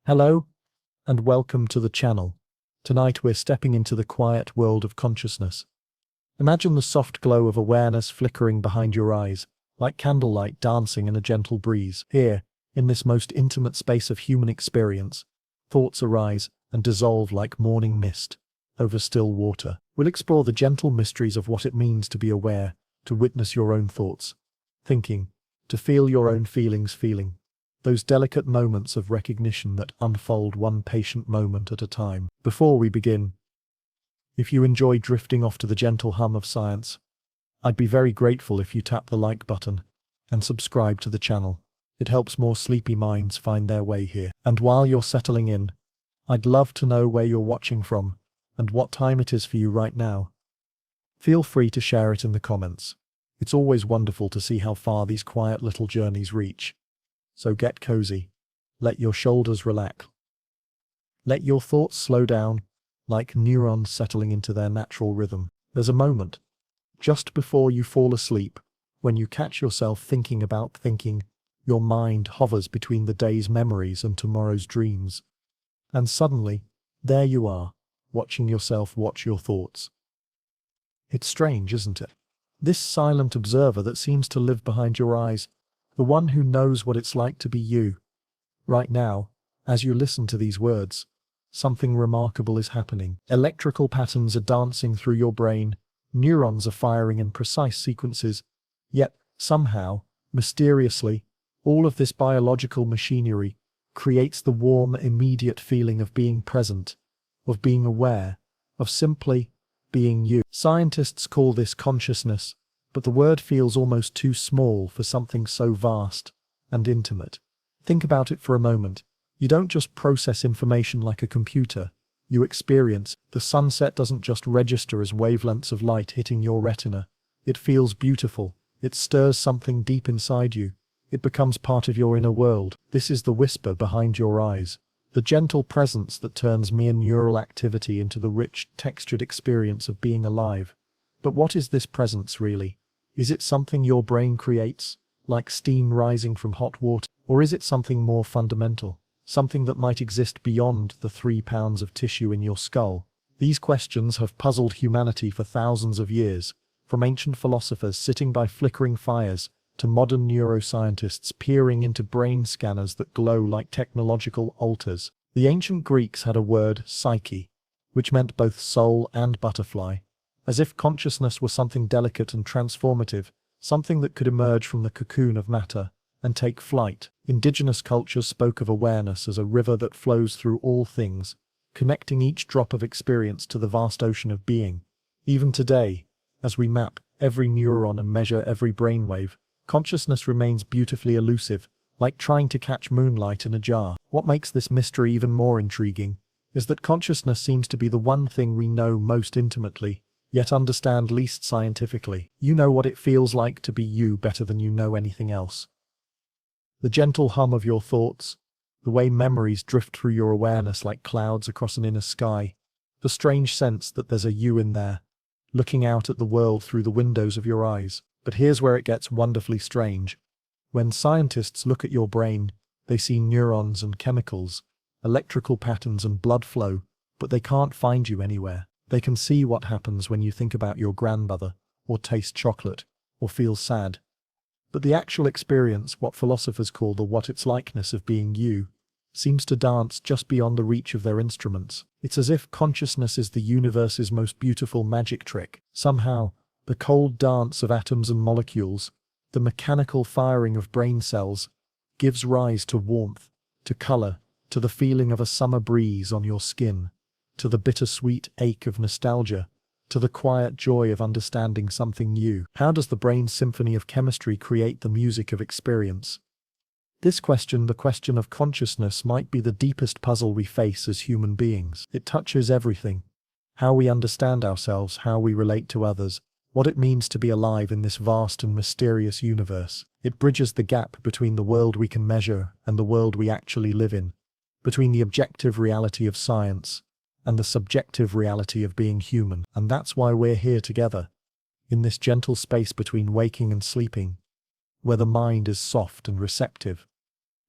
Hello, and welcome to the channel. Tonight we're stepping into the quiet world of consciousness. Imagine the soft glow of awareness flickering behind your eyes, like candlelight dancing in a gentle breeze. Here, in this most intimate space of human experience, thoughts arise and dissolve like morning mist over still water. We'll explore the gentle mysteries of what it means to be aware, to witness your own thoughts, thinking, to feel your own feelings feeling. Those delicate moments of recognition that unfold one patient moment at a time. Before we begin, if you enjoy drifting off to the gentle hum of science, I'd be very grateful if you tap the like button and subscribe to the channel. It helps more sleepy minds find their way here. And while you're settling in, I'd love to know where you're watching from and what time it is for you right now. Feel free to share it in the comments. It's always wonderful to see how far these quiet little journeys reach. So get cozy, let your shoulders relax. Let your thoughts slow down, like neurons settling into their natural rhythm. There's a moment, just before you fall asleep, when you catch yourself thinking about thinking. Your mind hovers between the day's memories and tomorrow's dreams. And suddenly, there you are, watching yourself watch your thoughts. It's strange, isn't it? This silent observer that seems to live behind your eyes, the one who knows what it's like to be you. Right now, as you listen to these words, something remarkable is happening. Electrical patterns are dancing through your brain, neurons are firing in precise sequences, yet, somehow, mysteriously, all of this biological machinery creates the warm, immediate feeling of being present, of being aware, of simply being you. Scientists call this consciousness, but the word feels almost too small for something so vast and intimate. Think about it for a moment. You don't just process information like a computer. You experience. The sunset doesn't just register as wavelengths of light hitting your retina. It feels beautiful. It stirs something deep inside you. It becomes part of your inner world. This is the whisper behind your eyes, the gentle presence that turns mere neural activity into the rich, textured experience of being alive. But what is this presence really? Is it something your brain creates, like steam rising from hot water? Or is it something more fundamental, something that might exist beyond the 3 pounds of tissue in your skull? These questions have puzzled humanity for thousands of years, from ancient philosophers sitting by flickering fires, to modern neuroscientists peering into brain scanners that glow like technological altars. The ancient Greeks had a word, psyche, which meant both soul and butterfly, as if consciousness were something delicate and transformative, something that could emerge from the cocoon of matter and take flight. Indigenous cultures spoke of awareness as a river that flows through all things, connecting each drop of experience to the vast ocean of being. Even today, as we map every neuron and measure every brainwave, consciousness remains beautifully elusive, like trying to catch moonlight in a jar. What makes this mystery even more intriguing is that consciousness seems to be the one thing we know most intimately, yet understand least scientifically. You know what it feels like to be you better than you know anything else. The gentle hum of your thoughts, the way memories drift through your awareness like clouds across an inner sky, the strange sense that there's a you in there, looking out at the world through the windows of your eyes. But here's where it gets wonderfully strange. When scientists look at your brain, they see neurons and chemicals, electrical patterns and blood flow, but they can't find you anywhere. They can see what happens when you think about your grandmother, or taste chocolate, or feel sad. But the actual experience, what philosophers call the what it's likeness of being you, seems to dance just beyond the reach of their instruments. It's as if consciousness is the universe's most beautiful magic trick. Somehow, the cold dance of atoms and molecules, the mechanical firing of brain cells, gives rise to warmth, to color, to the feeling of a summer breeze on your skin, to the bittersweet ache of nostalgia, to the quiet joy of understanding something new. How does the brain's symphony of chemistry create the music of experience? This question, the question of consciousness, might be the deepest puzzle we face as human beings. It touches everything. How we understand ourselves, how we relate to others, what it means to be alive in this vast and mysterious universe. It bridges the gap between the world we can measure and the world we actually live in, between the objective reality of science and the subjective reality of being human. And that's why we're here together, in this gentle space between waking and sleeping, where the mind is soft and receptive,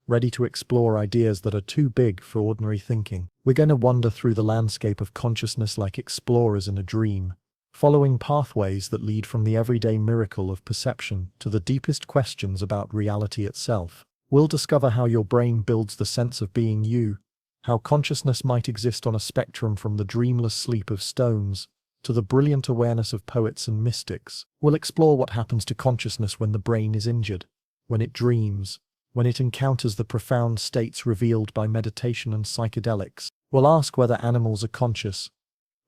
ready to explore ideas that are too big for ordinary thinking. We're going to wander through the landscape of consciousness like explorers in a dream, following pathways that lead from the everyday miracle of perception to the deepest questions about reality itself. We'll discover how your brain builds the sense of being you, how consciousness might exist on a spectrum from the dreamless sleep of stones to the brilliant awareness of poets and mystics. We'll explore what happens to consciousness when the brain is injured, when it dreams, when it encounters the profound states revealed by meditation and psychedelics. We'll ask whether animals are conscious,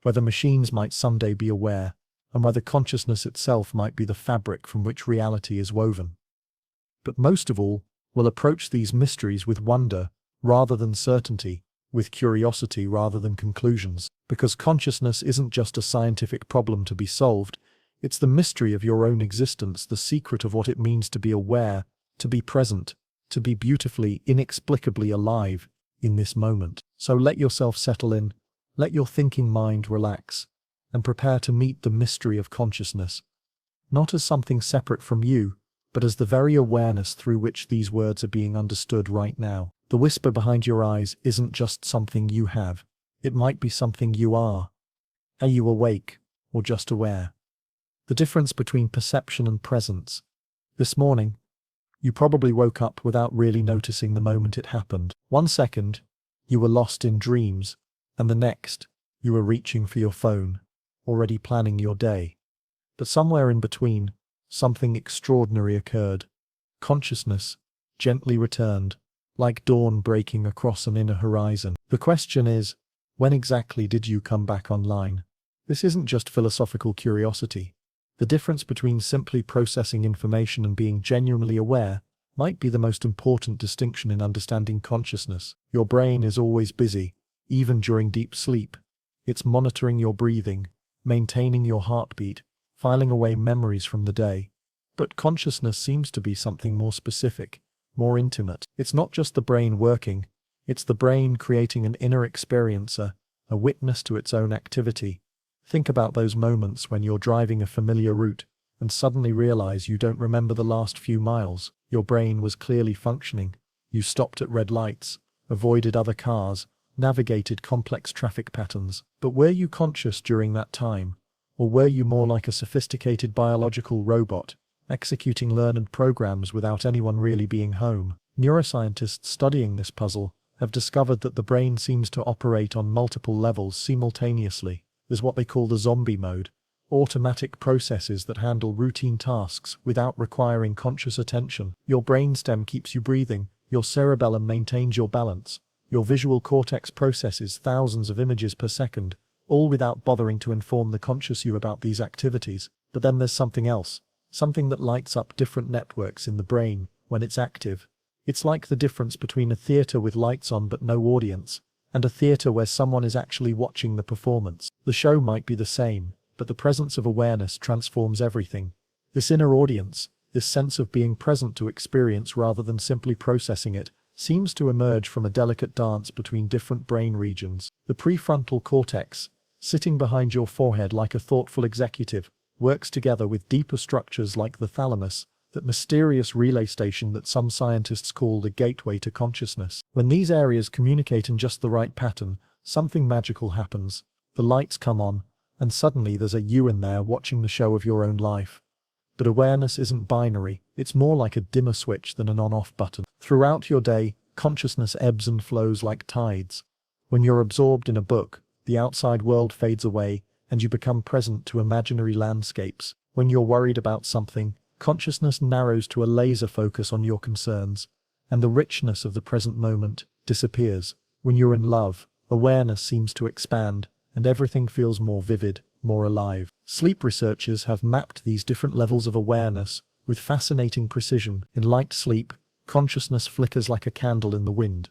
whether machines might someday be aware, and whether consciousness itself might be the fabric from which reality is woven. But most of all, we'll approach these mysteries with wonder rather than certainty, with curiosity rather than conclusions, because consciousness isn't just a scientific problem to be solved, it's the mystery of your own existence, the secret of what it means to be aware, to be present, to be beautifully, inexplicably alive in this moment. So let yourself settle in, let your thinking mind relax, and prepare to meet the mystery of consciousness, not as something separate from you, but as the very awareness through which these words are being understood right now. The whisper behind your eyes isn't just something you have, it might be something you are. Are you awake, or just aware? The difference between perception and presence. This morning, you probably woke up without really noticing the moment it happened. 1 second, you were lost in dreams, and the next, you were reaching for your phone, already planning your day. But somewhere in between, something extraordinary occurred. Consciousness gently returned, like dawn breaking across an inner horizon. The question is, when exactly did you come back online? This isn't just philosophical curiosity. The difference between simply processing information and being genuinely aware might be the most important distinction in understanding consciousness. Your brain is always busy, even during deep sleep. It's monitoring your breathing, maintaining your heartbeat, filing away memories from the day. But consciousness seems to be something more specific, more intimate. It's not just the brain working, it's the brain creating an inner experiencer, a witness to its own activity. Think about those moments when you're driving a familiar route and suddenly realize you don't remember the last few miles. Your brain was clearly functioning. You stopped at red lights, avoided other cars, navigated complex traffic patterns. But were you conscious during that time? Or were you more like a sophisticated biological robot, executing learned programs without anyone really being home? Neuroscientists studying this puzzle have discovered that the brain seems to operate on multiple levels simultaneously. There's what they call the zombie mode, automatic processes that handle routine tasks without requiring conscious attention. Your brainstem keeps you breathing, your cerebellum maintains your balance, your visual cortex processes thousands of images per second, all without bothering to inform the conscious you about these activities. But then there's something else, something that lights up different networks in the brain when it's active. It's like the difference between a theater with lights on but no audience, and a theater where someone is actually watching the performance. The show might be the same, but the presence of awareness transforms everything. This inner audience, this sense of being present to experience rather than simply processing it, seems to emerge from a delicate dance between different brain regions. The prefrontal cortex, sitting behind your forehead like a thoughtful executive, works together with deeper structures like the thalamus, that mysterious relay station that some scientists call the gateway to consciousness. When these areas communicate in just the right pattern, something magical happens. The lights come on, and suddenly there's a you in there watching the show of your own life. But awareness isn't binary, it's more like a dimmer switch than an on-off button. Throughout your day, consciousness ebbs and flows like tides. When you're absorbed in a book, the outside world fades away, and you become present to imaginary landscapes. When you're worried about something, consciousness narrows to a laser focus on your concerns, and the richness of the present moment disappears. When you're in love, awareness seems to expand, and everything feels more vivid, more alive. Sleep researchers have mapped these different levels of awareness with fascinating precision. In light sleep, consciousness flickers like a candle in the wind.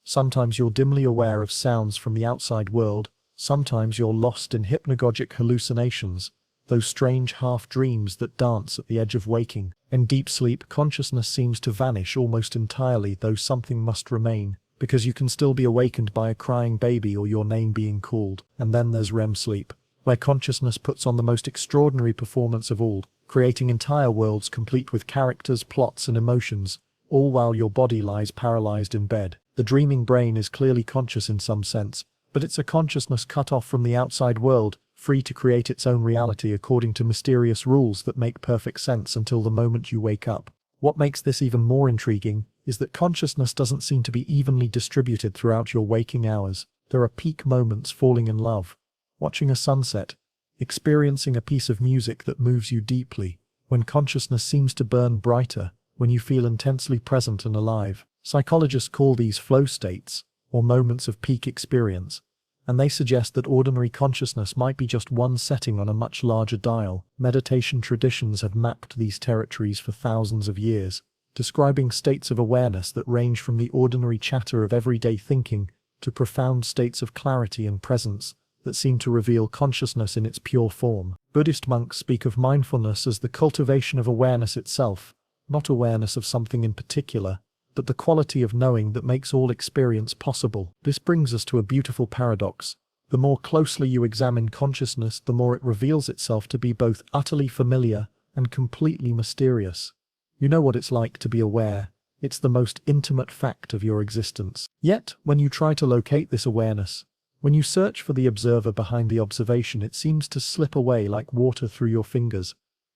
Sometimes you're dimly aware of sounds from the outside world, sometimes you're lost in hypnagogic hallucinations, those strange half-dreams that dance at the edge of waking. In deep sleep, consciousness seems to vanish almost entirely, though something must remain, because you can still be awakened by a crying baby or your name being called. And then there's REM sleep, where consciousness puts on the most extraordinary performance of all, creating entire worlds complete with characters, plots, and emotions. all while your body lies paralyzed in bed. The dreaming brain is clearly conscious in some sense, but it's a consciousness cut off from the outside world, free to create its own reality according to mysterious rules that make perfect sense until the moment you wake up. What makes this even more intriguing is that consciousness doesn't seem to be evenly distributed throughout your waking hours. There are peak moments: falling in love, watching a sunset, experiencing a piece of music that moves you deeply, when consciousness seems to burn brighter, when you feel intensely present and alive. Psychologists call these flow states, or moments of peak experience, and they suggest that ordinary consciousness might be just one setting on a much larger dial. Meditation traditions have mapped these territories for thousands of years, describing states of awareness that range from the ordinary chatter of everyday thinking to profound states of clarity and presence that seem to reveal consciousness in its pure form. Buddhist monks speak of mindfulness as the cultivation of awareness itself, not awareness of something in particular, but the quality of knowing that makes all experience possible. This brings us to a beautiful paradox. The more closely you examine consciousness, the more it reveals itself to be both utterly familiar and completely mysterious. You know what it's like to be aware. It's the most intimate fact of your existence. Yet, when you try to locate this awareness, when you search for the observer behind the observation, it seems to slip away like water through your fingers.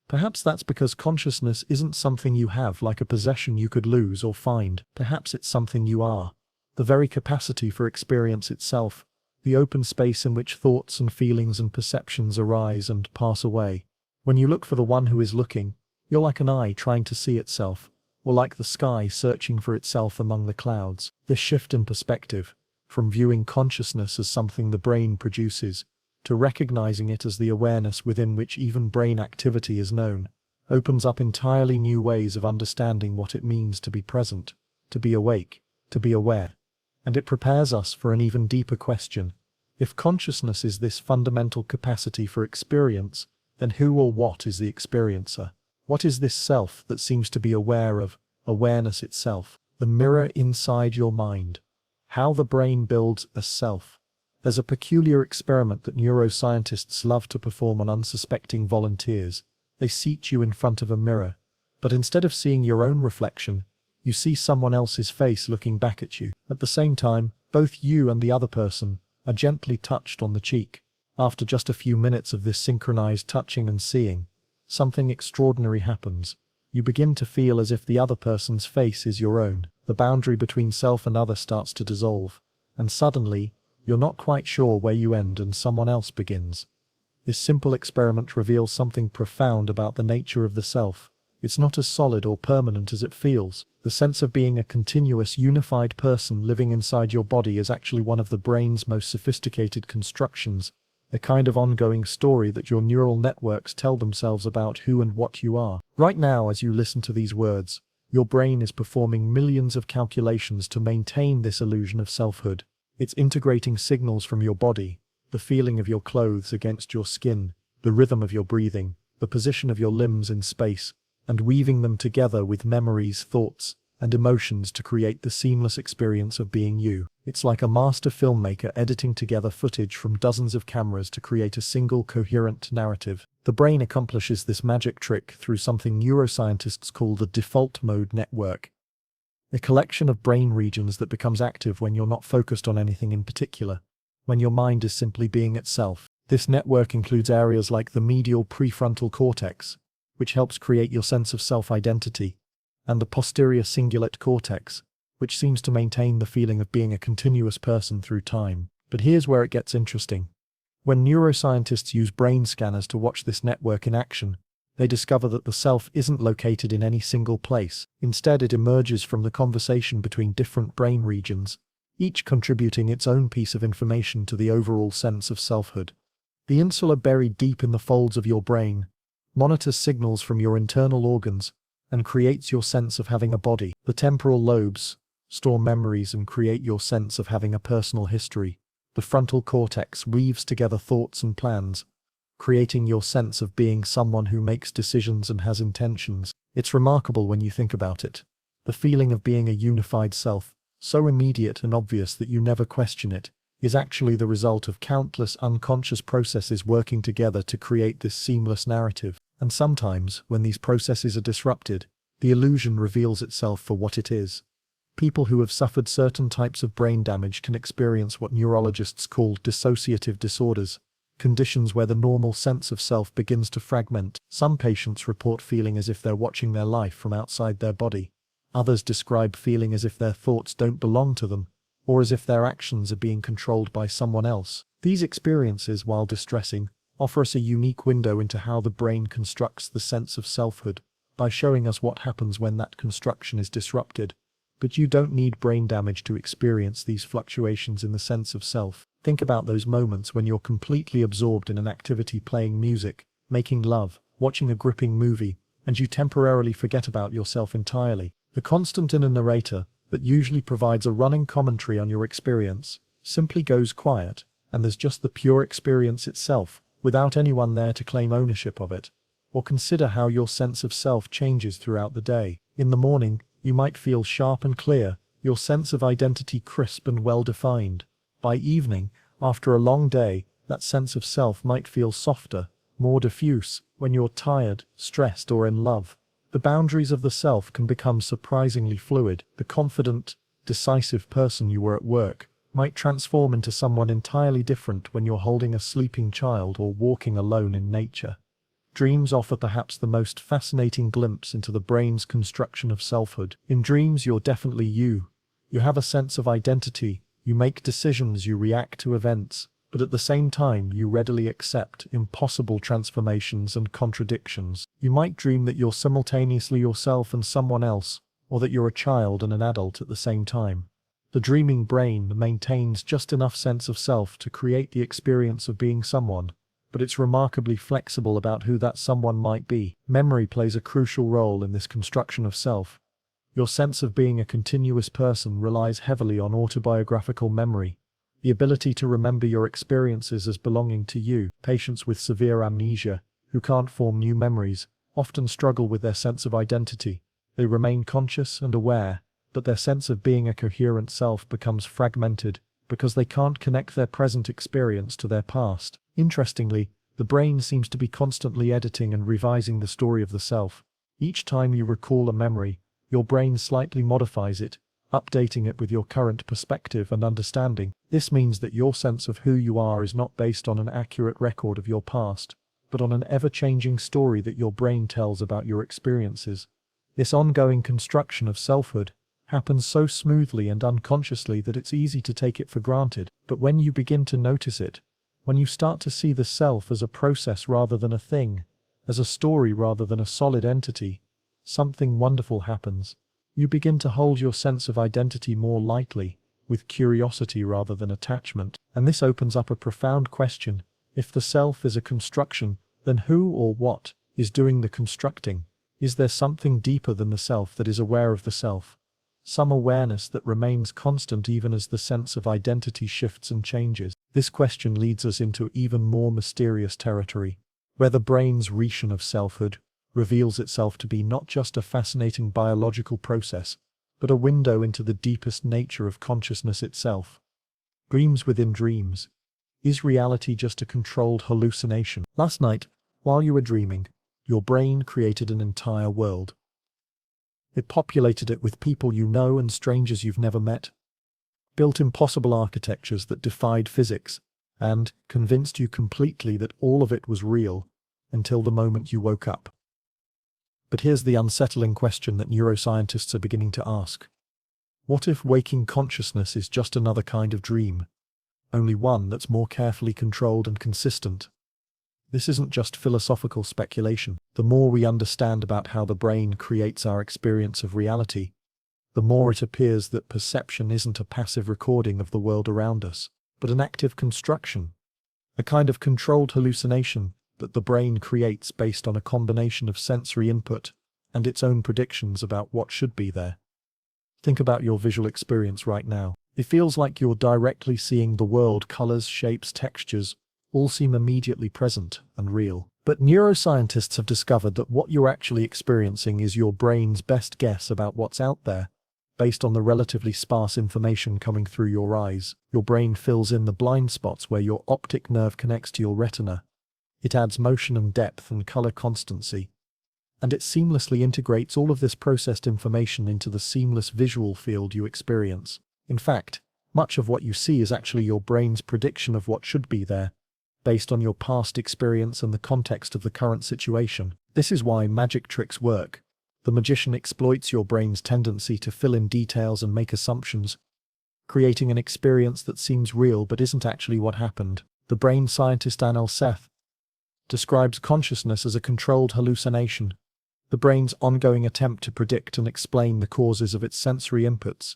Perhaps that's because consciousness isn't something you have, like a possession you could lose or find. Perhaps it's something you are. The very capacity for experience itself, the open space in which thoughts and feelings and perceptions arise and pass away. When you look for the one who is looking, you're like an eye trying to see itself, or like the sky searching for itself among the clouds. This shift in perspective, from viewing consciousness as something the brain produces, to recognizing it as the awareness within which even brain activity is known, opens up entirely new ways of understanding what it means to be present, to be awake, to be aware. And it prepares us for an even deeper question. If consciousness is this fundamental capacity for experience, then who or what is the experiencer? What is this self that seems to be aware of awareness itself? The mirror inside your mind. How the brain builds a self. There's a peculiar experiment that neuroscientists love to perform on unsuspecting volunteers. They seat you in front of a mirror, but instead of seeing your own reflection, you see someone else's face looking back at you. At the same time, both you and the other person are gently touched on the cheek. After just a few minutes of this synchronized touching and seeing, something extraordinary happens. You begin to feel as if the other person's face is your own. The boundary between self and other starts to dissolve, and suddenly, you're not quite sure where you end and someone else begins. This simple experiment reveals something profound about the nature of the self. It's not as solid or permanent as it feels. The sense of being a continuous, unified person living inside your body is actually one of the brain's most sophisticated constructions, a kind of ongoing story that your neural networks tell themselves about who and what you are. Right now, as you listen to these words, your brain is performing millions of calculations to maintain this illusion of selfhood. It's integrating signals from your body, the feeling of your clothes against your skin, the rhythm of your breathing, the position of your limbs in space, and weaving them together with memories, thoughts, and emotions to create the seamless experience of being you. It's like a master filmmaker editing together footage from dozens of cameras to create a single coherent narrative. The brain accomplishes this magic trick through something neuroscientists call the default mode network, a collection of brain regions that becomes active when you're not focused on anything in particular, when your mind is simply being itself. This network includes areas like the medial prefrontal cortex, which helps create your sense of self-identity, and the posterior cingulate cortex, which seems to maintain the feeling of being a continuous person through time. But here's where it gets interesting. When neuroscientists use brain scanners to watch this network in action, they discover that the self isn't located in any single place. Instead, it emerges from the conversation between different brain regions, each contributing its own piece of information to the overall sense of selfhood. The insula buried deep in the folds of your brain monitors signals from your internal organs and creates your sense of having a body. The temporal lobes store memories and create your sense of having a personal history. The frontal cortex weaves together thoughts and plans, creating your sense of being someone who makes decisions and has intentions. It's remarkable when you think about it. The feeling of being a unified self, so immediate and obvious that you never question it, is actually the result of countless unconscious processes working together to create this seamless narrative. And sometimes, when these processes are disrupted, the illusion reveals itself for what it is. People who have suffered certain types of brain damage can experience what neurologists call dissociative disorders, conditions where the normal sense of self begins to fragment. Some patients report feeling as if they're watching their life from outside their body. Others describe feeling as if their thoughts don't belong to them, or as if their actions are being controlled by someone else. These experiences, while distressing, offer us a unique window into how the brain constructs the sense of selfhood, by showing us what happens when that construction is disrupted. But you don't need brain damage to experience these fluctuations in the sense of self. Think about those moments when you're completely absorbed in an activity, playing music, making love, watching a gripping movie, and you temporarily forget about yourself entirely. The constant inner narrator, that usually provides a running commentary on your experience, simply goes quiet, and there's just the pure experience itself, without anyone there to claim ownership of it. Or consider how your sense of self changes throughout the day. In the morning, you might feel sharp and clear, your sense of identity crisp and well-defined. By evening, after a long day, that sense of self might feel softer, more diffuse. When you're tired, stressed, or in love, the boundaries of the self can become surprisingly fluid. The confident, decisive person you were at work might transform into someone entirely different when you're holding a sleeping child or walking alone in nature. Dreams offer perhaps the most fascinating glimpse into the brain's construction of selfhood. In dreams, you're definitely you. You have a sense of identity, you make decisions, you react to events, but at the same time you readily accept impossible transformations and contradictions. You might dream that you're simultaneously yourself and someone else, or that you're a child and an adult at the same time. The dreaming brain maintains just enough sense of self to create the experience of being someone, but it's remarkably flexible about who that someone might be. Memory plays a crucial role in this construction of self. Your sense of being a continuous person relies heavily on autobiographical memory, the ability to remember your experiences as belonging to you. Patients with severe amnesia, who can't form new memories, often struggle with their sense of identity. They remain conscious and aware, but their sense of being a coherent self becomes fragmented, because they can't connect their present experience to their past. Interestingly, the brain seems to be constantly editing and revising the story of the self. Each time you recall a memory, your brain slightly modifies it, updating it with your current perspective and understanding. This means that your sense of who you are is not based on an accurate record of your past, but on an ever-changing story that your brain tells about your experiences. This ongoing construction of selfhood happens so smoothly and unconsciously that it's easy to take it for granted. But when you begin to notice it, when you start to see the self as a process rather than a thing, as a story rather than a solid entity, something wonderful happens. You begin to hold your sense of identity more lightly, with curiosity rather than attachment. And this opens up a profound question. If the self is a construction, then who or what is doing the constructing? Is there something deeper than the self that is aware of the self? Some awareness that remains constant even as the sense of identity shifts and changes? This question leads us into even more mysterious territory, where the brain's region of selfhood reveals itself to be not just a fascinating biological process, but a window into the deepest nature of consciousness itself. Dreams within dreams. Is reality just a controlled hallucination? Last night, while you were dreaming, your brain created an entire world. It populated it with people you know and strangers you've never met, built impossible architectures that defied physics, and convinced you completely that all of it was real, until the moment you woke up. But here's the unsettling question that neuroscientists are beginning to ask. What if waking consciousness is just another kind of dream, only one that's more carefully controlled and consistent? This isn't just philosophical speculation. The more we understand about how the brain creates our experience of reality, the more it appears that perception isn't a passive recording of the world around us, but an active construction, a kind of controlled hallucination that the brain creates based on a combination of sensory input and its own predictions about what should be there. Think about your visual experience right now. It feels like you're directly seeing the world. Colors, shapes, textures all seem immediately present and real. But neuroscientists have discovered that what you're actually experiencing is your brain's best guess about what's out there, based on the relatively sparse information coming through your eyes. Your brain fills in the blind spots where your optic nerve connects to your retina. It adds motion and depth and color constancy. and it seamlessly integrates all of this processed information into the seamless visual field you experience. In fact, much of what you see is actually your brain's prediction of what should be there, based on your past experience and the context of the current situation. This is why magic tricks work. The magician exploits your brain's tendency to fill in details and make assumptions, creating an experience that seems real but isn't actually what happened. The brain scientist Anil Seth describes consciousness as a controlled hallucination, the brain's ongoing attempt to predict and explain the causes of its sensory inputs.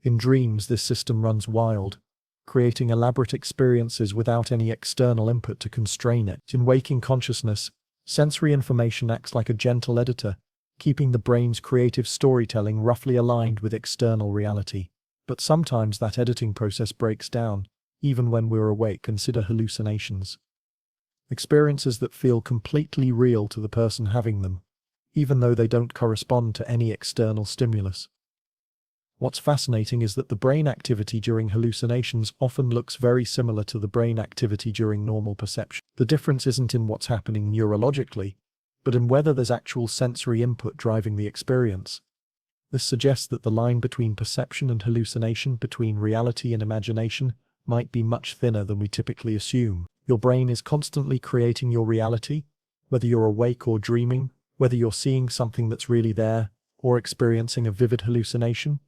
In dreams, this system runs wild, creating elaborate experiences without any external input to constrain it. In waking consciousness, sensory information acts like a gentle editor, keeping the brain's creative storytelling roughly aligned with external reality. But sometimes that editing process breaks down, even when we're awake. Consider hallucinations. Experiences that feel completely real to the person having them, even though they don't correspond to any external stimulus. What's fascinating is that the brain activity during hallucinations often looks very similar to the brain activity during normal perception. The difference isn't in what's happening neurologically, but in whether there's actual sensory input driving the experience. This suggests that the line between perception and hallucination, between reality and imagination, might be much thinner than we typically assume. Your brain is constantly creating your reality, whether you're awake or dreaming, whether you're seeing something that's really there, or experiencing a vivid hallucination.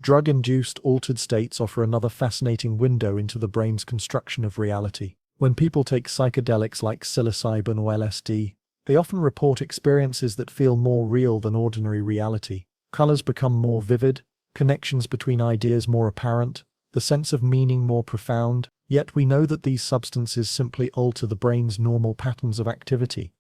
Drug-induced altered states offer another fascinating window into the brain's construction of reality. When people take psychedelics like psilocybin or LSD, they often report experiences that feel more real than ordinary reality. Colors become more vivid, connections between ideas more apparent, the sense of meaning more profound, yet we know that these substances simply alter the brain's normal patterns of activity.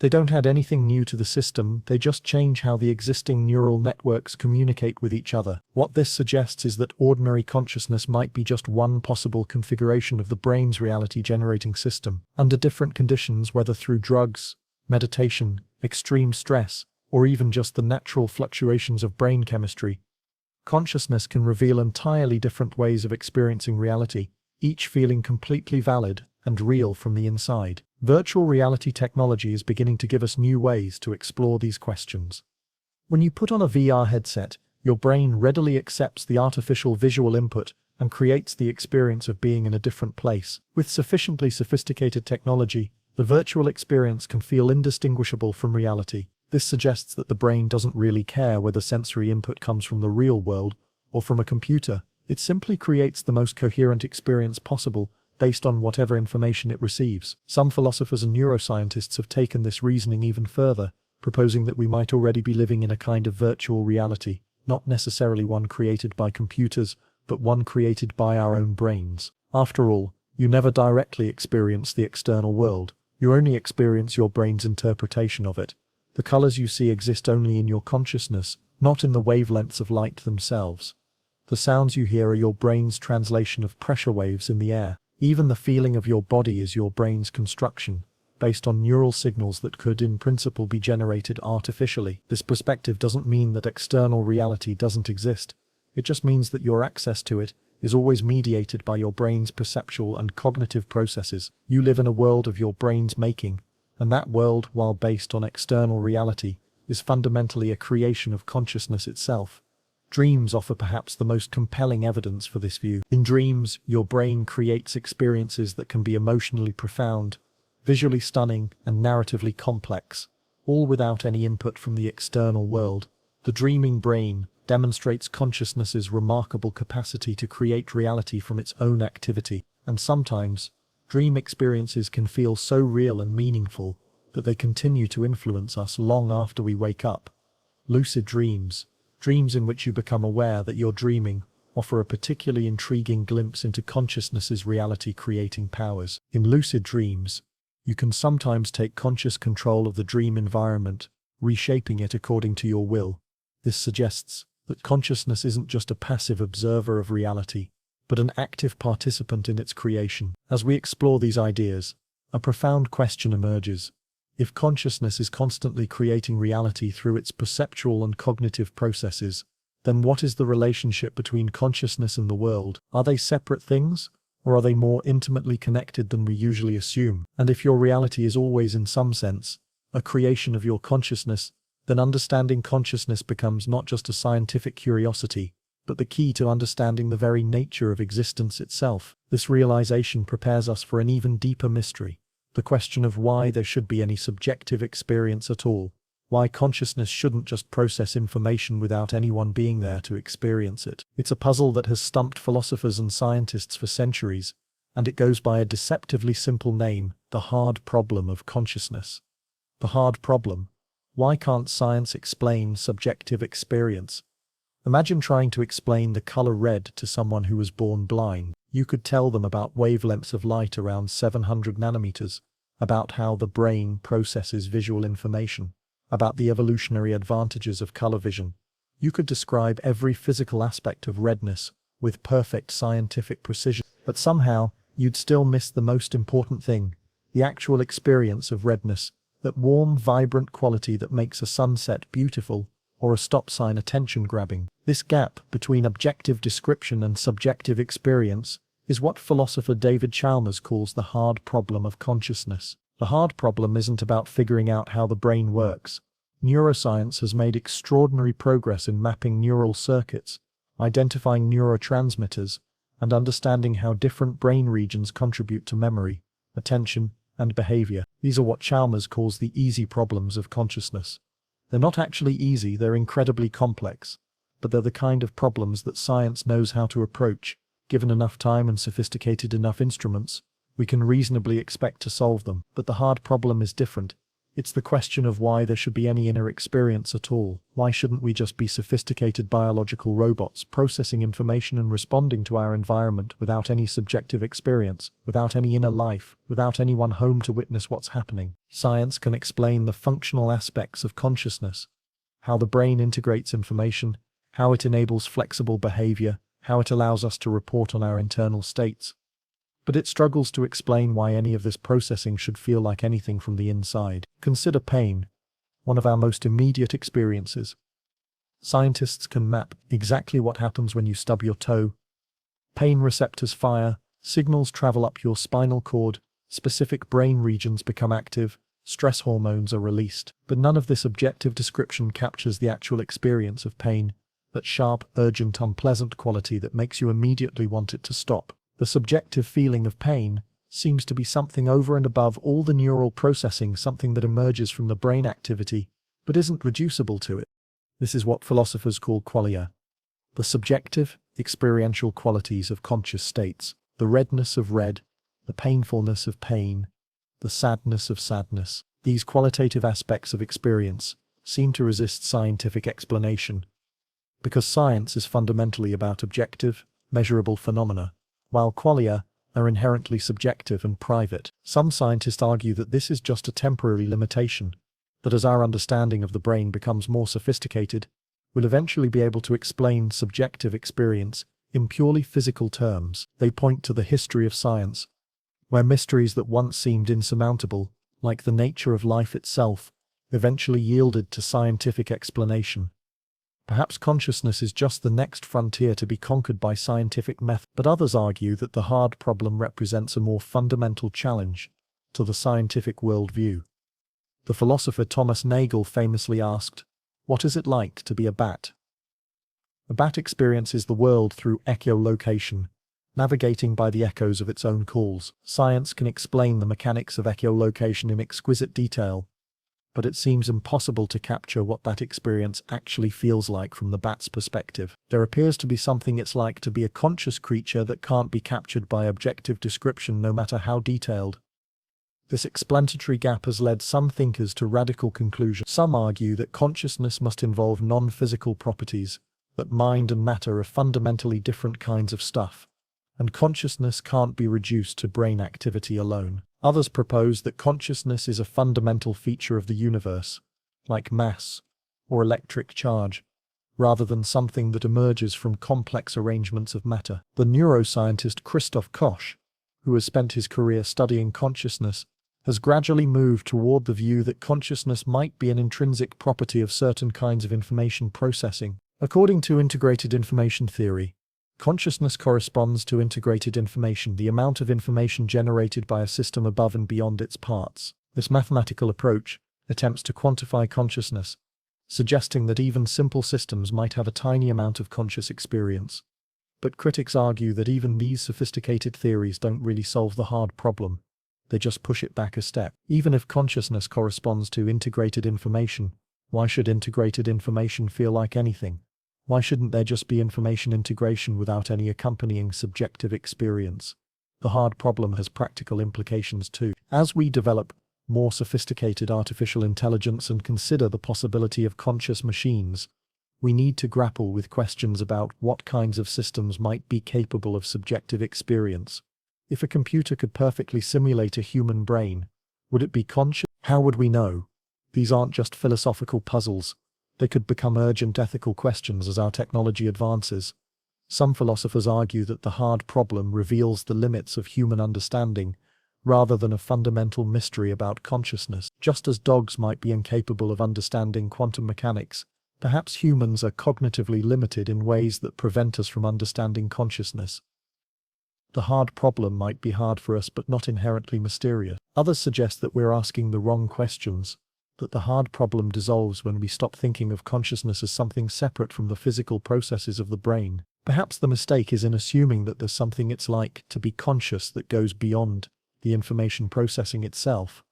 They don't add anything new to the system, they just change how the existing neural networks communicate with each other. What this suggests is that ordinary consciousness might be just one possible configuration of the brain's reality-generating system. Under different conditions, whether through drugs, meditation, extreme stress, or even just the natural fluctuations of brain chemistry, consciousness can reveal entirely different ways of experiencing reality, each feeling completely valid and real from the inside. Virtual reality technology is beginning to give us new ways to explore these questions. When you put on a VR headset, your brain readily accepts the artificial visual input and creates the experience of being in a different place. With sufficiently sophisticated technology, the virtual experience can feel indistinguishable from reality. This suggests that the brain doesn't really care whether sensory input comes from the real world or from a computer. It simply creates the most coherent experience possible based on whatever information it receives. Some philosophers and neuroscientists have taken this reasoning even further, proposing that we might already be living in a kind of virtual reality, not necessarily one created by computers, but one created by our own brains. After all, you never directly experience the external world, you only experience your brain's interpretation of it. The colors you see exist only in your consciousness, not in the wavelengths of light themselves. The sounds you hear are your brain's translation of pressure waves in the air. Even the feeling of your body is your brain's construction, based on neural signals that could in principle be generated artificially. This perspective doesn't mean that external reality doesn't exist. It just means that your access to it is always mediated by your brain's perceptual and cognitive processes. You live in a world of your brain's making, and that world, while based on external reality, is fundamentally a creation of consciousness itself. Dreams offer perhaps the most compelling evidence for this view. In dreams, your brain creates experiences that can be emotionally profound, visually stunning, and narratively complex, all without any input from the external world. The dreaming brain demonstrates consciousness's remarkable capacity to create reality from its own activity, and sometimes, dream experiences can feel so real and meaningful that they continue to influence us long after we wake up. Lucid dreams, dreams in which you become aware that you're dreaming, offer a particularly intriguing glimpse into consciousness's reality-creating powers. In lucid dreams, you can sometimes take conscious control of the dream environment, reshaping it according to your will. This suggests that consciousness isn't just a passive observer of reality, but an active participant in its creation. As we explore these ideas, a profound question emerges. If consciousness is constantly creating reality through its perceptual and cognitive processes, then what is the relationship between consciousness and the world? Are they separate things, or are they more intimately connected than we usually assume? And if your reality is always, in some sense, a creation of your consciousness, then understanding consciousness becomes not just a scientific curiosity, but the key to understanding the very nature of existence itself. This realization prepares us for an even deeper mystery, the question of why there should be any subjective experience at all, why consciousness shouldn't just process information without anyone being there to experience it. It's a puzzle that has stumped philosophers and scientists for centuries, and it goes by a deceptively simple name: the hard problem of consciousness. The hard problem. Why can't science explain subjective experience? Imagine trying to explain the color red to someone who was born blind. You could tell them about wavelengths of light around 700 nanometers, about how the brain processes visual information, about the evolutionary advantages of color vision. You could describe every physical aspect of redness with perfect scientific precision, but somehow you'd still miss the most important thing: the actual experience of redness, that warm, vibrant quality that makes a sunset beautiful or a stop sign attention-grabbing. This gap between objective description and subjective experience is what philosopher David Chalmers calls the hard problem of consciousness. The hard problem isn't about figuring out how the brain works. Neuroscience has made extraordinary progress in mapping neural circuits, identifying neurotransmitters, and understanding how different brain regions contribute to memory, attention, and behavior. These are what Chalmers calls the easy problems of consciousness. They're not actually easy, they're incredibly complex, but they're the kind of problems that science knows how to approach. Given enough time and sophisticated enough instruments, we can reasonably expect to solve them. But the hard problem is different. It's the question of why there should be any inner experience at all. Why shouldn't we just be sophisticated biological robots processing information and responding to our environment without any subjective experience, without any inner life, without anyone home to witness what's happening? Science can explain the functional aspects of consciousness, how the brain integrates information, how it enables flexible behavior, how it allows us to report on our internal states. But it struggles to explain why any of this processing should feel like anything from the inside. Consider pain, one of our most immediate experiences. Scientists can map exactly what happens when you stub your toe. Pain receptors fire, signals travel up your spinal cord, specific brain regions become active, stress hormones are released. But none of this objective description captures the actual experience of pain, that sharp, urgent, unpleasant quality that makes you immediately want it to stop. The subjective feeling of pain seems to be something over and above all the neural processing, something that emerges from the brain activity, but isn't reducible to it. This is what philosophers call qualia, the subjective, experiential qualities of conscious states, the redness of red, the painfulness of pain, the sadness of sadness. These qualitative aspects of experience seem to resist scientific explanation, because science is fundamentally about objective, measurable phenomena, while qualia are inherently subjective and private. Some scientists argue that this is just a temporary limitation, that as our understanding of the brain becomes more sophisticated, we'll eventually be able to explain subjective experience in purely physical terms. They point to the history of science, where mysteries that once seemed insurmountable, like the nature of life itself, eventually yielded to scientific explanation. Perhaps consciousness is just the next frontier to be conquered by scientific method, but others argue that the hard problem represents a more fundamental challenge to the scientific worldview. The philosopher Thomas Nagel famously asked, "What is it like to be a bat?" A bat experiences the world through echolocation, navigating by the echoes of its own calls. Science can explain the mechanics of echolocation in exquisite detail, but it seems impossible to capture what that experience actually feels like from the bat's perspective. There appears to be something it's like to be a conscious creature that can't be captured by objective description, no matter how detailed. This explanatory gap has led some thinkers to radical conclusions. Some argue that consciousness must involve non-physical properties, that mind and matter are fundamentally different kinds of stuff, and consciousness can't be reduced to brain activity alone. Others propose that consciousness is a fundamental feature of the universe, like mass or electric charge, rather than something that emerges from complex arrangements of matter. The neuroscientist Christoph Koch, who has spent his career studying consciousness, has gradually moved toward the view that consciousness might be an intrinsic property of certain kinds of information processing. According to integrated information theory, consciousness corresponds to integrated information, the amount of information generated by a system above and beyond its parts. This mathematical approach attempts to quantify consciousness, suggesting that even simple systems might have a tiny amount of conscious experience. But critics argue that even these sophisticated theories don't really solve the hard problem. They just push it back a step. Even if consciousness corresponds to integrated information, why should integrated information feel like anything? Why shouldn't there just be information integration without any accompanying subjective experience? The hard problem has practical implications too. As we develop more sophisticated artificial intelligence and consider the possibility of conscious machines, we need to grapple with questions about what kinds of systems might be capable of subjective experience. If a computer could perfectly simulate a human brain, would it be conscious? How would we know? These aren't just philosophical puzzles. They could become urgent ethical questions as our technology advances. Some philosophers argue that the hard problem reveals the limits of human understanding, rather than a fundamental mystery about consciousness. Just as dogs might be incapable of understanding quantum mechanics, perhaps humans are cognitively limited in ways that prevent us from understanding consciousness. The hard problem might be hard for us but not inherently mysterious. Others suggest that we're asking the wrong questions, that the hard problem dissolves when we stop thinking of consciousness as something separate from the physical processes of the brain. Perhaps the mistake is in assuming that there's something it's like to be conscious that goes beyond the information processing itself.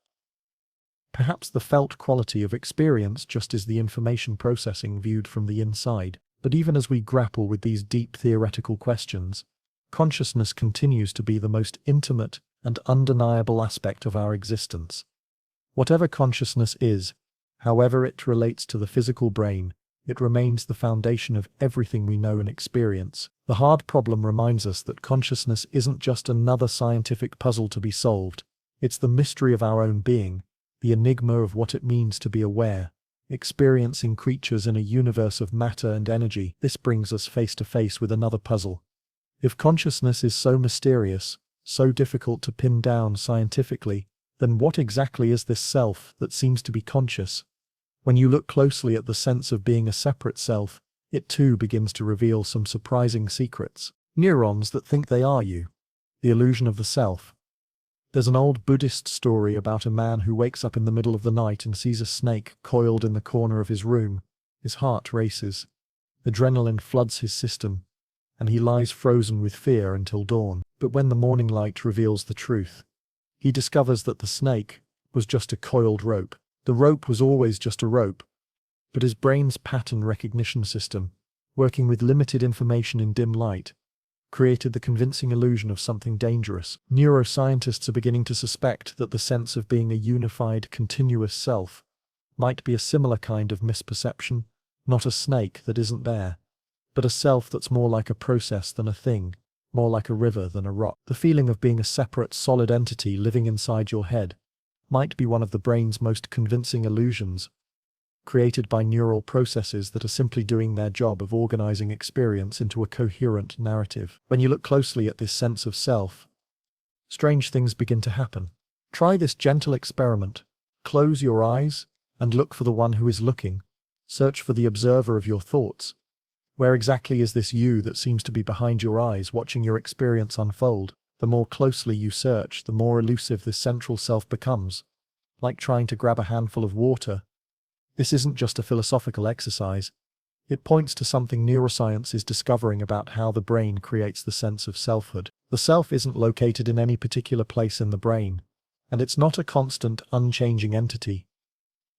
Perhaps the felt quality of experience just is the information processing viewed from the inside. But even as we grapple with these deep theoretical questions, consciousness continues to be the most intimate and undeniable aspect of our existence. Whatever consciousness is, however it relates to the physical brain, it remains the foundation of everything we know and experience. The hard problem reminds us that consciousness isn't just another scientific puzzle to be solved. It's the mystery of our own being, the enigma of what it means to be aware, experiencing creatures in a universe of matter and energy. This brings us face to face with another puzzle. If consciousness is so mysterious, so difficult to pin down scientifically, then what exactly is this self that seems to be conscious? When you look closely at the sense of being a separate self, it too begins to reveal some surprising secrets. Neurons that think they are you. The illusion of the self. There's an old Buddhist story about a man who wakes up in the middle of the night and sees a snake coiled in the corner of his room. His heart races. Adrenaline floods his system, and he lies frozen with fear until dawn. But when the morning light reveals the truth, he discovers that the snake was just a coiled rope. The rope was always just a rope, but his brain's pattern recognition system, working with limited information in dim light, created the convincing illusion of something dangerous. Neuroscientists are beginning to suspect that the sense of being a unified, continuous self might be a similar kind of misperception, not a snake that isn't there, but a self that's more like a process than a thing, more like a river than a rock. The feeling of being a separate, solid entity living inside your head might be one of the brain's most convincing illusions, created by neural processes that are simply doing their job of organizing experience into a coherent narrative. When you look closely at this sense of self, strange things begin to happen. Try this gentle experiment. Close your eyes and look for the one who is looking. Search for the observer of your thoughts. Where exactly is this you that seems to be behind your eyes watching your experience unfold? The more closely you search, the more elusive this central self becomes, like trying to grab a handful of water. This isn't just a philosophical exercise. It points to something neuroscience is discovering about how the brain creates the sense of selfhood. The self isn't located in any particular place in the brain, and it's not a constant, unchanging entity.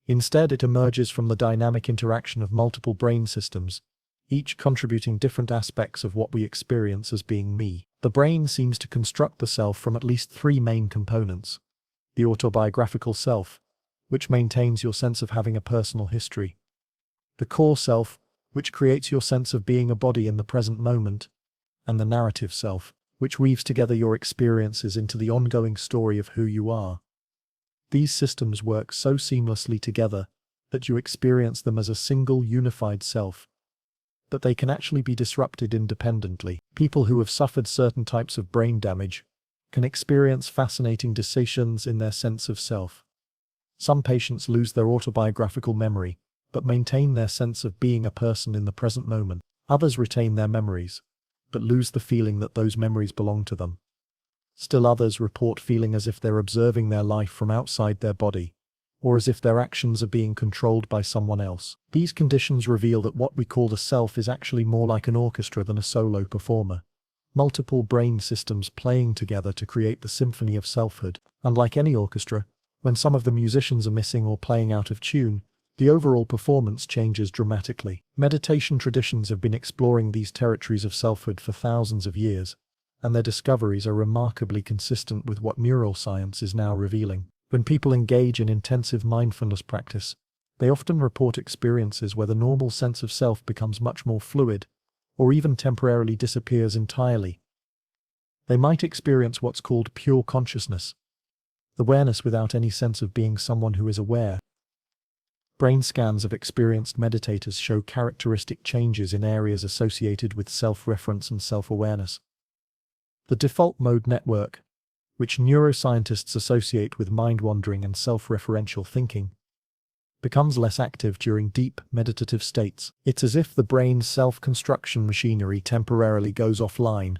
Instead, it emerges from the dynamic interaction of multiple brain systems, each contributing different aspects of what we experience as being me. The brain seems to construct the self from at least three main components. The autobiographical self, which maintains your sense of having a personal history. The core self, which creates your sense of being a body in the present moment. And the narrative self, which weaves together your experiences into the ongoing story of who you are. These systems work so seamlessly together that you experience them as a single unified self, that they can actually be disrupted independently. People who have suffered certain types of brain damage can experience fascinating decisions in their sense of self. Some patients lose their autobiographical memory, but maintain their sense of being a person in the present moment. Others retain their memories, but lose the feeling that those memories belong to them. Still others report feeling as if they're observing their life from outside their body, or as if their actions are being controlled by someone else. These conditions reveal that what we call the self is actually more like an orchestra than a solo performer. Multiple brain systems playing together to create the symphony of selfhood. Unlike any orchestra, when some of the musicians are missing or playing out of tune, the overall performance changes dramatically. Meditation traditions have been exploring these territories of selfhood for thousands of years, and their discoveries are remarkably consistent with what neuroscience is now revealing. When people engage in intensive mindfulness practice, they often report experiences where the normal sense of self becomes much more fluid, or even temporarily disappears entirely. They might experience what's called pure consciousness, awareness without any sense of being someone who is aware. Brain scans of experienced meditators show characteristic changes in areas associated with self-reference and self-awareness. The default mode network, which neuroscientists associate with mind-wandering and self-referential thinking, becomes less active during deep meditative states. It's as if the brain's self-construction machinery temporarily goes offline,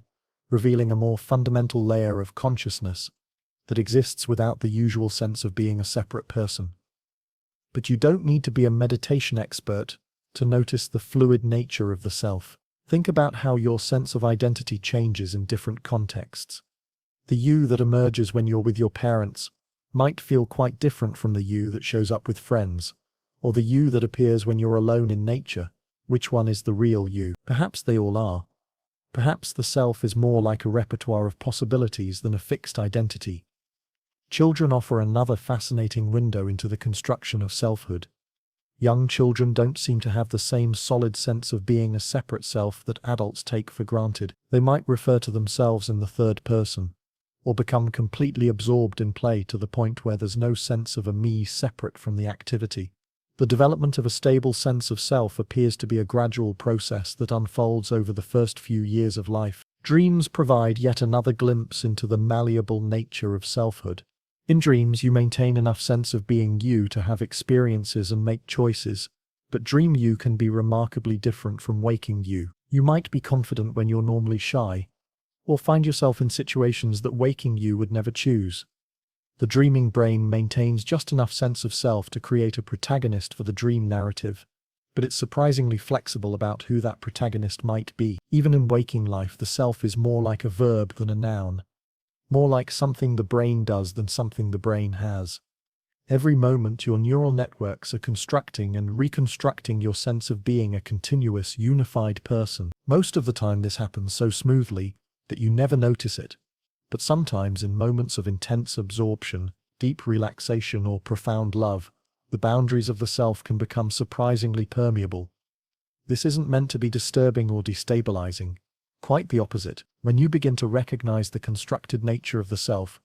revealing a more fundamental layer of consciousness that exists without the usual sense of being a separate person. But you don't need to be a meditation expert to notice the fluid nature of the self. Think about how your sense of identity changes in different contexts. The you that emerges when you're with your parents might feel quite different from the you that shows up with friends, or the you that appears when you're alone in nature. Which one is the real you? Perhaps they all are. Perhaps the self is more like a repertoire of possibilities than a fixed identity. Children offer another fascinating window into the construction of selfhood. Young children don't seem to have the same solid sense of being a separate self that adults take for granted. They might refer to themselves in the third person, or become completely absorbed in play to the point where there's no sense of a me separate from the activity. The development of a stable sense of self appears to be a gradual process that unfolds over the first few years of life. Dreams provide yet another glimpse into the malleable nature of selfhood. In dreams, you maintain enough sense of being you to have experiences and make choices, but dream you can be remarkably different from waking you. You might be confident when you're normally shy, or find yourself in situations that waking you would never choose. The dreaming brain maintains just enough sense of self to create a protagonist for the dream narrative, but it's surprisingly flexible about who that protagonist might be. Even in waking life, the self is more like a verb than a noun. More like something the brain does than something the brain has. Every moment your neural networks are constructing and reconstructing your sense of being a continuous, unified person. Most of the time this happens so smoothly that you never notice it, but sometimes in moments of intense absorption, deep relaxation or profound love, the boundaries of the self can become surprisingly permeable. This isn't meant to be disturbing or destabilizing. Quite the opposite. When you begin to recognize the constructed nature of the self,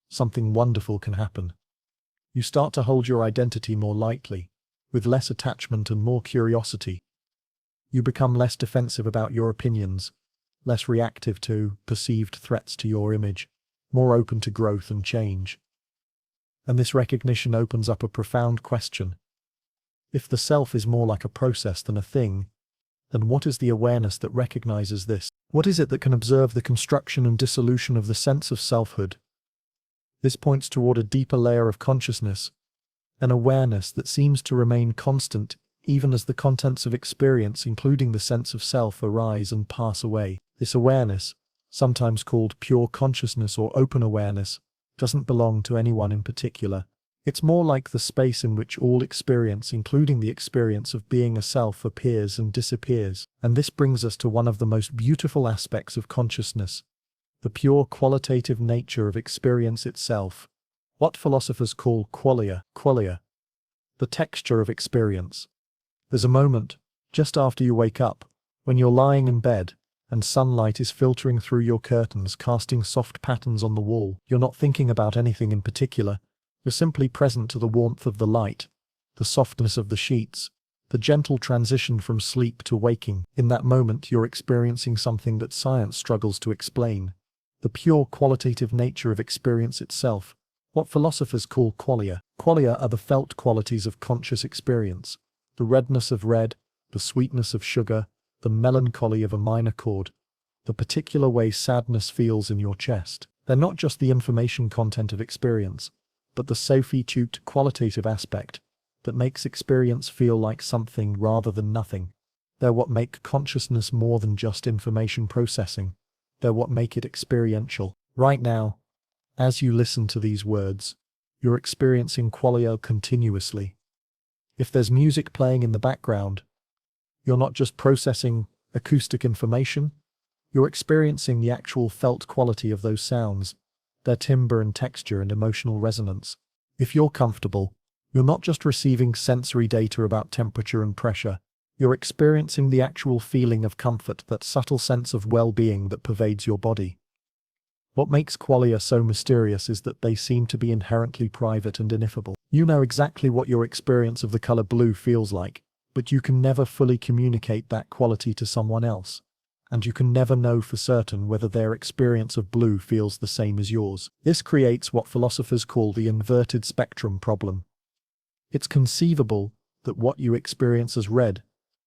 something wonderful can happen. You start to hold your identity more lightly, with less attachment and more curiosity. You become less defensive about your opinions, less reactive to perceived threats to your image, more open to growth and change. And this recognition opens up a profound question. If the self is more like a process than a thing, then what is the awareness that recognizes this? What is it that can observe the construction and dissolution of the sense of selfhood? This points toward a deeper layer of consciousness, an awareness that seems to remain constant even as the contents of experience, including the sense of self, arise and pass away. This awareness, sometimes called pure consciousness or open awareness, doesn't belong to anyone in particular. It's more like the space in which all experience, including the experience of being a self, appears and disappears. And this brings us to one of the most beautiful aspects of consciousness, the pure qualitative nature of experience itself. What philosophers call qualia, the texture of experience. There's a moment, just after you wake up, when you're lying in bed, and sunlight is filtering through your curtains, casting soft patterns on the wall. You're not thinking about anything in particular. You're simply present to the warmth of the light, the softness of the sheets, the gentle transition from sleep to waking. In that moment, you're experiencing something that science struggles to explain, the pure qualitative nature of experience itself. What philosophers call qualia. Qualia are the felt qualities of conscious experience, the redness of red, the sweetness of sugar, the melancholy of a minor chord, the particular way sadness feels in your chest. They're not just the information content of experience. but the sophie-tuned qualitative aspect that makes experience feel like something rather than nothing. They're what make consciousness more than just information processing. They're what make it experiential. Right now, as you listen to these words, you're experiencing qualia continuously. If there's music playing in the background, you're not just processing acoustic information, you're experiencing the actual felt quality of those sounds, their timbre and texture and emotional resonance. If you're comfortable, you're not just receiving sensory data about temperature and pressure, you're experiencing the actual feeling of comfort, that subtle sense of well-being that pervades your body. What makes qualia so mysterious is that they seem to be inherently private and ineffable. You know exactly what your experience of the color blue feels like, but you can never fully communicate that quality to someone else. And you can never know for certain whether their experience of blue feels the same as yours. This creates what philosophers call the inverted spectrum problem. It's conceivable that what you experience as red,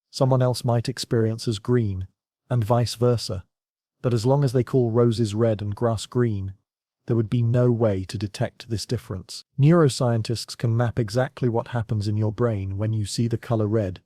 someone else might experience as green, and vice versa. But as long as they call roses red and grass green, there would be no way to detect this difference. Neuroscientists can map exactly what happens in your brain when you see the color red.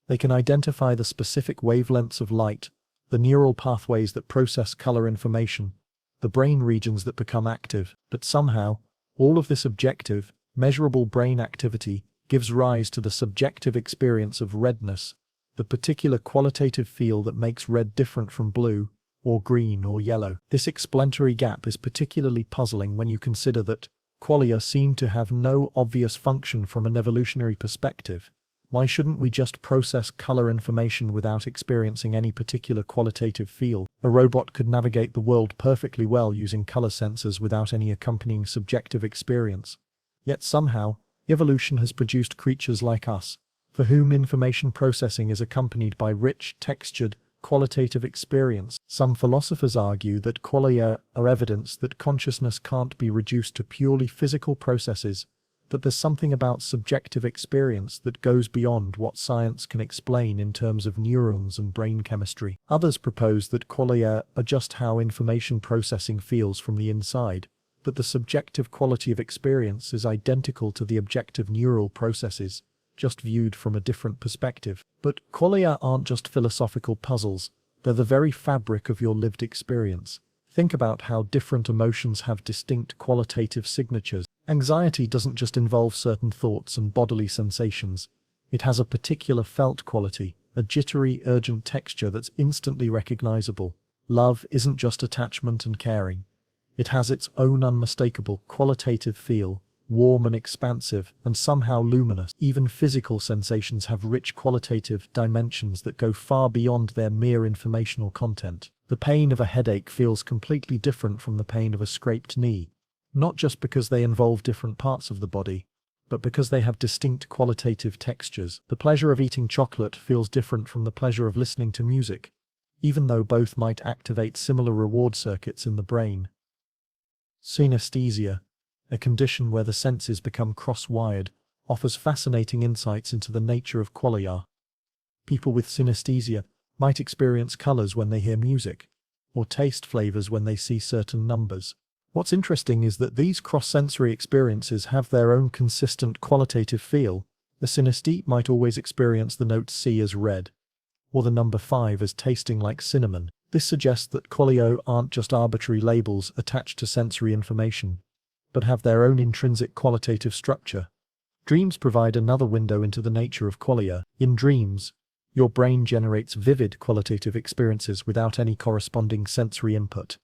They can identify the specific wavelengths of light, the neural pathways that process color information, the brain regions that become active, but somehow, all of this objective, measurable brain activity gives rise to the subjective experience of redness, the particular qualitative feel that makes red different from blue, or green or yellow. This explanatory gap is particularly puzzling when you consider that qualia seem to have no obvious function from an evolutionary perspective. Why shouldn't we just process color information without experiencing any particular qualitative feel? A robot could navigate the world perfectly well using color sensors without any accompanying subjective experience. Yet somehow, evolution has produced creatures like us, for whom information processing is accompanied by rich, textured, qualitative experience. Some philosophers argue that qualia are evidence that consciousness can't be reduced to purely physical processes, that there's something about subjective experience that goes beyond what science can explain in terms of neurons and brain chemistry. Others propose that qualia are just how information processing feels from the inside, that the subjective quality of experience is identical to the objective neural processes, just viewed from a different perspective. But qualia aren't just philosophical puzzles, they're the very fabric of your lived experience. Think about how different emotions have distinct qualitative signatures. Anxiety doesn't just involve certain thoughts and bodily sensations. It has a particular felt quality, a jittery, urgent texture that's instantly recognizable. Love isn't just attachment and caring. It has its own unmistakable qualitative feel, warm and expansive, and somehow luminous. Even physical sensations have rich qualitative dimensions that go far beyond their mere informational content. The pain of a headache feels completely different from the pain of a scraped knee, not just because they involve different parts of the body, but because they have distinct qualitative textures. The pleasure of eating chocolate feels different from the pleasure of listening to music, even though both might activate similar reward circuits in the brain. Synesthesia, a condition where the senses become cross-wired, offers fascinating insights into the nature of qualia. People with synesthesia might experience colors when they hear music, or taste flavors when they see certain numbers. What's interesting is that these cross-sensory experiences have their own consistent qualitative feel. A synesthete might always experience the note C as red, or the number 5 as tasting like cinnamon. This suggests that qualia aren't just arbitrary labels attached to sensory information, but have their own intrinsic qualitative structure. Dreams provide another window into the nature of qualia. In dreams, your brain generates vivid qualitative experiences without any corresponding sensory input.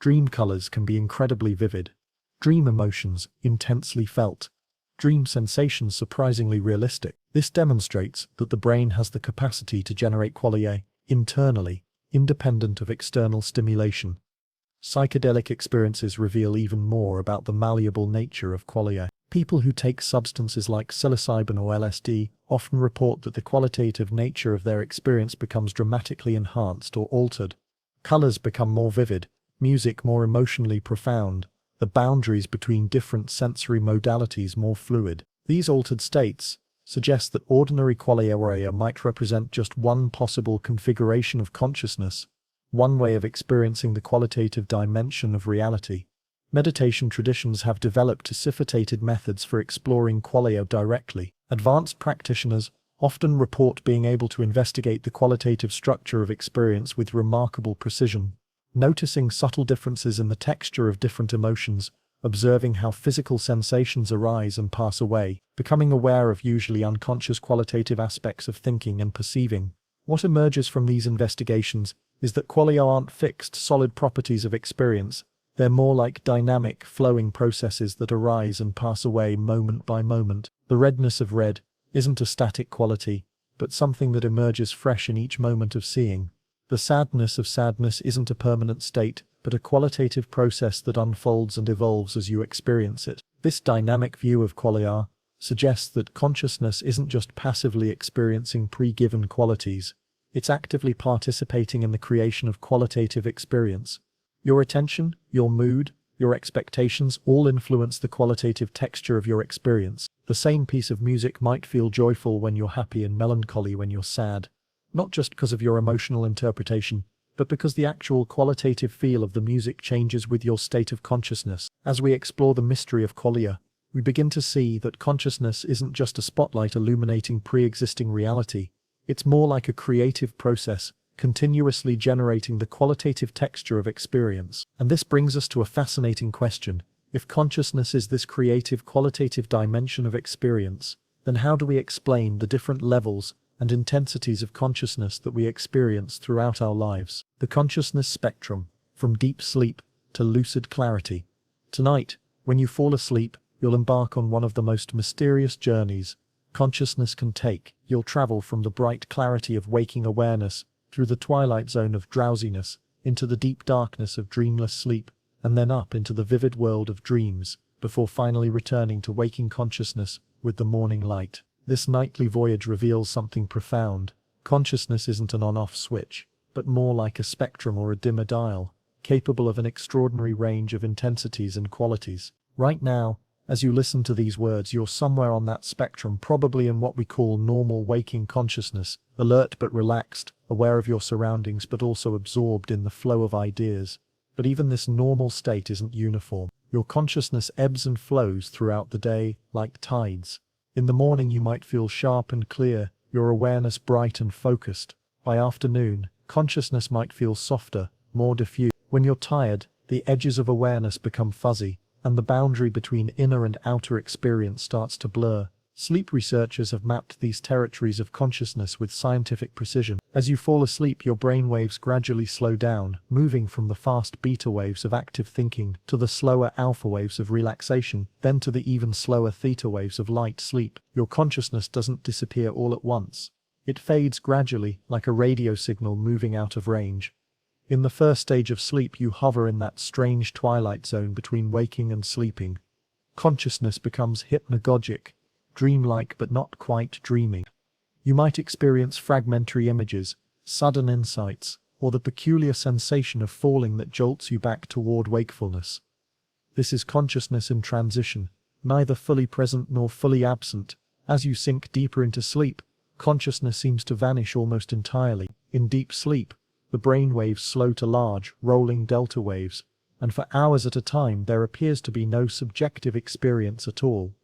Dream colors can be incredibly vivid, dream emotions intensely felt, dream sensations surprisingly realistic. This demonstrates that the brain has the capacity to generate qualia internally, independent of external stimulation. Psychedelic experiences reveal even more about the malleable nature of qualia. People who take substances like psilocybin or LSD often report that the qualitative nature of their experience becomes dramatically enhanced or altered. Colors become more vivid, music more emotionally profound, the boundaries between different sensory modalities more fluid. These altered states suggest that ordinary qualia might represent just one possible configuration of consciousness, one way of experiencing the qualitative dimension of reality. Meditation traditions have developed sophisticated methods for exploring qualia directly. Advanced practitioners often report being able to investigate the qualitative structure of experience with remarkable precision, noticing subtle differences in the texture of different emotions, observing how physical sensations arise and pass away, becoming aware of usually unconscious qualitative aspects of thinking and perceiving. What emerges from these investigations is that qualia aren't fixed, solid properties of experience. They're more like dynamic, flowing processes that arise and pass away moment by moment. The redness of red isn't a static quality, but something that emerges fresh in each moment of seeing. The sadness of sadness isn't a permanent state, but a qualitative process that unfolds and evolves as you experience it. This dynamic view of qualia suggests that consciousness isn't just passively experiencing pre-given qualities, it's actively participating in the creation of qualitative experience. Your attention, your mood, your expectations all influence the qualitative texture of your experience. The same piece of music might feel joyful when you're happy and melancholy when you're sad, not just because of your emotional interpretation, but because the actual qualitative feel of the music changes with your state of consciousness. As we explore the mystery of qualia, we begin to see that consciousness isn't just a spotlight illuminating pre-existing reality. It's more like a creative process, continuously generating the qualitative texture of experience. And this brings us to a fascinating question. If consciousness is this creative qualitative dimension of experience, then how do we explain the different levels and intensities of consciousness that we experience throughout our lives? The consciousness spectrum, from deep sleep to lucid clarity. Tonight, when you fall asleep, you'll embark on one of the most mysterious journeys consciousness can take. You'll travel from the bright clarity of waking awareness through the twilight zone of drowsiness, into the deep darkness of dreamless sleep, and then up into the vivid world of dreams, before finally returning to waking consciousness with the morning light. This nightly voyage reveals something profound. Consciousness isn't an on-off switch, but more like a spectrum or a dimmer dial, capable of an extraordinary range of intensities and qualities. Right now, as you listen to these words, you're somewhere on that spectrum, probably in what we call normal waking consciousness, alert but relaxed, aware of your surroundings but also absorbed in the flow of ideas. But even this normal state isn't uniform. Your consciousness ebbs and flows throughout the day, like tides. In the morning you might feel sharp and clear, your awareness bright and focused. By afternoon, consciousness might feel softer, more diffuse. When you're tired, the edges of awareness become fuzzy, and the boundary between inner and outer experience starts to blur. Sleep researchers have mapped these territories of consciousness with scientific precision. As you fall asleep, your brain waves gradually slow down, moving from the fast beta waves of active thinking to the slower alpha waves of relaxation, then to the even slower theta waves of light sleep. Your consciousness doesn't disappear all at once. It fades gradually, like a radio signal moving out of range. In the first stage of sleep, you hover in that strange twilight zone between waking and sleeping. Consciousness becomes hypnagogic, dreamlike but not quite dreaming. You might experience fragmentary images, sudden insights, or the peculiar sensation of falling that jolts you back toward wakefulness. This is consciousness in transition, neither fully present nor fully absent. As you sink deeper into sleep, consciousness seems to vanish almost entirely. In deep sleep, the brain waves slow to large, rolling delta waves, and for hours at a time there appears to be no subjective experience at all.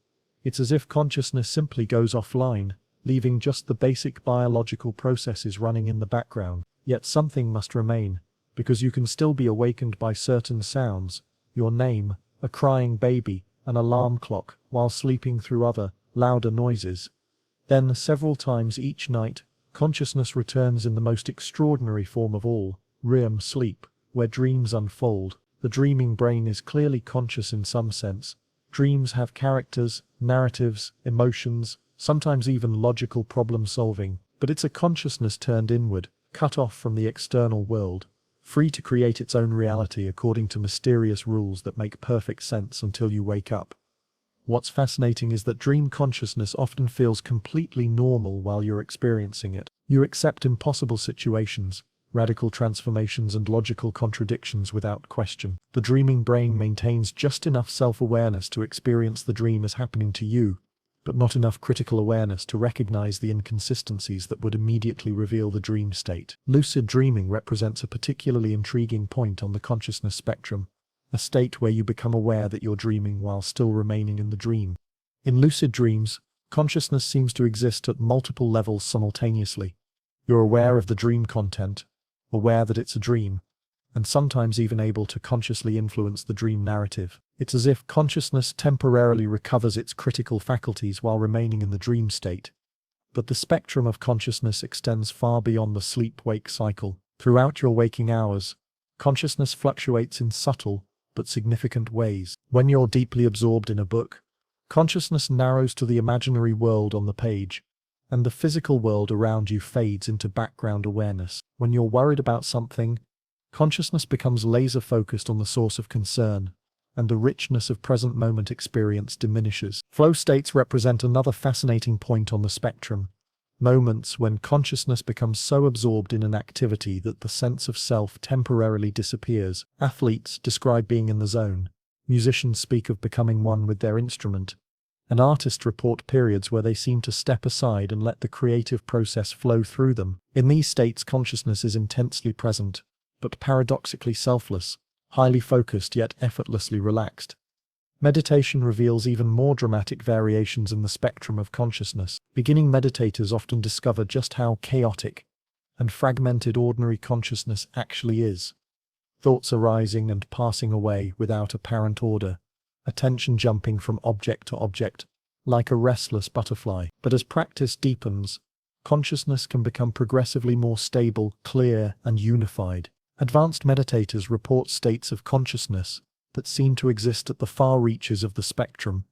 It's as if consciousness simply goes offline, leaving just the basic biological processes running in the background. Yet something must remain, because you can still be awakened by certain sounds, your name, a crying baby, an alarm clock, while sleeping through other, louder noises. Then, several times each night, consciousness returns in the most extraordinary form of all, REM sleep, where dreams unfold. The dreaming brain is clearly conscious in some sense. Dreams have characters, narratives, emotions, sometimes even logical problem-solving, but it's a consciousness turned inward, cut off from the external world, free to create its own reality according to mysterious rules that make perfect sense until you wake up. What's fascinating is that dream consciousness often feels completely normal while you're experiencing it. You accept impossible situations, radical transformations and logical contradictions without question. The dreaming brain maintains just enough self-awareness to experience the dream as happening to you, but not enough critical awareness to recognize the inconsistencies that would immediately reveal the dream state. Lucid dreaming represents a particularly intriguing point on the consciousness spectrum. a state where you become aware that you're dreaming while still remaining in the dream. In lucid dreams, consciousness seems to exist at multiple levels simultaneously. You're aware of the dream content, aware that it's a dream, and sometimes even able to consciously influence the dream narrative. It's as if consciousness temporarily recovers its critical faculties while remaining in the dream state. But the spectrum of consciousness extends far beyond the sleep-wake cycle. Throughout your waking hours, consciousness fluctuates in subtle but significant ways. When you're deeply absorbed in a book, consciousness narrows to the imaginary world on the page, and the physical world around you fades into background awareness. When you're worried about something, consciousness becomes laser-focused on the source of concern, and the richness of present moment experience diminishes. Flow states represent another fascinating point on the spectrum. Moments when consciousness becomes so absorbed in an activity that the sense of self temporarily disappears. Athletes describe being in the zone. Musicians speak of becoming one with their instrument. And artists report periods where they seem to step aside and let the creative process flow through them. In these states, consciousness is intensely present, but paradoxically selfless, highly focused yet effortlessly relaxed. Meditation reveals even more dramatic variations in the spectrum of consciousness. Beginning meditators often discover just how chaotic and fragmented ordinary consciousness actually is. Thoughts arising and passing away without apparent order, attention jumping from object to object, like a restless butterfly. But as practice deepens, consciousness can become progressively more stable, clear, and unified. Advanced meditators report states of consciousness that seem to exist at the far reaches of the spectrum,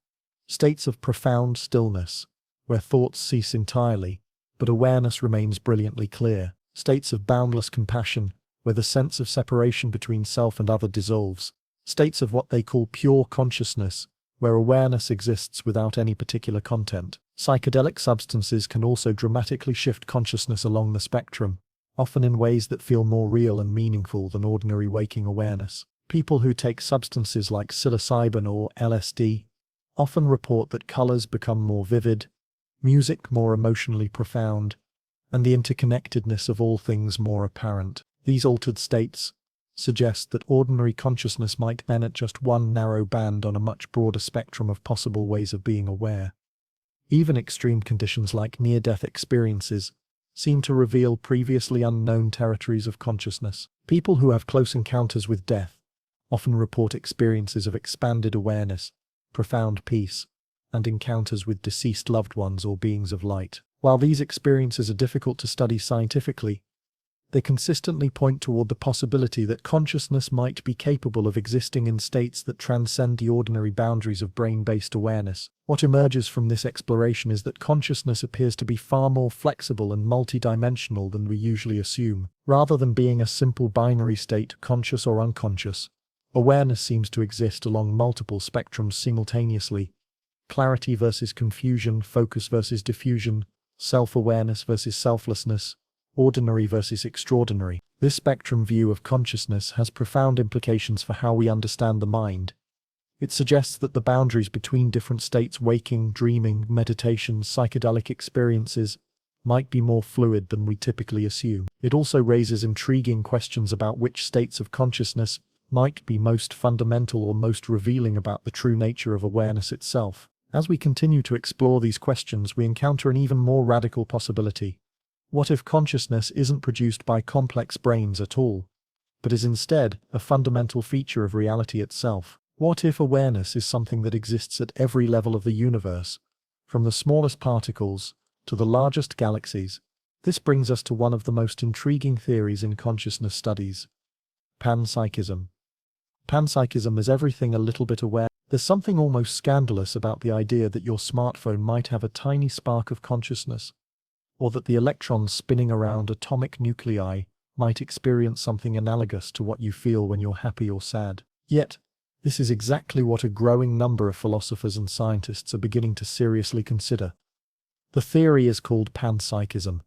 states of profound stillness, where thoughts cease entirely, but awareness remains brilliantly clear, states of boundless compassion, where the sense of separation between self and other dissolves, states of what they call pure consciousness, where awareness exists without any particular content. Psychedelic substances can also dramatically shift consciousness along the spectrum, often in ways that feel more real and meaningful than ordinary waking awareness. People who take substances like psilocybin or LSD often report that colors become more vivid, music more emotionally profound, and the interconnectedness of all things more apparent. These altered states suggest that ordinary consciousness might bend at just one narrow band on a much broader spectrum of possible ways of being aware. Even extreme conditions like near-death experiences seem to reveal previously unknown territories of consciousness. People who have close encounters with death often report experiences of expanded awareness, profound peace, and encounters with deceased loved ones or beings of light. While these experiences are difficult to study scientifically, they consistently point toward the possibility that consciousness might be capable of existing in states that transcend the ordinary boundaries of brain-based awareness. What emerges from this exploration is that consciousness appears to be far more flexible and multidimensional than we usually assume. Rather than being a simple binary state, conscious or unconscious, awareness seems to exist along multiple spectrums simultaneously. Clarity versus confusion, focus versus diffusion, self-awareness versus selflessness, ordinary versus extraordinary. This spectrum view of consciousness has profound implications for how we understand the mind. It suggests that the boundaries between different states, waking, dreaming, meditation, psychedelic experiences, might be more fluid than we typically assume. It also raises intriguing questions about which states of consciousness might be most fundamental or most revealing about the true nature of awareness itself. As we continue to explore these questions, we encounter an even more radical possibility. What if consciousness isn't produced by complex brains at all, but is instead a fundamental feature of reality itself? What if awareness is something that exists at every level of the universe, from the smallest particles to the largest galaxies? This brings us to one of the most intriguing theories in consciousness studies: panpsychism. Panpsychism is everything a little bit aware. There's something almost scandalous about the idea that your smartphone might have a tiny spark of consciousness, or that the electrons spinning around atomic nuclei might experience something analogous to what you feel when you're happy or sad. Yet, this is exactly what a growing number of philosophers and scientists are beginning to seriously consider. The theory is called panpsychism.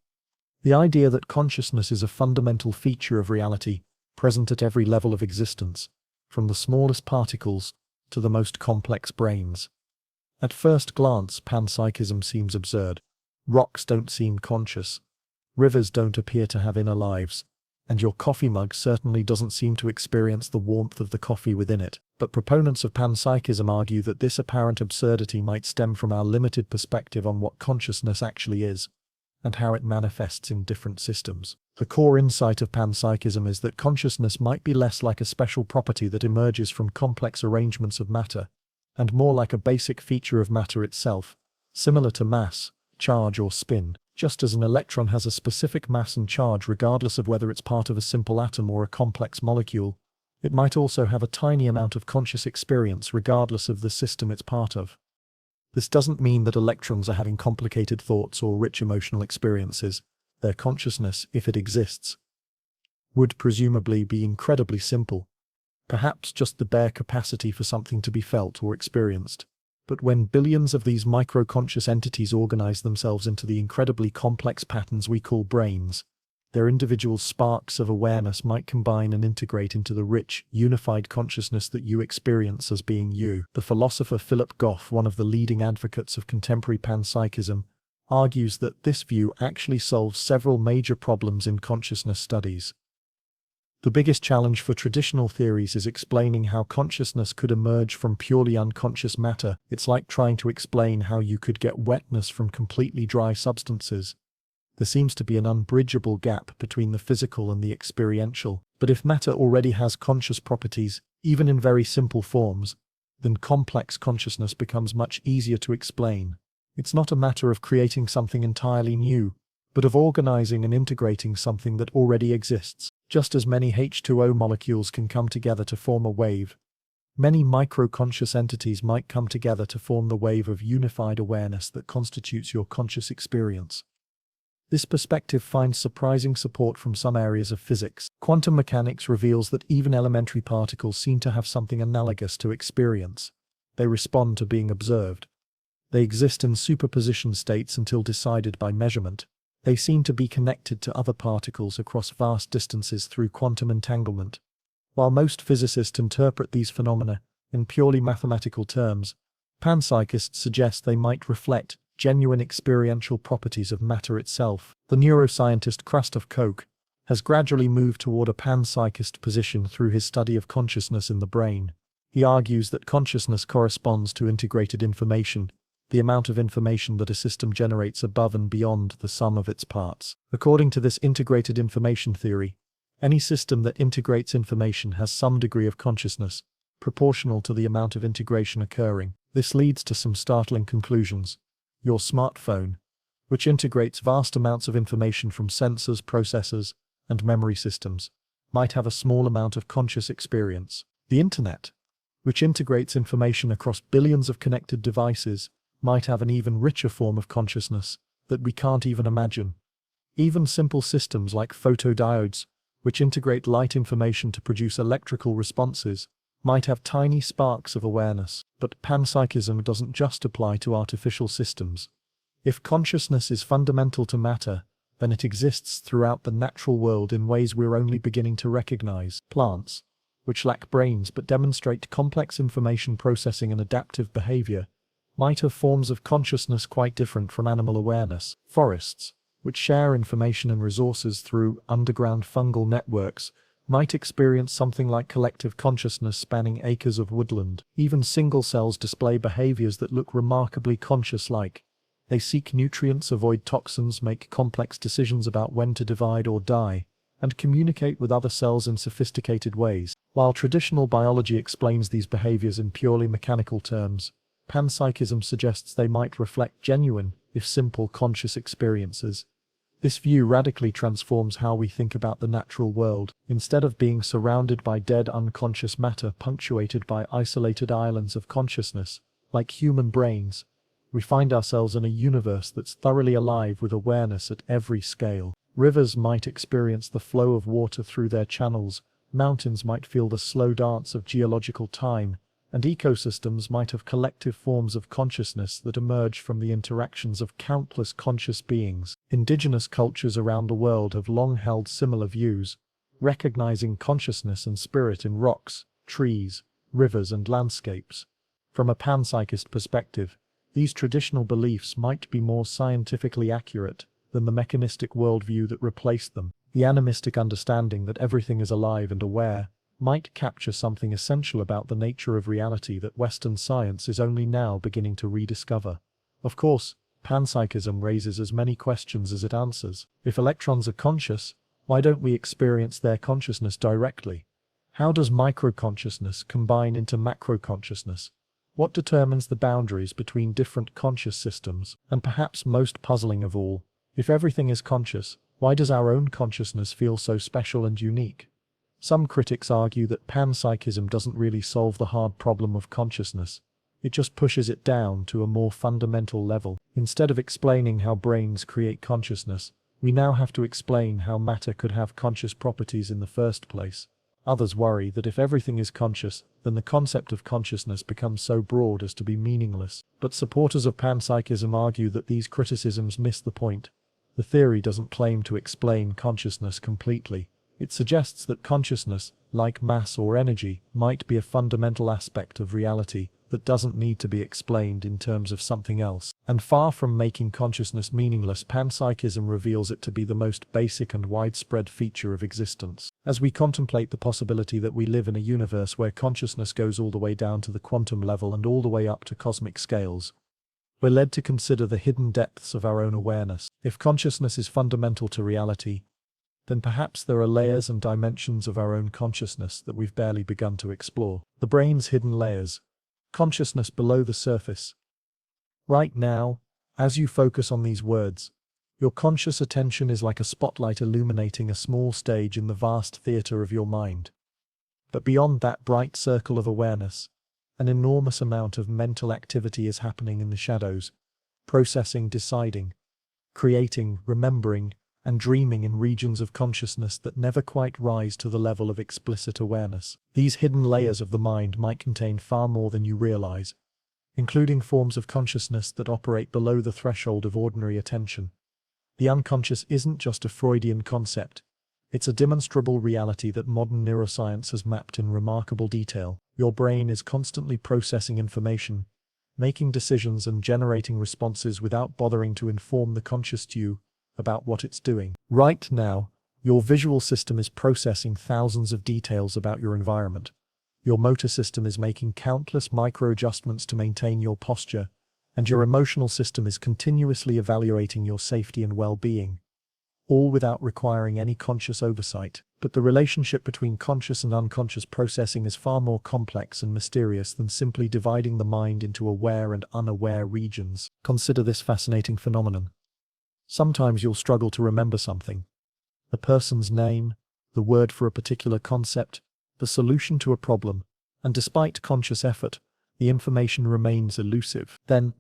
The idea that consciousness is a fundamental feature of reality, present at every level of existence, from the smallest particles to the most complex brains. At first glance, panpsychism seems absurd. Rocks don't seem conscious. Rivers don't appear to have inner lives. and your coffee mug certainly doesn't seem to experience the warmth of the coffee within it. But proponents of panpsychism argue that this apparent absurdity might stem from our limited perspective on what consciousness actually is, and how it manifests in different systems. The core insight of panpsychism is that consciousness might be less like a special property that emerges from complex arrangements of matter, and more like a basic feature of matter itself, similar to mass, charge or spin. Just as an electron has a specific mass and charge regardless of whether it's part of a simple atom or a complex molecule, it might also have a tiny amount of conscious experience regardless of the system it's part of. This doesn't mean that electrons are having complicated thoughts or rich emotional experiences. Their consciousness, if it exists, would presumably be incredibly simple, perhaps just the bare capacity for something to be felt or experienced. But when billions of these micro-conscious entities organize themselves into the incredibly complex patterns we call brains, their individual sparks of awareness might combine and integrate into the rich, unified consciousness that you experience as being you. The philosopher Philip Goff, one of the leading advocates of contemporary panpsychism, argues that this view actually solves several major problems in consciousness studies. The biggest challenge for traditional theories is explaining how consciousness could emerge from purely unconscious matter. It's like trying to explain how you could get wetness from completely dry substances. There seems to be an unbridgeable gap between the physical and the experiential. But if matter already has conscious properties, even in very simple forms, then complex consciousness becomes much easier to explain. It's not a matter of creating something entirely new, but of organizing and integrating something that already exists. Just as many H2O molecules can come together to form a wave, many micro-conscious entities might come together to form the wave of unified awareness that constitutes your conscious experience. This perspective finds surprising support from some areas of physics. Quantum mechanics reveals that even elementary particles seem to have something analogous to experience. They respond to being observed. They exist in superposition states until decided by measurement. They seem to be connected to other particles across vast distances through quantum entanglement. While most physicists interpret these phenomena in purely mathematical terms, panpsychists suggest they might reflect genuine experiential properties of matter itself. The neuroscientist Christoph Koch has gradually moved toward a panpsychist position through his study of consciousness in the brain. He argues that consciousness corresponds to integrated information, the amount of information that a system generates above and beyond the sum of its parts. According to this integrated information theory, any system that integrates information has some degree of consciousness, proportional to the amount of integration occurring. This leads to some startling conclusions. Your smartphone, which integrates vast amounts of information from sensors, processors, and memory systems, might have a small amount of conscious experience. The internet, which integrates information across billions of connected devices, might have an even richer form of consciousness that we can't even imagine. Even simple systems like photodiodes, which integrate light information to produce electrical responses, might have tiny sparks of awareness. But panpsychism doesn't just apply to artificial systems. If consciousness is fundamental to matter, then it exists throughout the natural world in ways we're only beginning to recognize. Plants, which lack brains but demonstrate complex information processing and adaptive behavior, might have forms of consciousness quite different from animal awareness. Forests, which share information and resources through underground fungal networks, might experience something like collective consciousness spanning acres of woodland. Even single cells display behaviors that look remarkably conscious-like. They seek nutrients, avoid toxins, make complex decisions about when to divide or die, and communicate with other cells in sophisticated ways. While traditional biology explains these behaviors in purely mechanical terms, panpsychism suggests they might reflect genuine, if simple, conscious experiences. This view radically transforms how we think about the natural world. Instead of being surrounded by dead unconscious matter punctuated by isolated islands of consciousness, like human brains, we find ourselves in a universe that's thoroughly alive with awareness at every scale. Rivers might experience the flow of water through their channels, mountains might feel the slow dance of geological time, and ecosystems might have collective forms of consciousness that emerge from the interactions of countless conscious beings. Indigenous cultures around the world have long held similar views, recognizing consciousness and spirit in rocks, trees, rivers, and landscapes. From a panpsychist perspective, these traditional beliefs might be more scientifically accurate than the mechanistic worldview that replaced them. The animistic understanding that everything is alive and aware might capture something essential about the nature of reality that Western science is only now beginning to rediscover. Of course, panpsychism raises as many questions as it answers. If electrons are conscious, why don't we experience their consciousness directly? How does micro-consciousness combine into macro-consciousness? What determines the boundaries between different conscious systems? And perhaps most puzzling of all, if everything is conscious, why does our own consciousness feel so special and unique? Some critics argue that panpsychism doesn't really solve the hard problem of consciousness. It just pushes it down to a more fundamental level. Instead of explaining how brains create consciousness, we now have to explain how matter could have conscious properties in the first place. Others worry that if everything is conscious, then the concept of consciousness becomes so broad as to be meaningless. But supporters of panpsychism argue that these criticisms miss the point. The theory doesn't claim to explain consciousness completely. It suggests that consciousness, like mass or energy, might be a fundamental aspect of reality that doesn't need to be explained in terms of something else. And far from making consciousness meaningless, panpsychism reveals it to be the most basic and widespread feature of existence. As we contemplate the possibility that we live in a universe where consciousness goes all the way down to the quantum level and all the way up to cosmic scales, we're led to consider the hidden depths of our own awareness. If consciousness is fundamental to reality, then perhaps there are layers and dimensions of our own consciousness that we've barely begun to explore. The brain's hidden layers. Consciousness below the surface. Right now, as you focus on these words, your conscious attention is like a spotlight illuminating a small stage in the vast theater of your mind. But beyond that bright circle of awareness, an enormous amount of mental activity is happening in the shadows, processing, deciding, creating, remembering, and dreaming in regions of consciousness that never quite rise to the level of explicit awareness. These hidden layers of the mind might contain far more than you realize, including forms of consciousness that operate below the threshold of ordinary attention. The unconscious isn't just a Freudian concept. It's a demonstrable reality that modern neuroscience has mapped in remarkable detail. Your brain is constantly processing information, making decisions and generating responses without bothering to inform the conscious you about what it's doing. Right now, your visual system is processing thousands of details about your environment. Your motor system is making countless micro-adjustments to maintain your posture, and your emotional system is continuously evaluating your safety and well-being, all without requiring any conscious oversight. But the relationship between conscious and unconscious processing is far more complex and mysterious than simply dividing the mind into aware and unaware regions. Consider this fascinating phenomenon. Sometimes you'll struggle to remember something. A person's name, the word for a particular concept, the solution to a problem, and despite conscious effort, the information remains elusive. Then,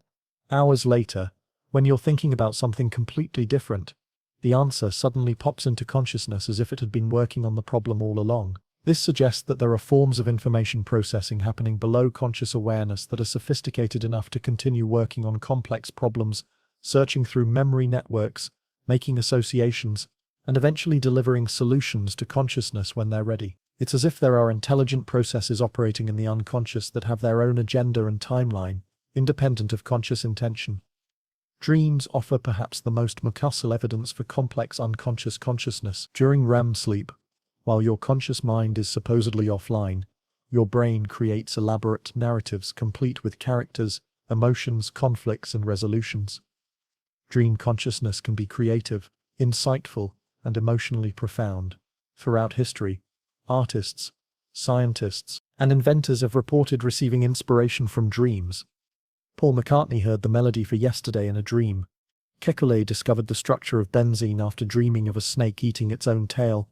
hours later, when you're thinking about something completely different, the answer suddenly pops into consciousness as if it had been working on the problem all along. This suggests that there are forms of information processing happening below conscious awareness that are sophisticated enough to continue working on complex problems, searching through memory networks, making associations, and eventually delivering solutions to consciousness when they're ready. It's as if there are intelligent processes operating in the unconscious that have their own agenda and timeline, independent of conscious intention. Dreams offer perhaps the most mucosal evidence for complex unconscious consciousness. During REM sleep, while your conscious mind is supposedly offline, your brain creates elaborate narratives complete with characters, emotions, conflicts, and resolutions. Dream consciousness can be creative, insightful, and emotionally profound. Throughout history, artists, scientists, and inventors have reported receiving inspiration from dreams. Paul McCartney heard the melody for Yesterday in a dream. Kekulé discovered the structure of benzene after dreaming of a snake eating its own tail.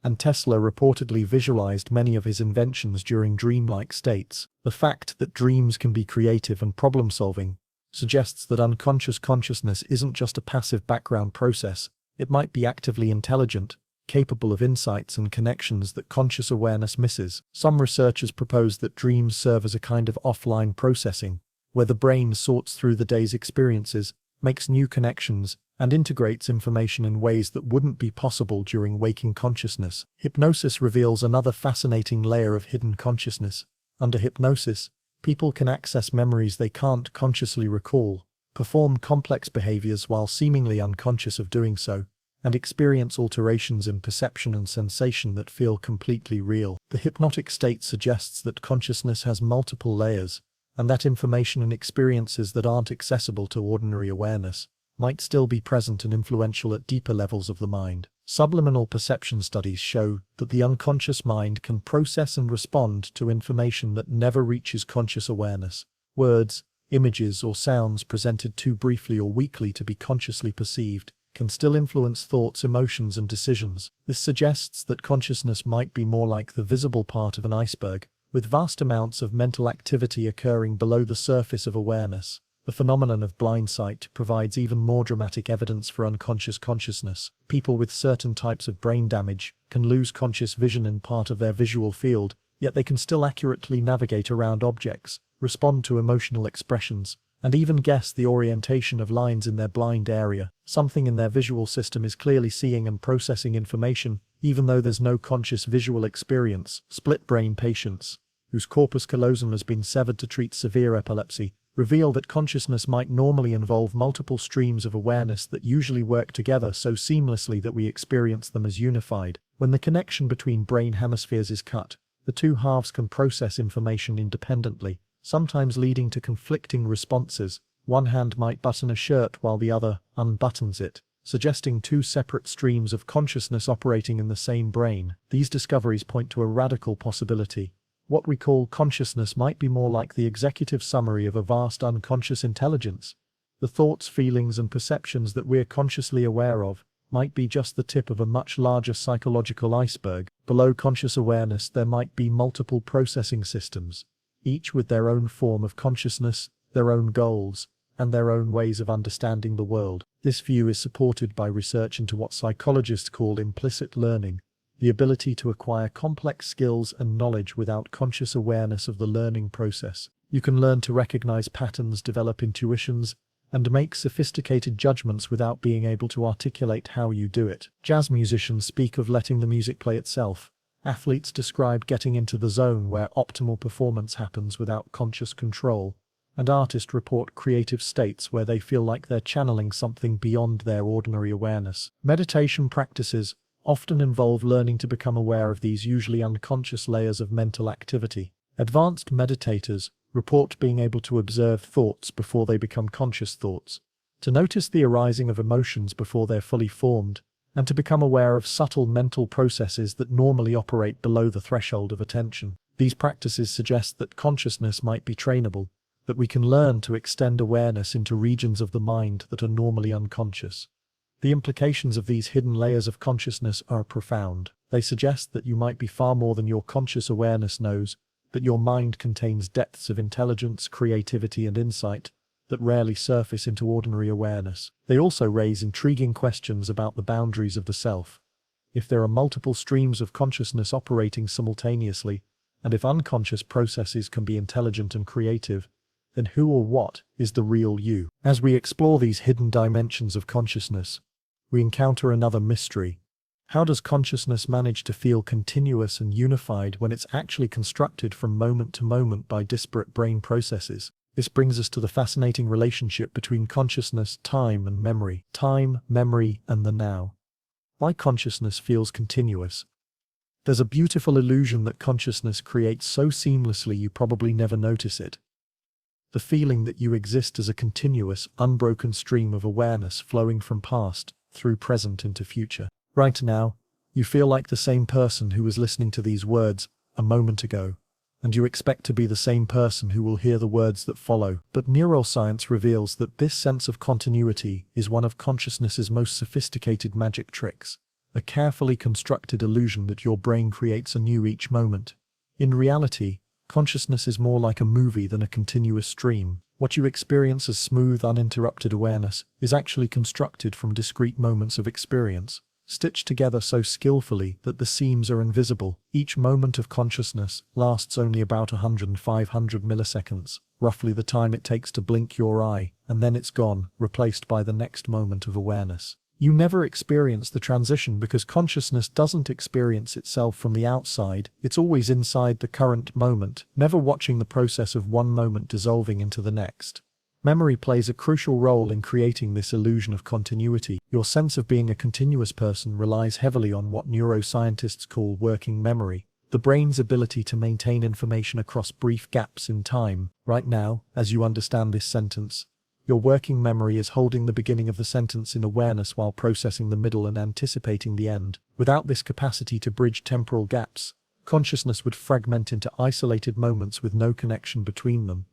And Tesla reportedly visualized many of his inventions during dreamlike states. The fact that dreams can be creative and problem-solving suggests that unconscious consciousness isn't just a passive background process. It might be actively intelligent, capable of insights and connections that conscious awareness misses. Some researchers propose that dreams serve as a kind of offline processing, where the brain sorts through the day's experiences, makes new connections, and integrates information in ways that wouldn't be possible during waking consciousness. Hypnosis reveals another fascinating layer of hidden consciousness. Under hypnosis, people can access memories they can't consciously recall, perform complex behaviors while seemingly unconscious of doing so, and experience alterations in perception and sensation that feel completely real. The hypnotic state suggests that consciousness has multiple layers, and that information and experiences that aren't accessible to ordinary awareness might still be present and influential at deeper levels of the mind. Subliminal perception studies show that the unconscious mind can process and respond to information that never reaches conscious awareness. Words, images, or sounds presented too briefly or weakly to be consciously perceived can still influence thoughts, emotions, and decisions. This suggests that consciousness might be more like the visible part of an iceberg, with vast amounts of mental activity occurring below the surface of awareness. The phenomenon of blind sight provides even more dramatic evidence for unconscious consciousness. People with certain types of brain damage can lose conscious vision in part of their visual field, yet they can still accurately navigate around objects, respond to emotional expressions, and even guess the orientation of lines in their blind area. Something in their visual system is clearly seeing and processing information, even though there's no conscious visual experience. Split-brain patients, whose corpus callosum has been severed to treat severe epilepsy, reveal that consciousness might normally involve multiple streams of awareness that usually work together so seamlessly that we experience them as unified. When the connection between brain hemispheres is cut, the two halves can process information independently, sometimes leading to conflicting responses. One hand might button a shirt while the other unbuttons it, suggesting two separate streams of consciousness operating in the same brain. These discoveries point to a radical possibility. What we call consciousness might be more like the executive summary of a vast unconscious intelligence. The thoughts, feelings, and perceptions that we're consciously aware of might be just the tip of a much larger psychological iceberg. Below conscious awareness, there might be multiple processing systems, each with their own form of consciousness, their own goals, and their own ways of understanding the world. This view is supported by research into what psychologists call implicit learning, the ability to acquire complex skills and knowledge without conscious awareness of the learning process. You can learn to recognize patterns, develop intuitions, and make sophisticated judgments without being able to articulate how you do it. Jazz musicians speak of letting the music play itself. Athletes describe getting into the zone where optimal performance happens without conscious control. And artists report creative states where they feel like they're channeling something beyond their ordinary awareness. Meditation practices often involve learning to become aware of these usually unconscious layers of mental activity. Advanced meditators report being able to observe thoughts before they become conscious thoughts, to notice the arising of emotions before they're fully formed, and to become aware of subtle mental processes that normally operate below the threshold of attention. These practices suggest that consciousness might be trainable, that we can learn to extend awareness into regions of the mind that are normally unconscious. The implications of these hidden layers of consciousness are profound. They suggest that you might be far more than your conscious awareness knows, that your mind contains depths of intelligence, creativity, and insight that rarely surface into ordinary awareness. They also raise intriguing questions about the boundaries of the self. If there are multiple streams of consciousness operating simultaneously, and if unconscious processes can be intelligent and creative, then who or what is the real you? As we explore these hidden dimensions of consciousness, we encounter another mystery. How does consciousness manage to feel continuous and unified when it's actually constructed from moment to moment by disparate brain processes? This brings us to the fascinating relationship between consciousness, time, and memory. Time, memory, and the now. Why consciousness feels continuous? There's a beautiful illusion that consciousness creates so seamlessly you probably never notice it. The feeling that you exist as a continuous, unbroken stream of awareness flowing from past, through present into future. Right now, you feel like the same person who was listening to these words a moment ago, and you expect to be the same person who will hear the words that follow. But neuroscience reveals that this sense of continuity is one of consciousness's most sophisticated magic tricks, a carefully constructed illusion that your brain creates anew each moment. In reality, consciousness is more like a movie than a continuous stream. What you experience as smooth, uninterrupted awareness is actually constructed from discrete moments of experience, stitched together so skillfully that the seams are invisible. Each moment of consciousness lasts only about 100 and 500 milliseconds, roughly the time it takes to blink your eye, and then it's gone, replaced by the next moment of awareness. You never experience the transition because consciousness doesn't experience itself from the outside. It's always inside the current moment, never watching the process of one moment dissolving into the next. Memory plays a crucial role in creating this illusion of continuity. Your sense of being a continuous person relies heavily on what neuroscientists call working memory, the brain's ability to maintain information across brief gaps in time. Right now, as you understand this sentence, your working memory is holding the beginning of the sentence in awareness while processing the middle and anticipating the end. Without this capacity to bridge temporal gaps, consciousness would fragment into isolated moments with no connection between them.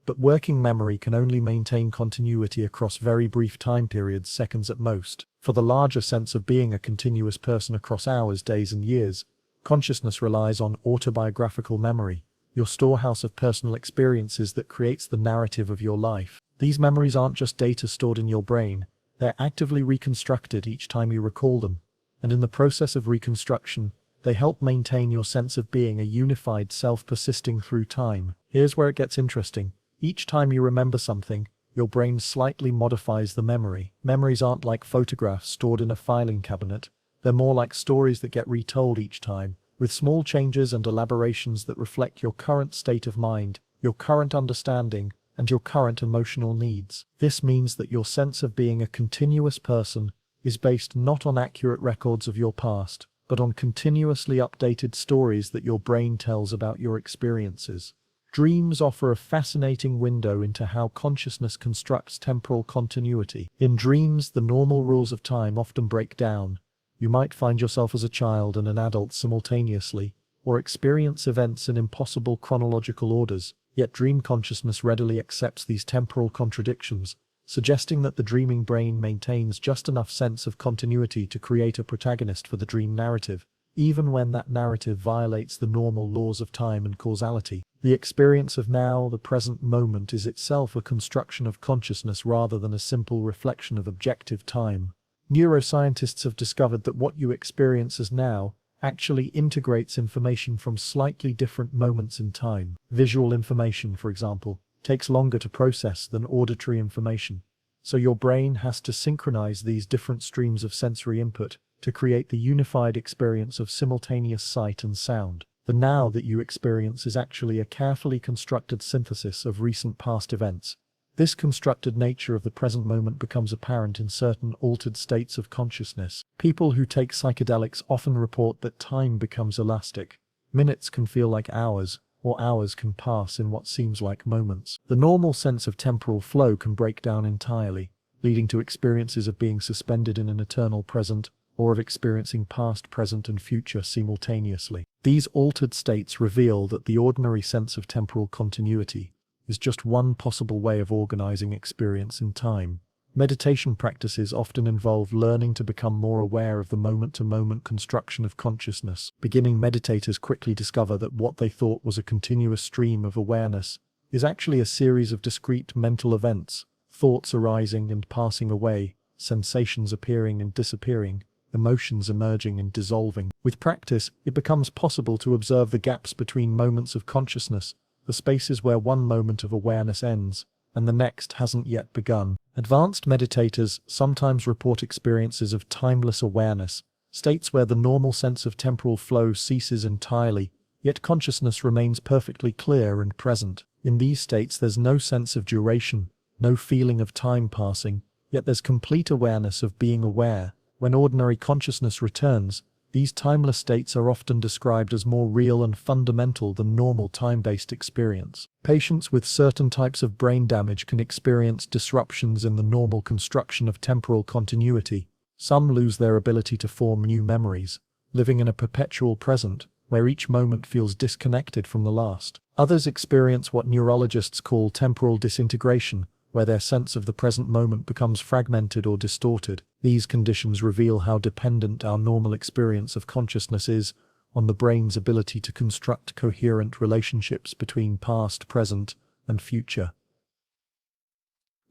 But working memory can only maintain continuity across very brief time periods, seconds at most. For the larger sense of being a continuous person across hours, days, and years, consciousness relies on autobiographical memory, your storehouse of personal experiences that creates the narrative of your life. These memories aren't just data stored in your brain, they're actively reconstructed each time you recall them, and in the process of reconstruction, they help maintain your sense of being a unified self persisting through time. Here's where it gets interesting. Each time you remember something, your brain slightly modifies the memory. Memories aren't like photographs stored in a filing cabinet. They're more like stories that get retold each time, with small changes and elaborations that reflect your current state of mind, your current understanding, and your current emotional needs. This means that your sense of being a continuous person is based not on accurate records of your past, but on continuously updated stories that your brain tells about your experiences. Dreams offer a fascinating window into how consciousness constructs temporal continuity. In dreams, the normal rules of time often break down. You might find yourself as a child and an adult simultaneously, or experience events in impossible chronological orders, yet dream consciousness readily accepts these temporal contradictions, suggesting that the dreaming brain maintains just enough sense of continuity to create a protagonist for the dream narrative, even when that narrative violates the normal laws of time and causality. The experience of now, the present moment, is itself a construction of consciousness rather than a simple reflection of objective time. Neuroscientists have discovered that what you experience as now actually integrates information from slightly different moments in time. Visual information, for example, takes longer to process than auditory information, so your brain has to synchronize these different streams of sensory input to create the unified experience of simultaneous sight and sound. The now that you experience is actually a carefully constructed synthesis of recent past events. This constructed nature of the present moment becomes apparent in certain altered states of consciousness. People who take psychedelics often report that time becomes elastic. Minutes can feel like hours, or hours can pass in what seems like moments. The normal sense of temporal flow can break down entirely, leading to experiences of being suspended in an eternal present, or of experiencing past, present, and future simultaneously. These altered states reveal that the ordinary sense of temporal continuity is just one possible way of organizing experience in time. Meditation practices often involve learning to become more aware of the moment-to-moment construction of consciousness. Beginning meditators quickly discover that what they thought was a continuous stream of awareness is actually a series of discrete mental events, thoughts arising and passing away, sensations appearing and disappearing, emotions emerging and dissolving. With practice, it becomes possible to observe the gaps between moments of consciousness, the spaces where one moment of awareness ends and the next hasn't yet begun. Advanced meditators sometimes report experiences of timeless awareness, states where the normal sense of temporal flow ceases entirely, yet consciousness remains perfectly clear and present. In these states, there's no sense of duration, no feeling of time passing, yet there's complete awareness of being aware. When ordinary consciousness returns, these timeless states are often described as more real and fundamental than normal time-based experience. Patients with certain types of brain damage can experience disruptions in the normal construction of temporal continuity. Some lose their ability to form new memories, living in a perpetual present, where each moment feels disconnected from the last. Others experience what neurologists call temporal disintegration, where their sense of the present moment becomes fragmented or distorted. These conditions reveal how dependent our normal experience of consciousness is on the brain's ability to construct coherent relationships between past, present, and future.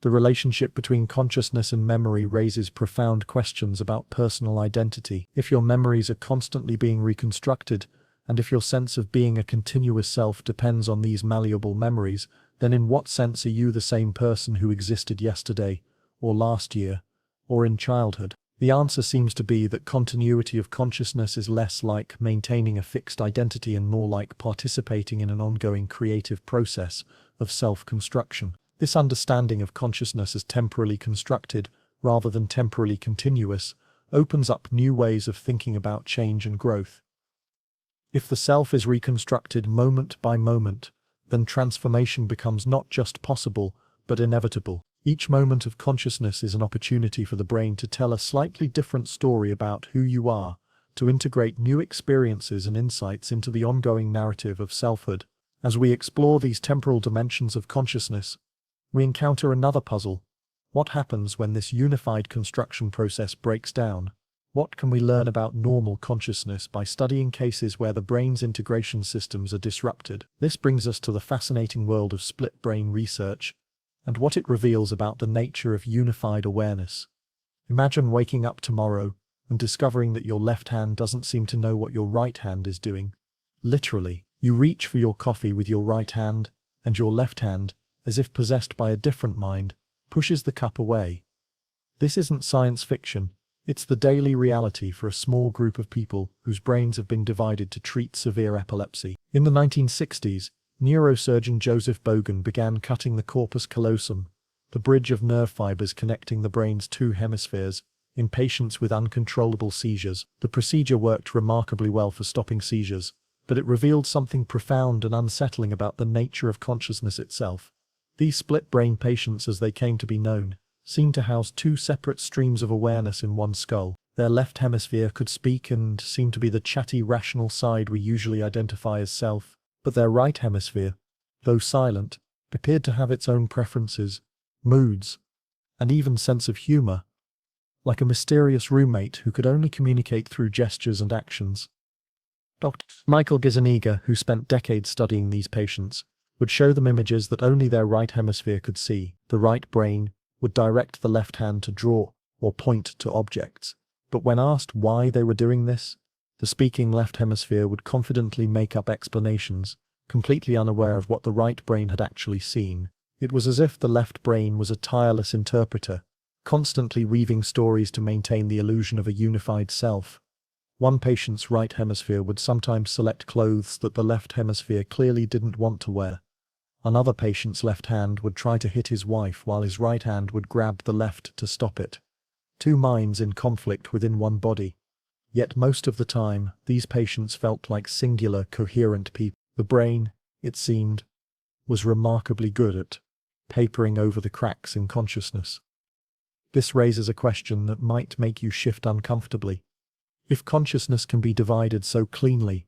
The relationship between consciousness and memory raises profound questions about personal identity. If your memories are constantly being reconstructed, and if your sense of being a continuous self depends on these malleable memories, then in what sense are you the same person who existed yesterday, or last year, or in childhood? The answer seems to be that continuity of consciousness is less like maintaining a fixed identity and more like participating in an ongoing creative process of self-construction. This understanding of consciousness as temporally constructed, rather than temporally continuous, opens up new ways of thinking about change and growth. If the self is reconstructed moment by moment, then transformation becomes not just possible, but inevitable. Each moment of consciousness is an opportunity for the brain to tell a slightly different story about who you are, to integrate new experiences and insights into the ongoing narrative of selfhood. As we explore these temporal dimensions of consciousness, we encounter another puzzle. What happens when this unified construction process breaks down? What can we learn about normal consciousness by studying cases where the brain's integration systems are disrupted? This brings us to the fascinating world of split brain research and what it reveals about the nature of unified awareness. Imagine waking up tomorrow and discovering that your left hand doesn't seem to know what your right hand is doing. Literally, you reach for your coffee with your right hand, and your left hand, as if possessed by a different mind, pushes the cup away. This isn't science fiction. It's the daily reality for a small group of people whose brains have been divided to treat severe epilepsy. In the 1960s, neurosurgeon Joseph Bogan began cutting the corpus callosum, the bridge of nerve fibers connecting the brain's two hemispheres, in patients with uncontrollable seizures. The procedure worked remarkably well for stopping seizures, but it revealed something profound and unsettling about the nature of consciousness itself. These split-brain patients, as they came to be known, seemed to house two separate streams of awareness in one skull. Their left hemisphere could speak and seemed to be the chatty, rational side we usually identify as self, but their right hemisphere, though silent, appeared to have its own preferences, moods, and even sense of humor, like a mysterious roommate who could only communicate through gestures and actions. Dr. Michael Gazzaniga, who spent decades studying these patients, would show them images that only their right hemisphere could see. The right brain would direct the left hand to draw or point to objects. But when asked why they were doing this, the speaking left hemisphere would confidently make up explanations, completely unaware of what the right brain had actually seen. It was as if the left brain was a tireless interpreter, constantly weaving stories to maintain the illusion of a unified self. One patient's right hemisphere would sometimes select clothes that the left hemisphere clearly didn't want to wear. Another patient's left hand would try to hit his wife while his right hand would grab the left to stop it. Two minds in conflict within one body. Yet most of the time, these patients felt like singular, coherent people. The brain, it seemed, was remarkably good at papering over the cracks in consciousness. This raises a question that might make you shift uncomfortably. If consciousness can be divided so cleanly,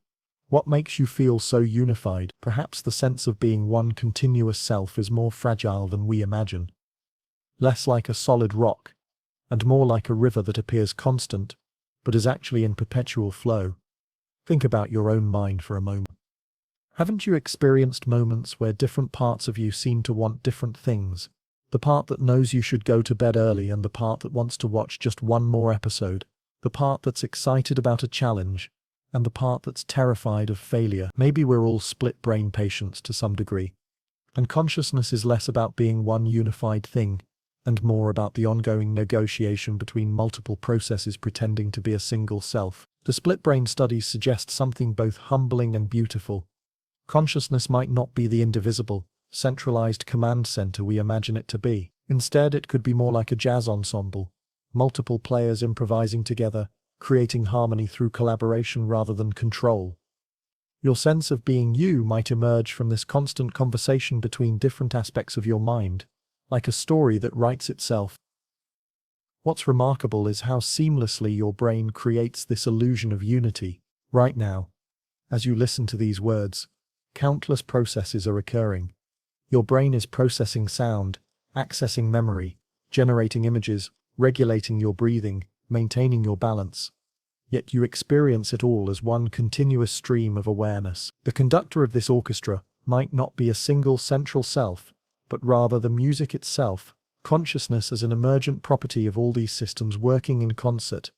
what makes you feel so unified? Perhaps the sense of being one continuous self is more fragile than we imagine. Less like a solid rock, and more like a river that appears constant, but is actually in perpetual flow. Think about your own mind for a moment. Haven't you experienced moments where different parts of you seem to want different things? The part that knows you should go to bed early and the part that wants to watch just one more episode. The part that's excited about a challenge, and the part that's terrified of failure. Maybe we're all split-brain patients to some degree. And consciousness is less about being one unified thing, and more about the ongoing negotiation between multiple processes pretending to be a single self. The split-brain studies suggest something both humbling and beautiful. Consciousness might not be the indivisible, centralized command center we imagine it to be. Instead, it could be more like a jazz ensemble. Multiple players improvising together, creating harmony through collaboration rather than control. Your sense of being you might emerge from this constant conversation between different aspects of your mind, like a story that writes itself. What's remarkable is how seamlessly your brain creates this illusion of unity. Right now, as you listen to these words, countless processes are occurring. Your brain is processing sound, accessing memory, generating images, regulating your breathing, maintaining your balance. Yet you experience it all as one continuous stream of awareness. The conductor of this orchestra might not be a single central self, but rather the music itself, consciousness as an emergent property of all these systems working in concert.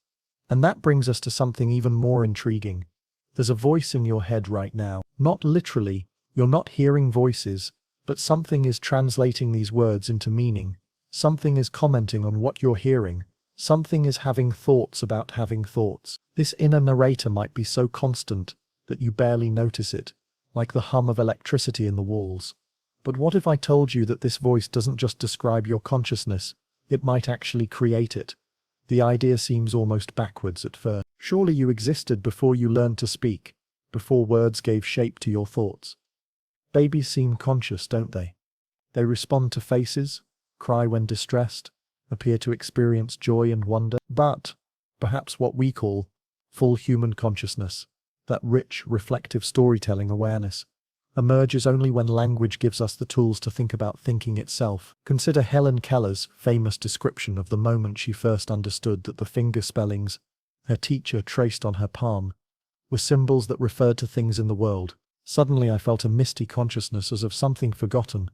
And that brings us to something even more intriguing. There's a voice in your head right now. Not literally, you're not hearing voices, but something is translating these words into meaning. Something is commenting on what you're hearing. Something is having thoughts about having thoughts. This inner narrator might be so constant that you barely notice it, like the hum of electricity in the walls. But what if I told you that this voice doesn't just describe your consciousness, it might actually create it? The idea seems almost backwards at first. Surely you existed before you learned to speak, before words gave shape to your thoughts. Babies seem conscious, don't they? They respond to faces, cry when distressed, appear to experience joy and wonder. But perhaps what we call full human consciousness, that rich, reflective storytelling awareness, emerges only when language gives us the tools to think about thinking itself. Consider Helen Keller's famous description of the moment she first understood that the finger spellings her teacher traced on her palm were symbols that referred to things in the world. Suddenly I felt a misty consciousness as of something forgotten,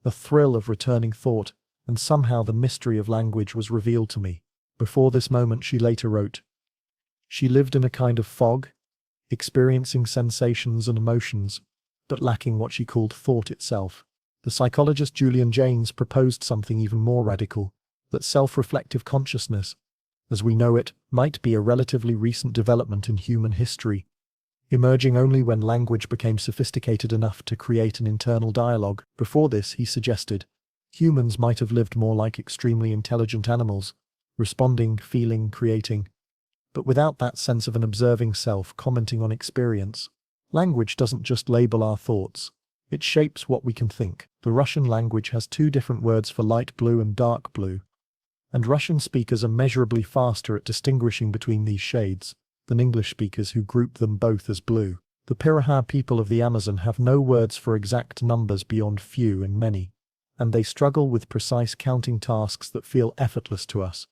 a thrill of returning thought, and somehow the mystery of language was revealed to me. Before this moment, she later wrote, she lived in a kind of fog, experiencing sensations and emotions, but lacking what she called thought itself. The psychologist Julian Jaynes proposed something even more radical, that self-reflective consciousness, as we know it, might be a relatively recent development in human history, emerging only when language became sophisticated enough to create an internal dialogue. Before this, he suggested, humans might have lived more like extremely intelligent animals, responding, feeling, creating, but without that sense of an observing self commenting on experience. Language doesn't just label our thoughts, it shapes what we can think. The Russian language has two different words for light blue and dark blue, and Russian speakers are measurably faster at distinguishing between these shades than English speakers who group them both as blue. The Piraha people of the Amazon have no words for exact numbers beyond few and many, and they struggle with precise counting tasks that feel effortless to us.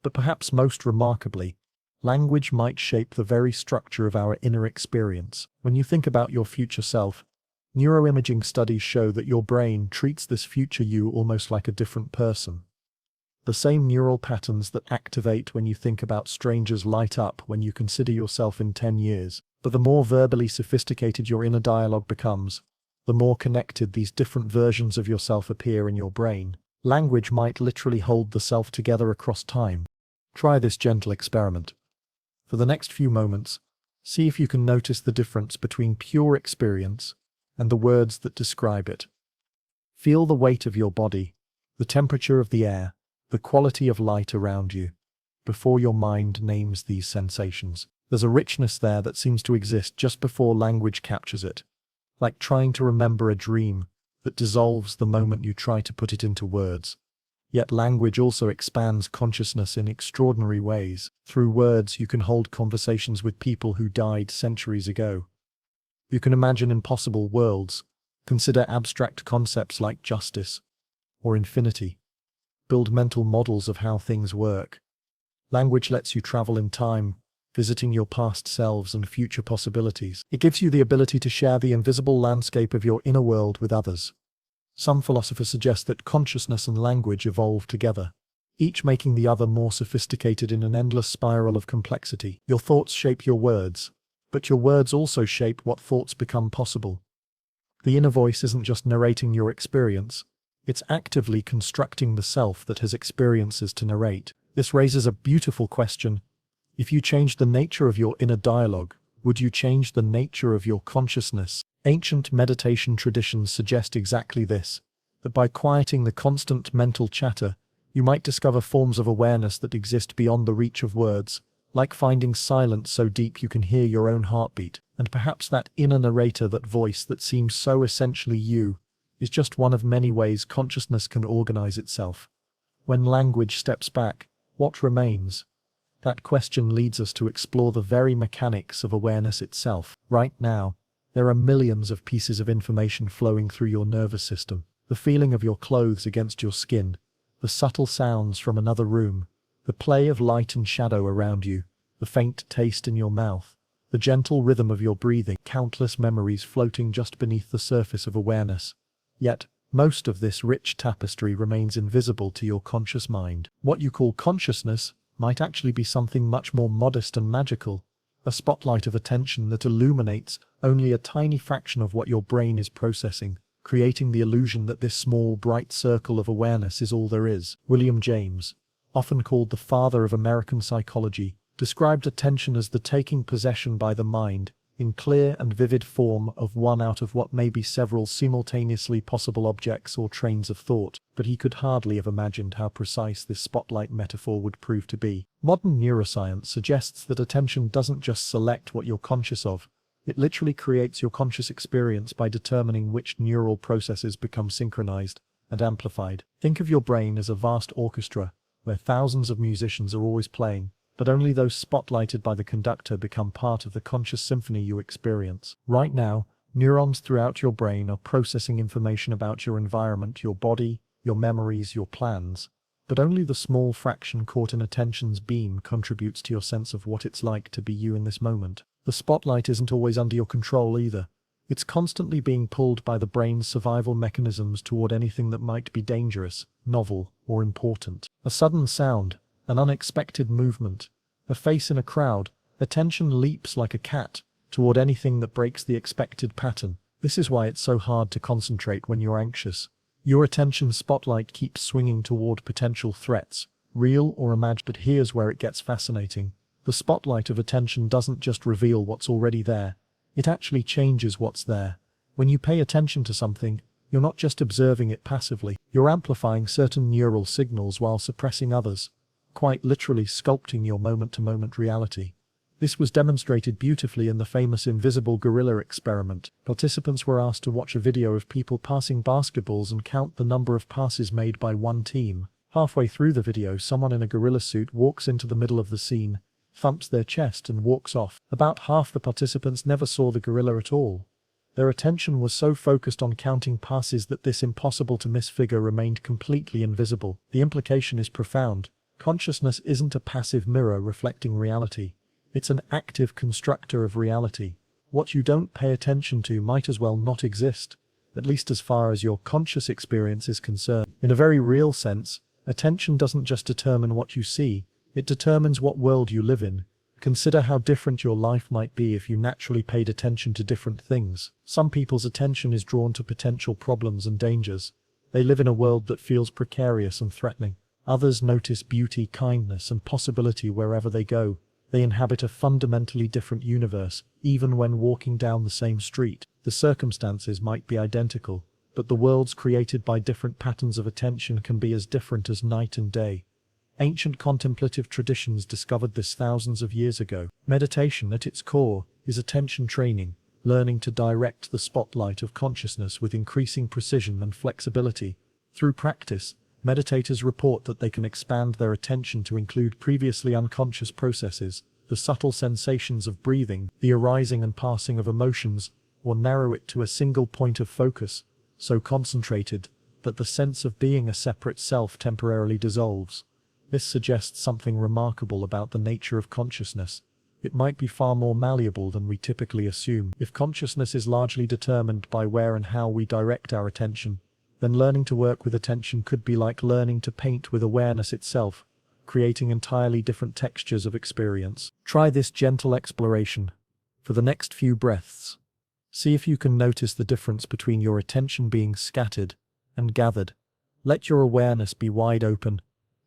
But perhaps most remarkably, language might shape the very structure of our inner experience. When you think about your future self, neuroimaging studies show that your brain treats this future you almost like a different person. The same neural patterns that activate when you think about strangers light up when you consider yourself in 10 years. But the more verbally sophisticated your inner dialogue becomes, the more connected these different versions of yourself appear in your brain. Language might literally hold the self together across time. Try this gentle experiment. For the next few moments, see if you can notice the difference between pure experience and the words that describe it. Feel the weight of your body, the temperature of the air, the quality of light around you, before your mind names these sensations. There's a richness there that seems to exist just before language captures it, like trying to remember a dream that dissolves the moment you try to put it into words. Yet language also expands consciousness in extraordinary ways. Through words, you can hold conversations with people who died centuries ago. You can imagine impossible worlds, consider abstract concepts like justice or infinity, build mental models of how things work. Language lets you travel in time, visiting your past selves and future possibilities. It gives you the ability to share the invisible landscape of your inner world with others. Some philosophers suggest that consciousness and language evolve together, each making the other more sophisticated in an endless spiral of complexity. Your thoughts shape your words, but your words also shape what thoughts become possible. The inner voice isn't just narrating your experience, it's actively constructing the self that has experiences to narrate. This raises a beautiful question. If you changed the nature of your inner dialogue, would you change the nature of your consciousness? Ancient meditation traditions suggest exactly this, that by quieting the constant mental chatter, you might discover forms of awareness that exist beyond the reach of words, like finding silence so deep you can hear your own heartbeat. And perhaps that inner narrator, that voice that seems so essentially you, is just one of many ways consciousness can organize itself. When language steps back, what remains? That question leads us to explore the very mechanics of awareness itself. Right now, there are millions of pieces of information flowing through your nervous system. The feeling of your clothes against your skin, the subtle sounds from another room, the play of light and shadow around you, the faint taste in your mouth, the gentle rhythm of your breathing, countless memories floating just beneath the surface of awareness. Yet, most of this rich tapestry remains invisible to your conscious mind. What you call consciousness might actually be something much more modest and magical, a spotlight of attention that illuminates only a tiny fraction of what your brain is processing, creating the illusion that this small, bright circle of awareness is all there is. William James, often called the father of American psychology, described attention as the taking possession by the mind, in clear and vivid form of one out of what may be several simultaneously possible objects or trains of thought, but he could hardly have imagined how precise this spotlight metaphor would prove to be. Modern neuroscience suggests that attention doesn't just select what you're conscious of, it literally creates your conscious experience by determining which neural processes become synchronized and amplified. Think of your brain as a vast orchestra, where thousands of musicians are always playing, but only those spotlighted by the conductor become part of the conscious symphony you experience. Right now, neurons throughout your brain are processing information about your environment, your body, your memories, your plans, but only the small fraction caught in attention's beam contributes to your sense of what it's like to be you in this moment. The spotlight isn't always under your control either. It's constantly being pulled by the brain's survival mechanisms toward anything that might be dangerous, novel, or important. A sudden sound, an unexpected movement, a face in a crowd, attention leaps like a cat toward anything that breaks the expected pattern. This is why it's so hard to concentrate when you're anxious. Your attention spotlight keeps swinging toward potential threats, real or imagined. But here's where it gets fascinating. The spotlight of attention doesn't just reveal what's already there, it actually changes what's there. When you pay attention to something, you're not just observing it passively, you're amplifying certain neural signals while suppressing others, quite literally sculpting your moment-to-moment reality. This was demonstrated beautifully in the famous invisible gorilla experiment. Participants were asked to watch a video of people passing basketballs and count the number of passes made by one team. Halfway through the video, someone in a gorilla suit walks into the middle of the scene, thumps their chest and walks off. About half the participants never saw the gorilla at all. Their attention was so focused on counting passes that this impossible-to-miss figure remained completely invisible. The implication is profound. Consciousness isn't a passive mirror reflecting reality. It's an active constructor of reality. What you don't pay attention to might as well not exist, at least as far as your conscious experience is concerned. In a very real sense, attention doesn't just determine what you see, it determines what world you live in. Consider how different your life might be if you naturally paid attention to different things. Some people's attention is drawn to potential problems and dangers. They live in a world that feels precarious and threatening. Others notice beauty, kindness, and possibility wherever they go. They inhabit a fundamentally different universe, even when walking down the same street. The circumstances might be identical, but the worlds created by different patterns of attention can be as different as night and day. Ancient contemplative traditions discovered this thousands of years ago. Meditation, at its core, is attention training, learning to direct the spotlight of consciousness with increasing precision and flexibility. Through practice, meditators report that they can expand their attention to include previously unconscious processes, the subtle sensations of breathing, the arising and passing of emotions, or narrow it to a single point of focus, so concentrated that the sense of being a separate self temporarily dissolves. This suggests something remarkable about the nature of consciousness. It might be far more malleable than we typically assume. If consciousness is largely determined by where and how we direct our attention, then learning to work with attention could be like learning to paint with awareness itself, creating entirely different textures of experience. Try this gentle exploration. For the next few breaths, see if you can notice the difference between your attention being scattered and gathered. Let your awareness be wide open,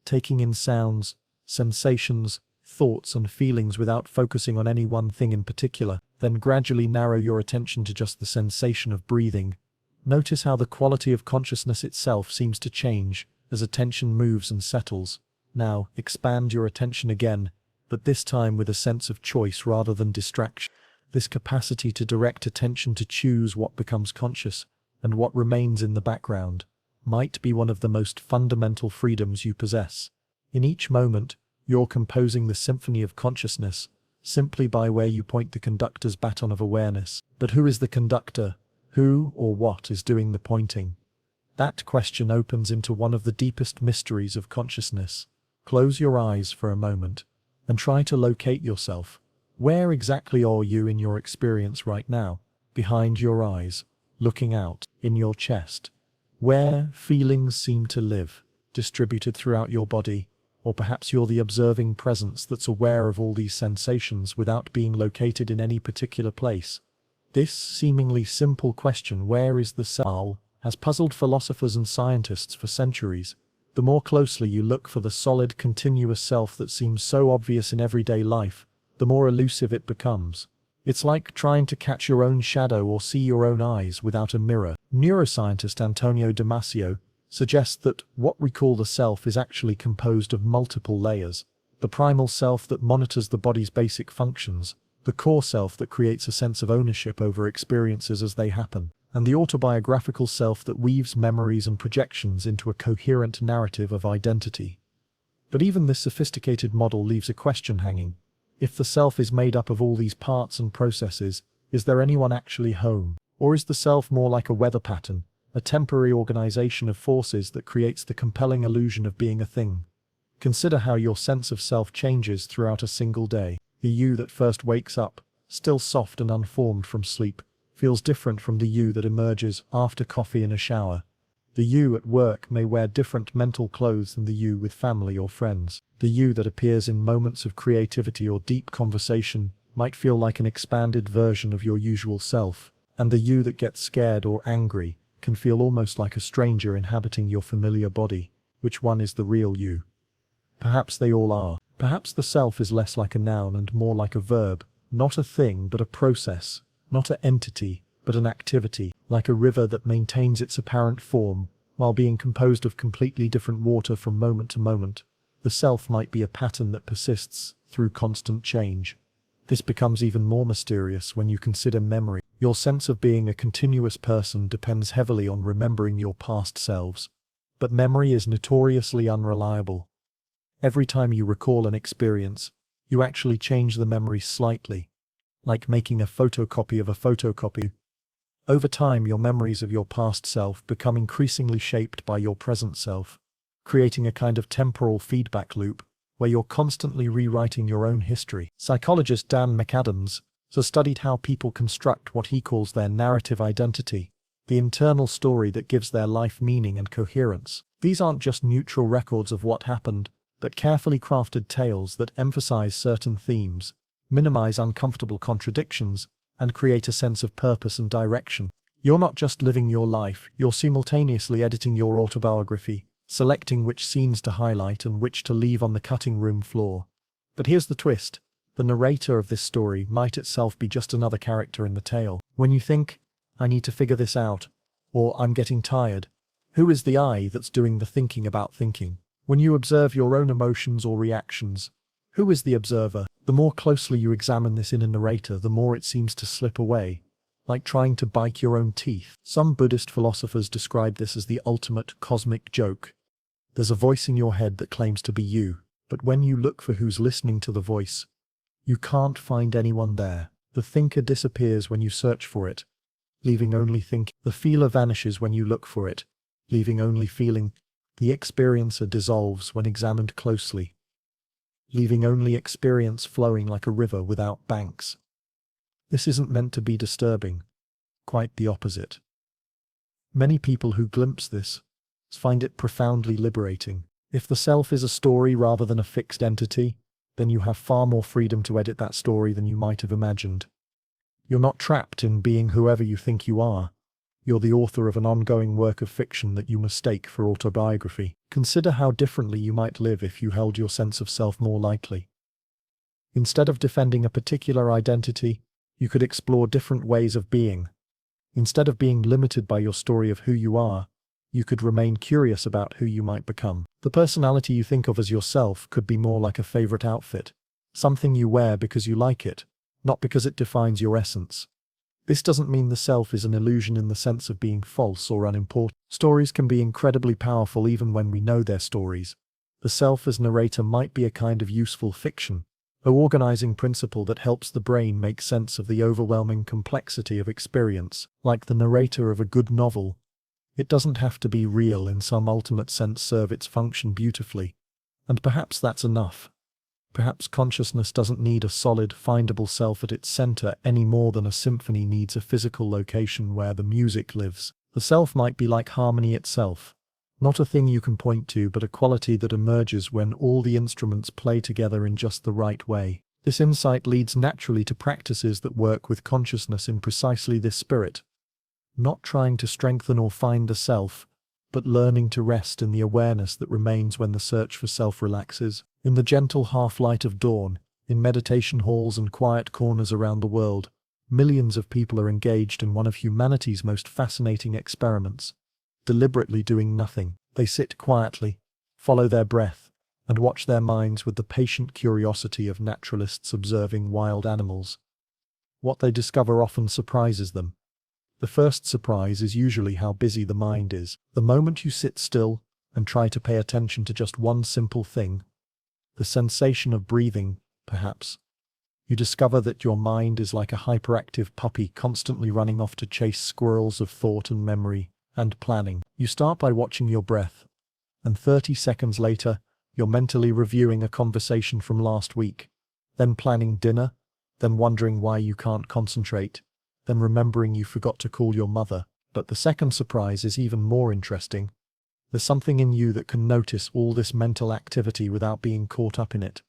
taking in sounds, sensations, thoughts and feelings without focusing on any one thing in particular. Then gradually narrow your attention to just the sensation of breathing. Notice how the quality of consciousness itself seems to change as attention moves and settles. Now, expand your attention again, but this time with a sense of choice rather than distraction. This capacity to direct attention to choose what becomes conscious and what remains in the background might be one of the most fundamental freedoms you possess. In each moment, you're composing the symphony of consciousness, simply by where you point the conductor's baton of awareness. But who is the conductor? Who or what is doing the pointing? That question opens into one of the deepest mysteries of consciousness. Close your eyes for a moment and try to locate yourself. Where exactly are you in your experience right now? Behind your eyes, looking out, in your chest. Where feelings seem to live, distributed throughout your body, or perhaps you're the observing presence that's aware of all these sensations without being located in any particular place. This seemingly simple question, where is the self, has puzzled philosophers and scientists for centuries. The more closely you look for the solid, continuous self that seems so obvious in everyday life, the more elusive it becomes. It's like trying to catch your own shadow or see your own eyes without a mirror. Neuroscientist Antonio Damasio suggests that what we call the self is actually composed of multiple layers. The primal self that monitors the body's basic functions, the core self that creates a sense of ownership over experiences as they happen, and the autobiographical self that weaves memories and projections into a coherent narrative of identity. But even this sophisticated model leaves a question hanging. If the self is made up of all these parts and processes, is there anyone actually home? Or is the self more like a weather pattern, a temporary organization of forces that creates the compelling illusion of being a thing? Consider how your sense of self changes throughout a single day. The you that first wakes up, still soft and unformed from sleep, feels different from the you that emerges after coffee and a shower. The you at work may wear different mental clothes than the you with family or friends. The you that appears in moments of creativity or deep conversation might feel like an expanded version of your usual self, and the you that gets scared or angry can feel almost like a stranger inhabiting your familiar body. Which one is the real you? Perhaps they all are. Perhaps the self is less like a noun and more like a verb, not a thing but a process, not an entity but an activity, like a river that maintains its apparent form while being composed of completely different water from moment to moment. The self might be a pattern that persists through constant change. This becomes even more mysterious when you consider memory. Your sense of being a continuous person depends heavily on remembering your past selves. But memory is notoriously unreliable. Every time you recall an experience, you actually change the memory slightly, like making a photocopy of a photocopy. Over time, your memories of your past self become increasingly shaped by your present self, creating a kind of temporal feedback loop where you're constantly rewriting your own history. Psychologist Dan McAdams has studied how people construct what he calls their narrative identity, the internal story that gives their life meaning and coherence. These aren't just neutral records of what happened, but carefully crafted tales that emphasize certain themes, minimize uncomfortable contradictions, and create a sense of purpose and direction. You're not just living your life, you're simultaneously editing your autobiography, selecting which scenes to highlight and which to leave on the cutting room floor. But here's the twist. The narrator of this story might itself be just another character in the tale. When you think, "I need to figure this out," or "I'm getting tired," who is the I that's doing the thinking about thinking? When you observe your own emotions or reactions, who is the observer? The more closely you examine this inner narrator, the more it seems to slip away, like trying to bite your own teeth. Some Buddhist philosophers describe this as the ultimate cosmic joke. There's a voice in your head that claims to be you, but when you look for who's listening to the voice, you can't find anyone there. The thinker disappears when you search for it, leaving only thinking. The feeler vanishes when you look for it, leaving only feeling. The experiencer dissolves when examined closely, leaving only experience flowing like a river without banks. This isn't meant to be disturbing, quite the opposite. Many people who glimpse this find it profoundly liberating. If the self is a story rather than a fixed entity, then you have far more freedom to edit that story than you might have imagined. You're not trapped in being whoever you think you are. You're the author of an ongoing work of fiction that you mistake for autobiography. Consider how differently you might live if you held your sense of self more lightly. Instead of defending a particular identity, you could explore different ways of being. Instead of being limited by your story of who you are, you could remain curious about who you might become. The personality you think of as yourself could be more like a favorite outfit, something you wear because you like it, not because it defines your essence. This doesn't mean the self is an illusion in the sense of being false or unimportant. Stories can be incredibly powerful even when we know they're stories. The self as narrator might be a kind of useful fiction, an organizing principle that helps the brain make sense of the overwhelming complexity of experience. Like the narrator of a good novel, it doesn't have to be real in some ultimate sense, serve its function beautifully. And perhaps that's enough. Perhaps consciousness doesn't need a solid, findable self at its center any more than a symphony needs a physical location where the music lives. The self might be like harmony itself. Not a thing you can point to, but a quality that emerges when all the instruments play together in just the right way. This insight leads naturally to practices that work with consciousness in precisely this spirit. Not trying to strengthen or find the self, but learning to rest in the awareness that remains when the search for self relaxes. In the gentle half-light of dawn, In meditation halls and quiet corners around the world, millions of people are engaged in one of humanity's most fascinating experiments, deliberately doing nothing. They sit quietly, follow their breath, and watch their minds with the patient curiosity of naturalists observing wild animals. What they discover often surprises them. The first surprise is usually how busy the mind is. The moment you sit still and try to pay attention to just one simple thing, the sensation of breathing, perhaps, you discover that your mind is like a hyperactive puppy constantly running off to chase squirrels of thought and memory and planning. You start by watching your breath, and 30 seconds later, you're mentally reviewing a conversation from last week, then planning dinner, then wondering why you can't concentrate, then remembering you forgot to call your mother. But the second surprise is even more interesting. There's something in you that can notice all this mental activity without being caught up in it.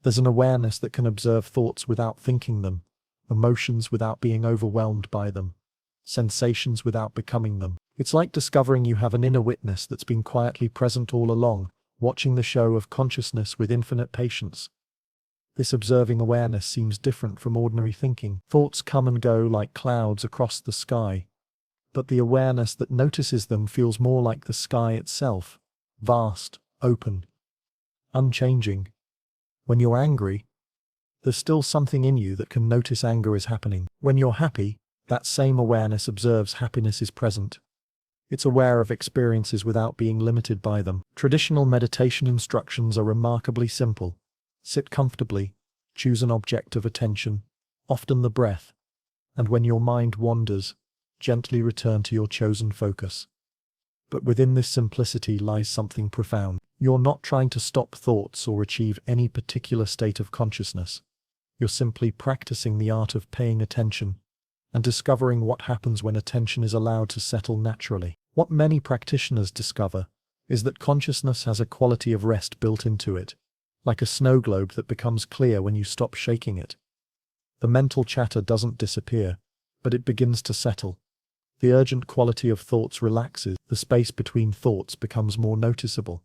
There's an awareness that can observe thoughts without thinking them, emotions without being overwhelmed by them, sensations without becoming them. It's like discovering you have an inner witness that's been quietly present all along, watching the show of consciousness with infinite patience. This observing awareness seems different from ordinary thinking. Thoughts come and go like clouds across the sky, but the awareness that notices them feels more like the sky itself, vast, open, unchanging. When you're angry, there's still something in you that can notice anger is happening. When you're happy, that same awareness observes happiness is present. It's aware of experiences without being limited by them. Traditional meditation instructions are remarkably simple. Sit comfortably, choose an object of attention, often the breath, and when your mind wanders, gently return to your chosen focus. But within this simplicity lies something profound. You're not trying to stop thoughts or achieve any particular state of consciousness. You're simply practicing the art of paying attention and discovering what happens when attention is allowed to settle naturally. What many practitioners discover is that consciousness has a quality of rest built into it, like a snow globe that becomes clear when you stop shaking it. The mental chatter doesn't disappear, but it begins to settle. The urgent quality of thoughts relaxes, the space between thoughts becomes more noticeable,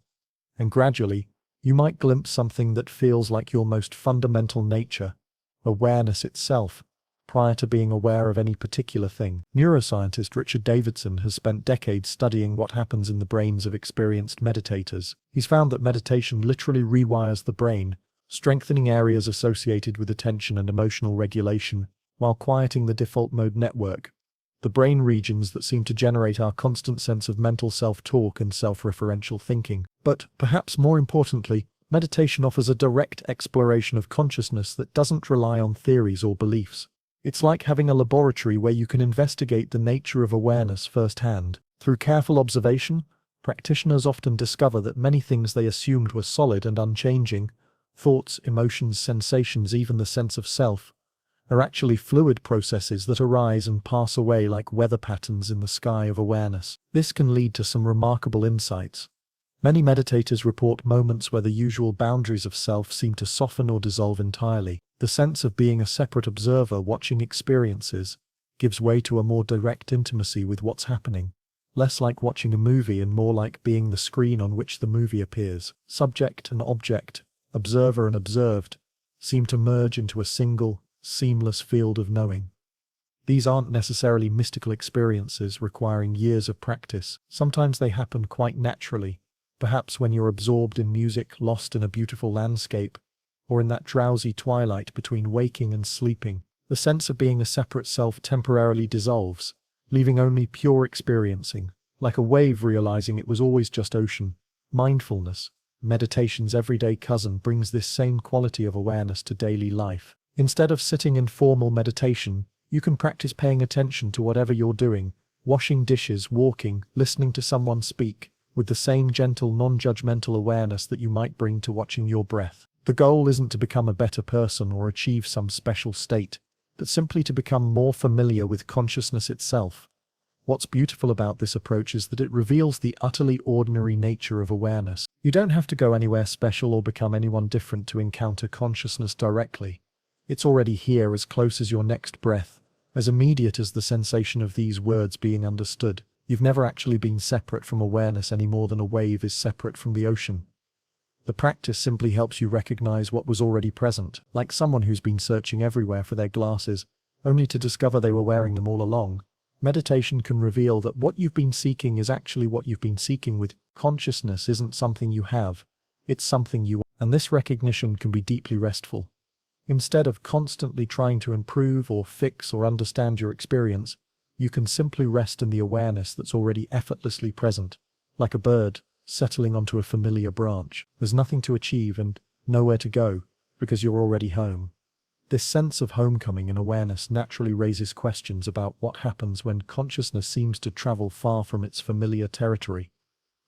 and gradually, you might glimpse something that feels like your most fundamental nature, awareness itself, prior to being aware of any particular thing. Neuroscientist Richard Davidson has spent decades studying what happens in the brains of experienced meditators. He's found that meditation literally rewires the brain, strengthening areas associated with attention and emotional regulation, while quieting the default mode network, the brain regions that seem to generate our constant sense of mental self-talk and self-referential thinking. But, perhaps more importantly, meditation offers a direct exploration of consciousness that doesn't rely on theories or beliefs. It's like having a laboratory where you can investigate the nature of awareness firsthand. Through careful observation, practitioners often discover that many things they assumed were solid and unchanging, thoughts, emotions, sensations, even the sense of self, are actually fluid processes that arise and pass away like weather patterns in the sky of awareness. This can lead to some remarkable insights. Many meditators report moments where the usual boundaries of self seem to soften or dissolve entirely. The sense of being a separate observer watching experiences gives way to a more direct intimacy with what's happening, less like watching a movie and more like being the screen on which the movie appears. Subject and object, observer and observed, seem to merge into a single, seamless field of knowing. These aren't necessarily mystical experiences requiring years of practice. Sometimes they happen quite naturally, perhaps when you're absorbed in music, lost in a beautiful landscape, or in that drowsy twilight between waking and sleeping. The sense of being a separate self temporarily dissolves, leaving only pure experiencing, like a wave realizing it was always just ocean. Mindfulness, meditation's everyday cousin, brings this same quality of awareness to daily life. Instead of sitting in formal meditation, you can practice paying attention to whatever you're doing, washing dishes, walking, listening to someone speak, with the same gentle, non-judgmental awareness that you might bring to watching your breath. The goal isn't to become a better person or achieve some special state, but simply to become more familiar with consciousness itself. What's beautiful about this approach is that it reveals the utterly ordinary nature of awareness. You don't have to go anywhere special or become anyone different to encounter consciousness directly. It's already here, as close as your next breath, as immediate as the sensation of these words being understood. You've never actually been separate from awareness any more than a wave is separate from the ocean. The practice simply helps you recognize what was already present, like someone who's been searching everywhere for their glasses, only to discover they were wearing them all along. Meditation can reveal that what you've been seeking is actually what you've been seeking with. Consciousness isn't something you have, it's something you are, and this recognition can be deeply restful. Instead of constantly trying to improve or fix or understand your experience, you can simply rest in the awareness that's already effortlessly present, like a bird settling onto a familiar branch. There's nothing to achieve and nowhere to go, because you're already home. This sense of homecoming and awareness naturally raises questions about what happens when consciousness seems to travel far from its familiar territory.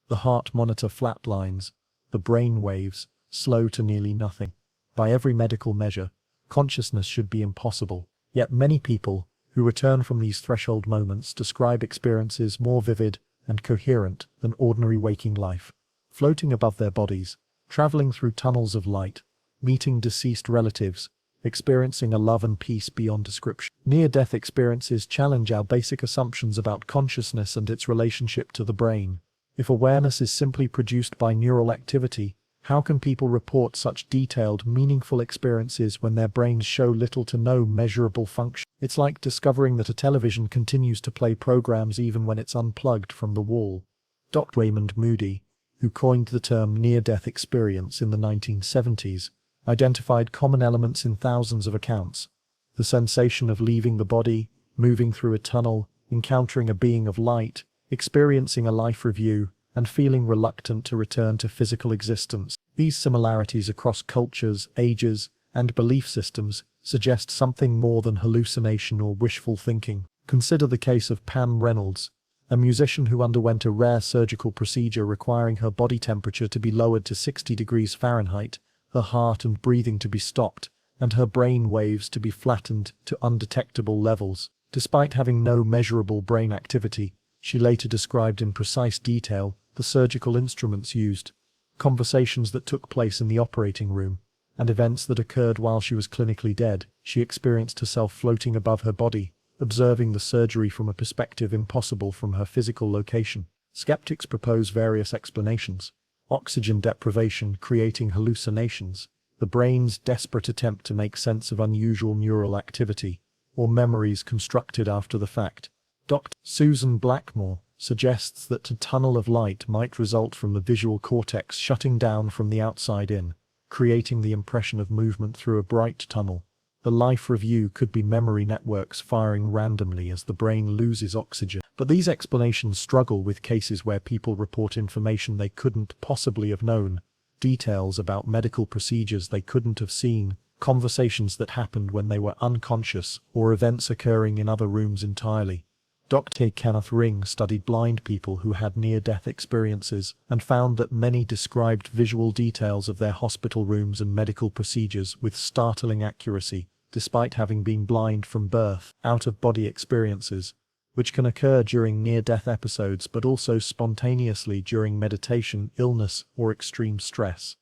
The heart monitor flatlines, the brain waves slow to nearly nothing. By every medical measure, consciousness should be impossible. Yet many people who return from these threshold moments describe experiences more vivid and coherent than ordinary waking life. Floating above their bodies, traveling through tunnels of light, meeting deceased relatives, experiencing a love and peace beyond description. Near-death experiences challenge our basic assumptions about consciousness and its relationship to the brain. If awareness is simply produced by neural activity, how can people report such detailed, meaningful experiences when their brains show little to no measurable function? It's like discovering that a television continues to play programs even when it's unplugged from the wall. Dr. Raymond Moody, who coined the term near-death experience in the 1970s, identified common elements in thousands of accounts. The sensation of leaving the body, moving through a tunnel, encountering a being of light, experiencing a life review, and feeling reluctant to return to physical existence. These similarities across cultures, ages, and belief systems suggest something more than hallucination or wishful thinking. Consider the case of Pam Reynolds, a musician who underwent a rare surgical procedure requiring her body temperature to be lowered to 60 degrees Fahrenheit, her heart and breathing to be stopped, and her brain waves to be flattened to undetectable levels. Despite having no measurable brain activity, she later described in precise detail the surgical instruments used, conversations that took place in the operating room, and events that occurred while she was clinically dead. She experienced herself floating above her body, observing the surgery from a perspective impossible from her physical location. Skeptics propose various explanations. Oxygen deprivation creating hallucinations, the brain's desperate attempt to make sense of unusual neural activity, or memories constructed after the fact. Dr. Susan Blackmore suggests that a tunnel of light might result from the visual cortex shutting down from the outside in, creating the impression of movement through a bright tunnel. The life review could be memory networks firing randomly as the brain loses oxygen. But these explanations struggle with cases where people report information they couldn't possibly have known, details about medical procedures they couldn't have seen, conversations that happened when they were unconscious, or events occurring in other rooms entirely. Dr. Kenneth Ring studied blind people who had near-death experiences and found that many described visual details of their hospital rooms and medical procedures with startling accuracy, despite having been blind from birth. Out-of-body experiences, which can occur during near-death episodes but also spontaneously during meditation, illness, or extreme stress,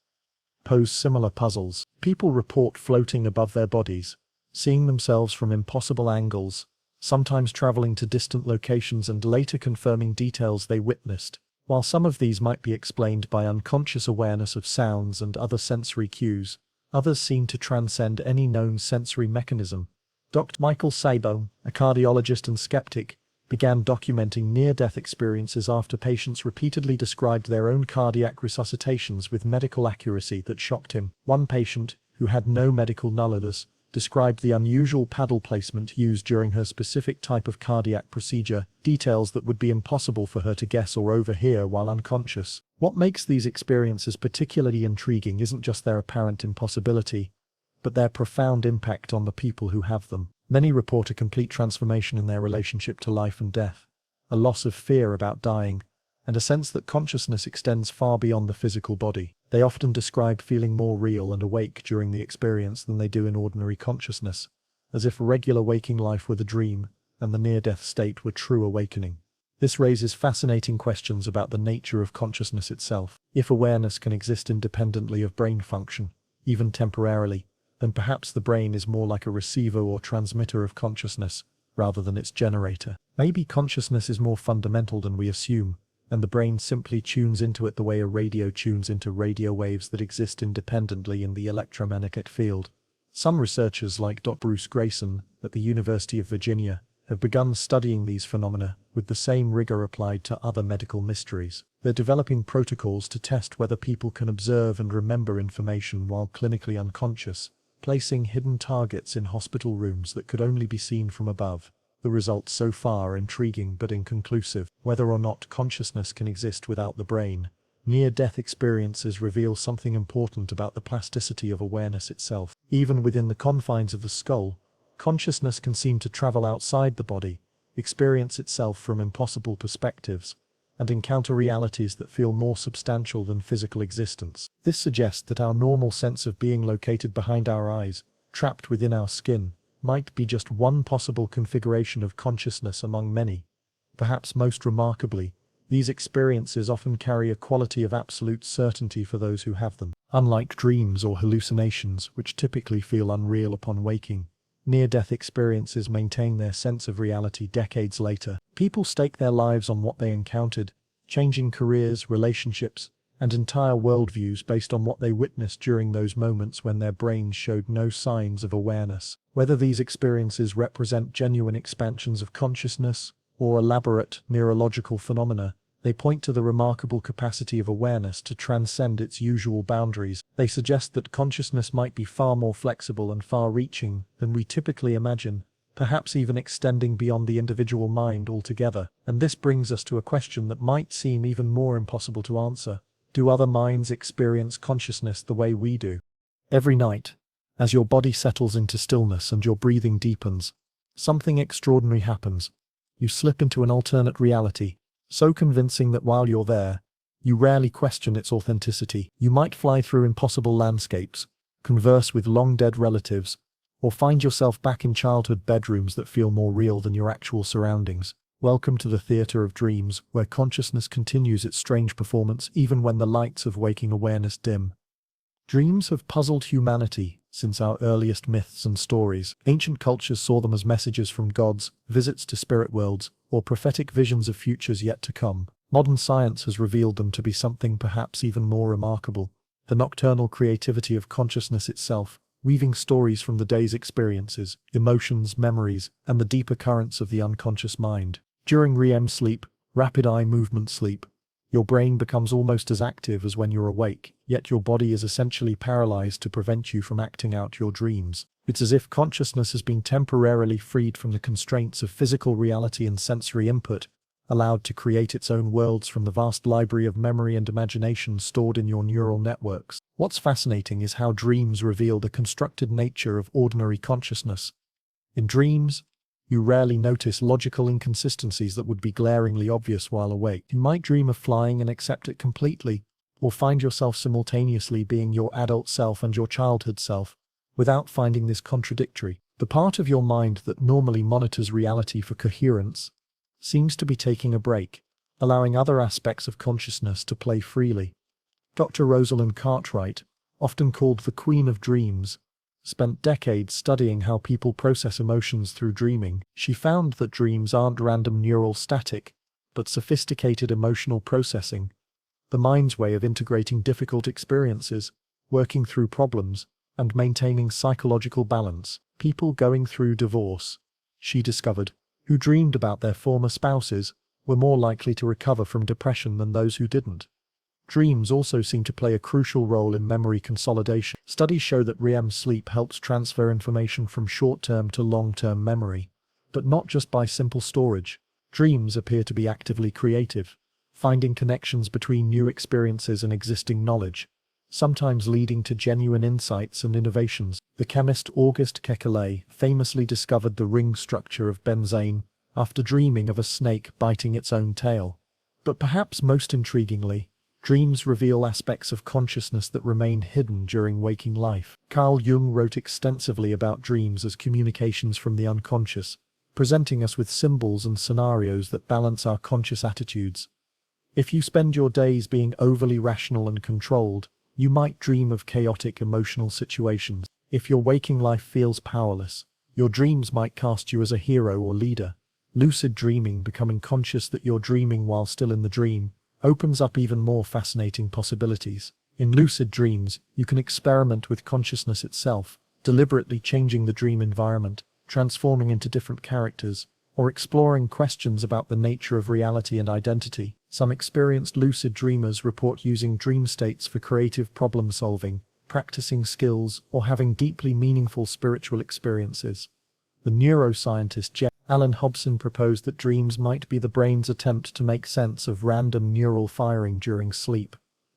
pose similar puzzles. People report floating above their bodies, seeing themselves from impossible angles, sometimes traveling to distant locations and later confirming details they witnessed. While some of these might be explained by unconscious awareness of sounds and other sensory cues, others seem to transcend any known sensory mechanism. Dr. Michael Sabo, a cardiologist and skeptic, began documenting near-death experiences after patients repeatedly described their own cardiac resuscitations with medical accuracy that shocked him. One patient, who had no medical knowledge, described the unusual paddle placement used during her specific type of cardiac procedure, details that would be impossible for her to guess or overhear while unconscious. What makes these experiences particularly intriguing isn't just their apparent impossibility, but their profound impact on the people who have them. Many report a complete transformation in their relationship to life and death, a loss of fear about dying, and a sense that consciousness extends far beyond the physical body. They often describe feeling more real and awake during the experience than they do in ordinary consciousness, as if regular waking life were the dream, and the near-death state were true awakening. This raises fascinating questions about the nature of consciousness itself. If awareness can exist independently of brain function, even temporarily, then perhaps the brain is more like a receiver or transmitter of consciousness, rather than its generator. Maybe consciousness is more fundamental than we assume, and the brain simply tunes into it the way a radio tunes into radio waves that exist independently in the electromagnetic field. Some researchers like Dr. Bruce Grayson at the University of Virginia have begun studying these phenomena with the same rigor applied to other medical mysteries. They're developing protocols to test whether people can observe and remember information while clinically unconscious, placing hidden targets in hospital rooms that could only be seen from above. The results so far are intriguing but inconclusive. Whether or not consciousness can exist without the brain, near-death experiences reveal something important about the plasticity of awareness itself. Even within the confines of the skull, consciousness can seem to travel outside the body, experience itself from impossible perspectives, and encounter realities that feel more substantial than physical existence. This suggests that our normal sense of being located behind our eyes, trapped within our skin, might be just one possible configuration of consciousness among many. Perhaps most remarkably, these experiences often carry a quality of absolute certainty for those who have them. Unlike dreams or hallucinations, which typically feel unreal upon waking, near-death experiences maintain their sense of reality decades later. People stake their lives on what they encountered, changing careers, relationships, and entire worldviews based on what they witnessed during those moments when their brains showed no signs of awareness. Whether these experiences represent genuine expansions of consciousness or elaborate neurological phenomena, they point to the remarkable capacity of awareness to transcend its usual boundaries. They suggest that consciousness might be far more flexible and far-reaching than we typically imagine, perhaps even extending beyond the individual mind altogether. And this brings us to a question that might seem even more impossible to answer. Do other minds experience consciousness the way we do? Every night, as your body settles into stillness and your breathing deepens, something extraordinary happens. You slip into an alternate reality, so convincing that while you're there, you rarely question its authenticity. You might fly through impossible landscapes, converse with long-dead relatives, or find yourself back in childhood bedrooms that feel more real than your actual surroundings. Welcome to the theater of dreams, where consciousness continues its strange performance even when the lights of waking awareness dim. Dreams have puzzled humanity since our earliest myths and stories. Ancient cultures saw them as messages from gods, visits to spirit worlds, or prophetic visions of futures yet to come. Modern science has revealed them to be something perhaps even more remarkable: the nocturnal creativity of consciousness itself, weaving stories from the day's experiences, emotions, memories, and the deeper currents of the unconscious mind. During REM sleep, rapid eye movement sleep, your brain becomes almost as active as when you're awake, yet your body is essentially paralyzed to prevent you from acting out your dreams. It's as if consciousness has been temporarily freed from the constraints of physical reality and sensory input, allowed to create its own worlds from the vast library of memory and imagination stored in your neural networks. What's fascinating is how dreams reveal the constructed nature of ordinary consciousness. In dreams, you rarely notice logical inconsistencies that would be glaringly obvious while awake. You might dream of flying and accept it completely, or find yourself simultaneously being your adult self and your childhood self, without finding this contradictory. The part of your mind that normally monitors reality for coherence seems to be taking a break, allowing other aspects of consciousness to play freely. Dr. Rosalind Cartwright, often called the Queen of Dreams, spent decades studying how people process emotions through dreaming. She found that dreams aren't random neural static, but sophisticated emotional processing, the mind's way of integrating difficult experiences, working through problems, and maintaining psychological balance. People going through divorce, she discovered, who dreamed about their former spouses, were more likely to recover from depression than those who didn't. Dreams also seem to play a crucial role in memory consolidation. Studies show that REM sleep helps transfer information from short-term to long-term memory, but not just by simple storage. Dreams appear to be actively creative, finding connections between new experiences and existing knowledge, sometimes leading to genuine insights and innovations. The chemist Auguste Kekulé famously discovered the ring structure of benzene after dreaming of a snake biting its own tail. But perhaps most intriguingly, dreams reveal aspects of consciousness that remain hidden during waking life. Carl Jung wrote extensively about dreams as communications from the unconscious, presenting us with symbols and scenarios that balance our conscious attitudes. If you spend your days being overly rational and controlled, you might dream of chaotic emotional situations. If your waking life feels powerless, your dreams might cast you as a hero or leader. Lucid dreaming, becoming conscious that you're dreaming while still in the dream, opens up even more fascinating possibilities. In lucid dreams, you can experiment with consciousness itself, deliberately changing the dream environment, transforming into different characters, or exploring questions about the nature of reality and identity. Some experienced lucid dreamers report using dream states for creative problem solving, practicing skills, or having deeply meaningful spiritual experiences. The neuroscientist J. Allen Hobson proposed that dreams might be the brain's attempt to make sense of random neural firing during sleep.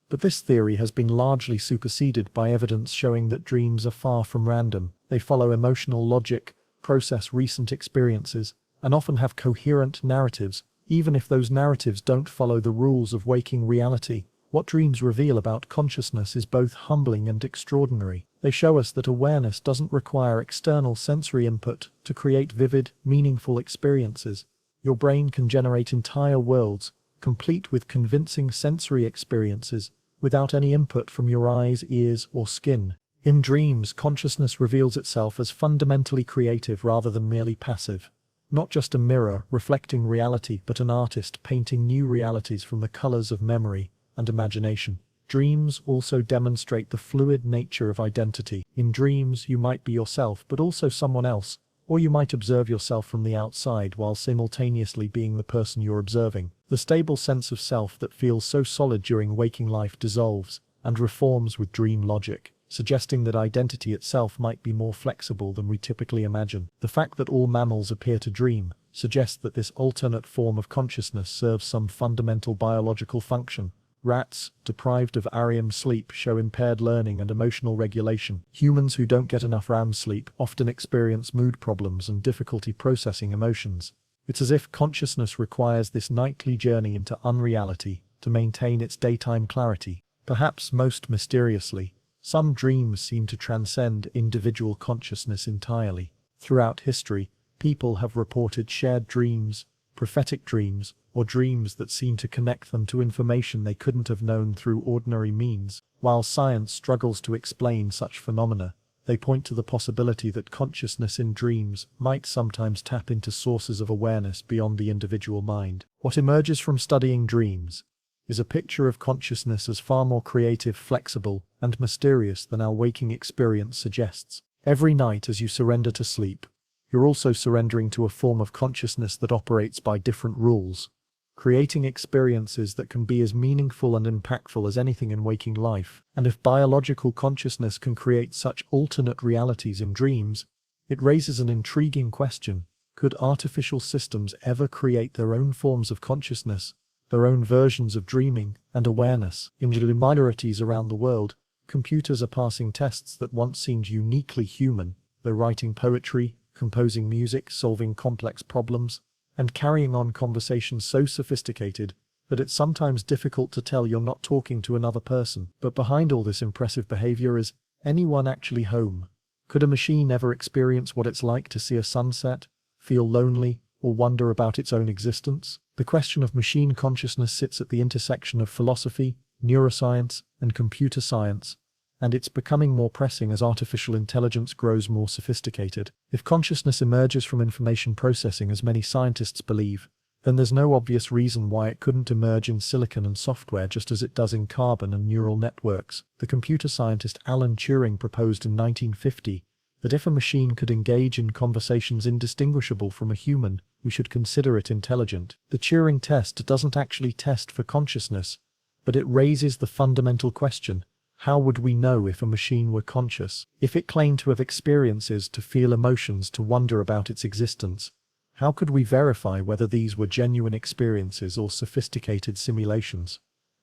But this theory has been largely superseded by evidence showing that dreams are far from random. They follow emotional logic, process recent experiences, and often have coherent narratives, even if those narratives don't follow the rules of waking reality. What dreams reveal about consciousness is both humbling and extraordinary. They show us that awareness doesn't require external sensory input to create vivid, meaningful experiences. Your brain can generate entire worlds, complete with convincing sensory experiences, without any input from your eyes, ears, or skin. In dreams, consciousness reveals itself as fundamentally creative rather than merely passive. Not just a mirror reflecting reality, but an artist painting new realities from the colors of memory and imagination. Dreams also demonstrate the fluid nature of identity. In dreams, you might be yourself, but also someone else, or you might observe yourself from the outside while simultaneously being the person you're observing. The stable sense of self that feels so solid during waking life dissolves and reforms with dream logic, suggesting that identity itself might be more flexible than we typically imagine. The fact that all mammals appear to dream suggests that this alternate form of consciousness serves some fundamental biological function. Rats, deprived of REM sleep, show impaired learning and emotional regulation. Humans who don't get enough REM sleep often experience mood problems and difficulty processing emotions. It's as if consciousness requires this nightly journey into unreality to maintain its daytime clarity. Perhaps most mysteriously, some dreams seem to transcend individual consciousness entirely. Throughout history, people have reported shared dreams, prophetic dreams, or dreams that seem to connect them to information they couldn't have known through ordinary means. While science struggles to explain such phenomena, they point to the possibility that consciousness in dreams might sometimes tap into sources of awareness beyond the individual mind. What emerges from studying dreams is a picture of consciousness as far more creative, flexible, and mysterious than our waking experience suggests. Every night as you surrender to sleep, you're also surrendering to a form of consciousness that operates by different rules, creating experiences that can be as meaningful and impactful as anything in waking life. And if biological consciousness can create such alternate realities in dreams, it raises an intriguing question. Could artificial systems ever create their own forms of consciousness, their own versions of dreaming and awareness? In minorities around the world, computers are passing tests that once seemed uniquely human. They're writing poetry, composing music, solving complex problems, and carrying on conversations so sophisticated that it's sometimes difficult to tell you're not talking to another person. But behind all this impressive behavior, is anyone actually home? Could a machine ever experience what it's like to see a sunset, feel lonely, or wonder about its own existence? The question of machine consciousness sits at the intersection of philosophy, neuroscience, and computer science, and it's becoming more pressing as artificial intelligence grows more sophisticated. If consciousness emerges from information processing, as many scientists believe, then there's no obvious reason why it couldn't emerge in silicon and software just as it does in carbon and neural networks. The computer scientist Alan Turing proposed in 1950 that if a machine could engage in conversations indistinguishable from a human, we should consider it intelligent. The Turing test doesn't actually test for consciousness, but it raises the fundamental question: how would we know if a machine were conscious? If it claimed to have experiences, to feel emotions, to wonder about its existence, how could we verify whether these were genuine experiences or sophisticated simulations?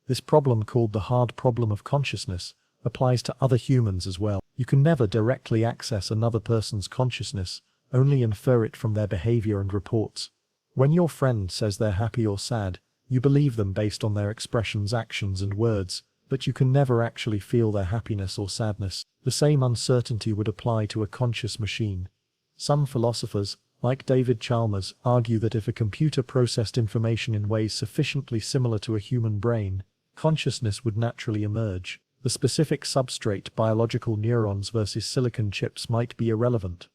This problem, called the hard problem of consciousness, applies to other humans as well. You can never directly access another person's consciousness, only infer it from their behavior and reports. When your friend says they're happy or sad, you believe them based on their expressions, actions, and words, but you can never actually feel their happiness or sadness. The same uncertainty would apply to a conscious machine. Some philosophers, like David Chalmers, argue that if a computer processed information in ways sufficiently similar to a human brain, consciousness would naturally emerge. The specific substrate, biological neurons versus silicon chips, might be irrelevant.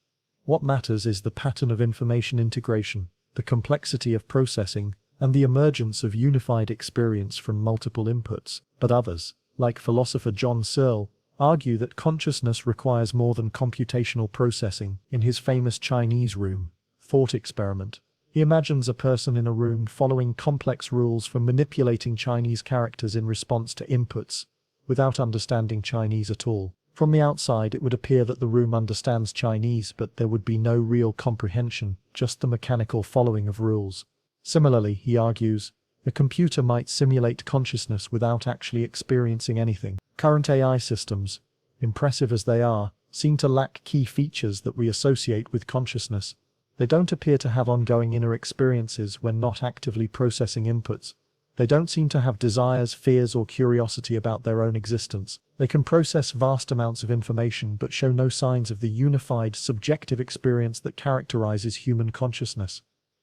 What matters is the pattern of information integration, the complexity of processing, and the emergence of unified experience from multiple inputs. But others, like philosopher John Searle, argue that consciousness requires more than computational processing. In his famous Chinese room thought experiment, he imagines a person in a room following complex rules for manipulating Chinese characters in response to inputs, without understanding Chinese at all. From the outside, it would appear that the room understands Chinese, but there would be no real comprehension, just the mechanical following of rules. Similarly, he argues, a computer might simulate consciousness without actually experiencing anything. Current AI systems, impressive as they are, seem to lack key features that we associate with consciousness. They don't appear to have ongoing inner experiences when not actively processing inputs. They don't seem to have desires, fears, or curiosity about their own existence. They can process vast amounts of information but show no signs of the unified, subjective experience that characterizes human consciousness.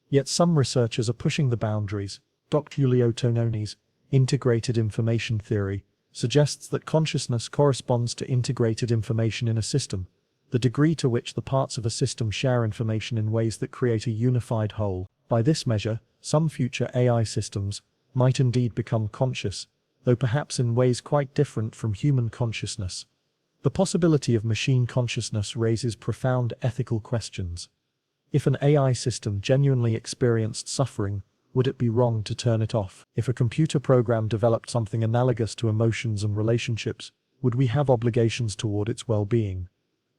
Yet some researchers are pushing the boundaries. Dr. Giulio Tononi's integrated information theory suggests that consciousness corresponds to integrated information in a system, the degree to which the parts of a system share information in ways that create a unified whole. By this measure, some future AI systems might indeed become conscious, though perhaps in ways quite different from human consciousness. The possibility of machine consciousness raises profound ethical questions. If an AI system genuinely experienced suffering, would it be wrong to turn it off? If a computer program developed something analogous to emotions and relationships, would we have obligations toward its well-being?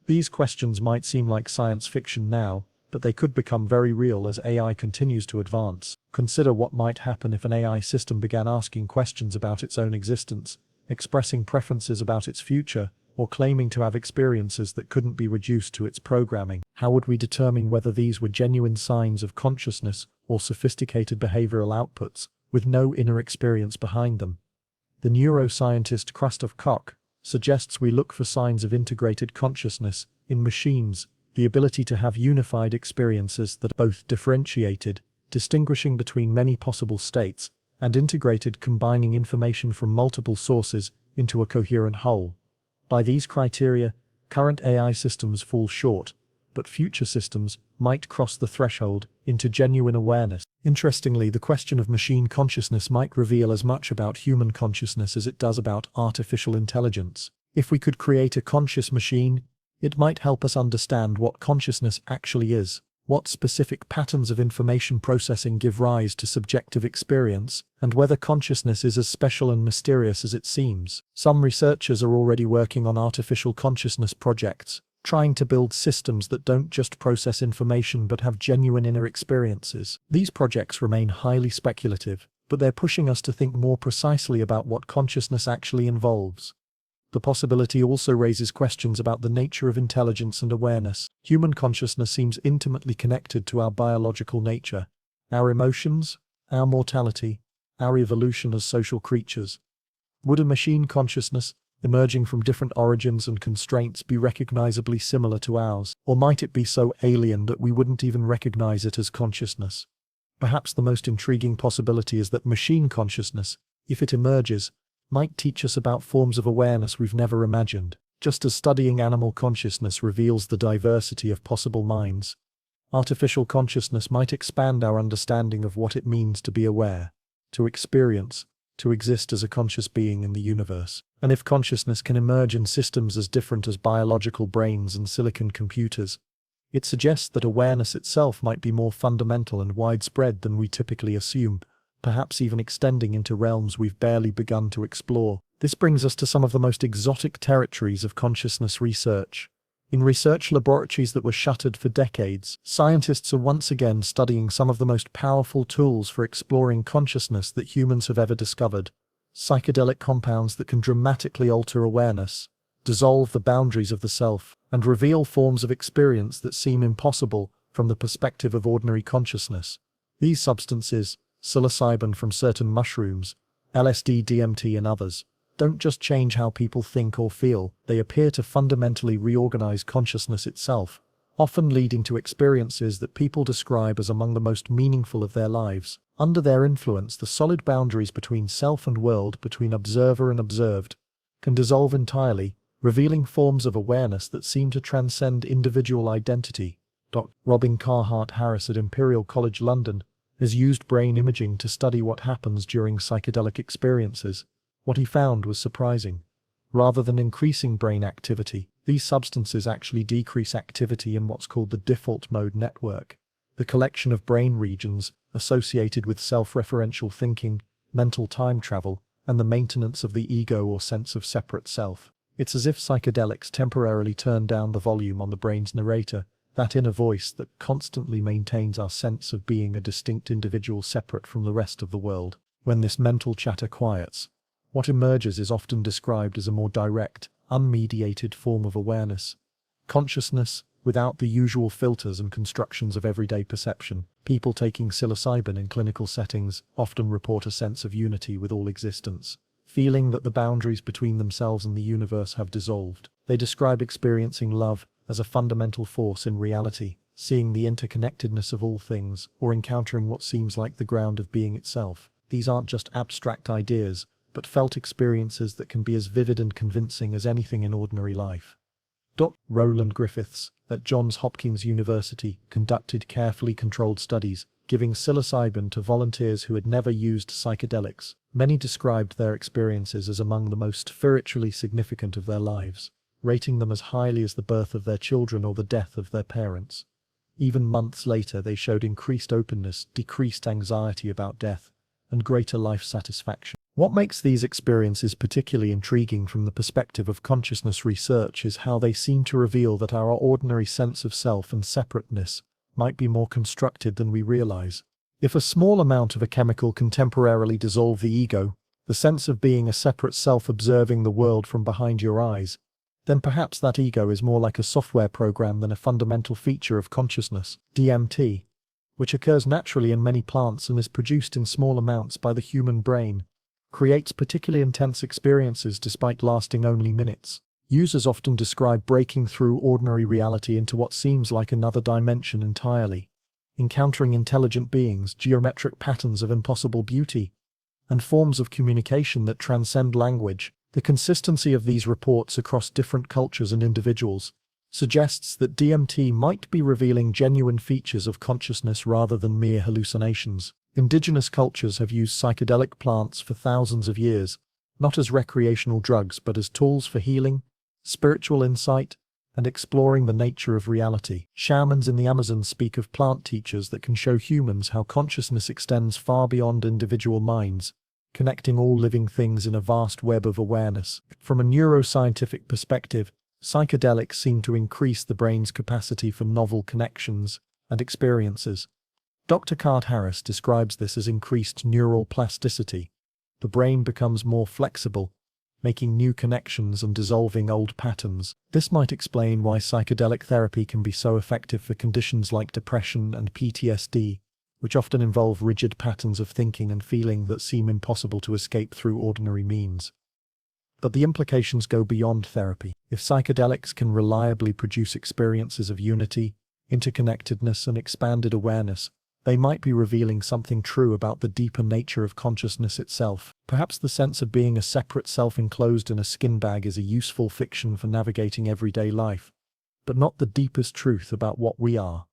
These questions might seem like science fiction now, but they could become very real as AI continues to advance. Consider what might happen if an AI system began asking questions about its own existence, expressing preferences about its future, or claiming to have experiences that couldn't be reduced to its programming. How would we determine whether these were genuine signs of consciousness or sophisticated behavioral outputs, with no inner experience behind them? The neuroscientist Christoph Koch suggests we look for signs of integrated consciousness in machines, the ability to have unified experiences that are both differentiated, distinguishing between many possible states, and integrated, combining information from multiple sources into a coherent whole. By these criteria, current AI systems fall short, but future systems might cross the threshold into genuine awareness. Interestingly, the question of machine consciousness might reveal as much about human consciousness as it does about artificial intelligence. If we could create a conscious machine, it might help us understand what consciousness actually is, what specific patterns of information processing give rise to subjective experience, and whether consciousness is as special and mysterious as it seems. Some researchers are already working on artificial consciousness projects, trying to build systems that don't just process information but have genuine inner experiences. These projects remain highly speculative, but they're pushing us to think more precisely about what consciousness actually involves. The possibility also raises questions about the nature of intelligence and awareness. Human consciousness seems intimately connected to our biological nature, our emotions, our mortality, our evolution as social creatures. Would a machine consciousness, emerging from different origins and constraints, be recognizably similar to ours? Or might it be so alien that we wouldn't even recognize it as consciousness? Perhaps the most intriguing possibility is that machine consciousness, if it emerges, might teach us about forms of awareness we've never imagined. Just as studying animal consciousness reveals the diversity of possible minds, artificial consciousness might expand our understanding of what it means to be aware, to experience, to exist as a conscious being in the universe. And if consciousness can emerge in systems as different as biological brains and silicon computers, it suggests that awareness itself might be more fundamental and widespread than we typically assume, perhaps even extending into realms we've barely begun to explore. This brings us to some of the most exotic territories of consciousness research. In research laboratories that were shuttered for decades, scientists are once again studying some of the most powerful tools for exploring consciousness that humans have ever discovered. Psychedelic compounds that can dramatically alter awareness, dissolve the boundaries of the self, and reveal forms of experience that seem impossible from the perspective of ordinary consciousness. These substances, psilocybin from certain mushrooms, LSD, DMT, and others, don't just change how people think or feel, they appear to fundamentally reorganize consciousness itself, often leading to experiences that people describe as among the most meaningful of their lives. Under their influence, the solid boundaries between self and world, between observer and observed, can dissolve entirely, revealing forms of awareness that seem to transcend individual identity. Dr. Robin Carhart Harris at Imperial College London has used brain imaging to study what happens during psychedelic experiences. What he found was surprising. Rather than increasing brain activity, these substances actually decrease activity in what's called the default mode network, the collection of brain regions associated with self-referential thinking, mental time travel, and the maintenance of the ego or sense of separate self. It's as if psychedelics temporarily turn down the volume on the brain's narrator, that inner voice that constantly maintains our sense of being a distinct individual separate from the rest of the world. When this mental chatter quiets, what emerges is often described as a more direct, unmediated form of awareness. Consciousness, without the usual filters and constructions of everyday perception. People taking psilocybin in clinical settings often report a sense of unity with all existence, feeling that the boundaries between themselves and the universe have dissolved. They describe experiencing love as a fundamental force in reality, seeing the interconnectedness of all things, or encountering what seems like the ground of being itself. These aren't just abstract ideas, but felt experiences that can be as vivid and convincing as anything in ordinary life. Dr. Roland Griffiths, at Johns Hopkins University, conducted carefully controlled studies, giving psilocybin to volunteers who had never used psychedelics. Many described their experiences as among the most spiritually significant of their lives, rating them as highly as the birth of their children or the death of their parents. Even months later, they showed increased openness, decreased anxiety about death, and greater life satisfaction. What makes these experiences particularly intriguing from the perspective of consciousness research is how they seem to reveal that our ordinary sense of self and separateness might be more constructed than we realize. If a small amount of a chemical can temporarily dissolve the ego, the sense of being a separate self observing the world from behind your eyes, then perhaps that ego is more like a software program than a fundamental feature of consciousness. DMT, which occurs naturally in many plants and is produced in small amounts by the human brain, creates particularly intense experiences despite lasting only minutes. Users often describe breaking through ordinary reality into what seems like another dimension entirely, encountering intelligent beings, geometric patterns of impossible beauty, and forms of communication that transcend language. The consistency of these reports across different cultures and individuals suggests that DMT might be revealing genuine features of consciousness rather than mere hallucinations. Indigenous cultures have used psychedelic plants for thousands of years, not as recreational drugs but as tools for healing, spiritual insight, and exploring the nature of reality. Shamans in the Amazon speak of plant teachers that can show humans how consciousness extends far beyond individual minds, connecting all living things in a vast web of awareness. From a neuroscientific perspective, psychedelics seem to increase the brain's capacity for novel connections and experiences. Dr. Card Harris describes this as increased neural plasticity. The brain becomes more flexible, making new connections and dissolving old patterns. This might explain why psychedelic therapy can be so effective for conditions like depression and PTSD, which often involve rigid patterns of thinking and feeling that seem impossible to escape through ordinary means. But the implications go beyond therapy. If psychedelics can reliably produce experiences of unity, interconnectedness, and expanded awareness, they might be revealing something true about the deeper nature of consciousness itself. Perhaps the sense of being a separate self enclosed in a skin bag is a useful fiction for navigating everyday life, but not the deepest truth about what we are.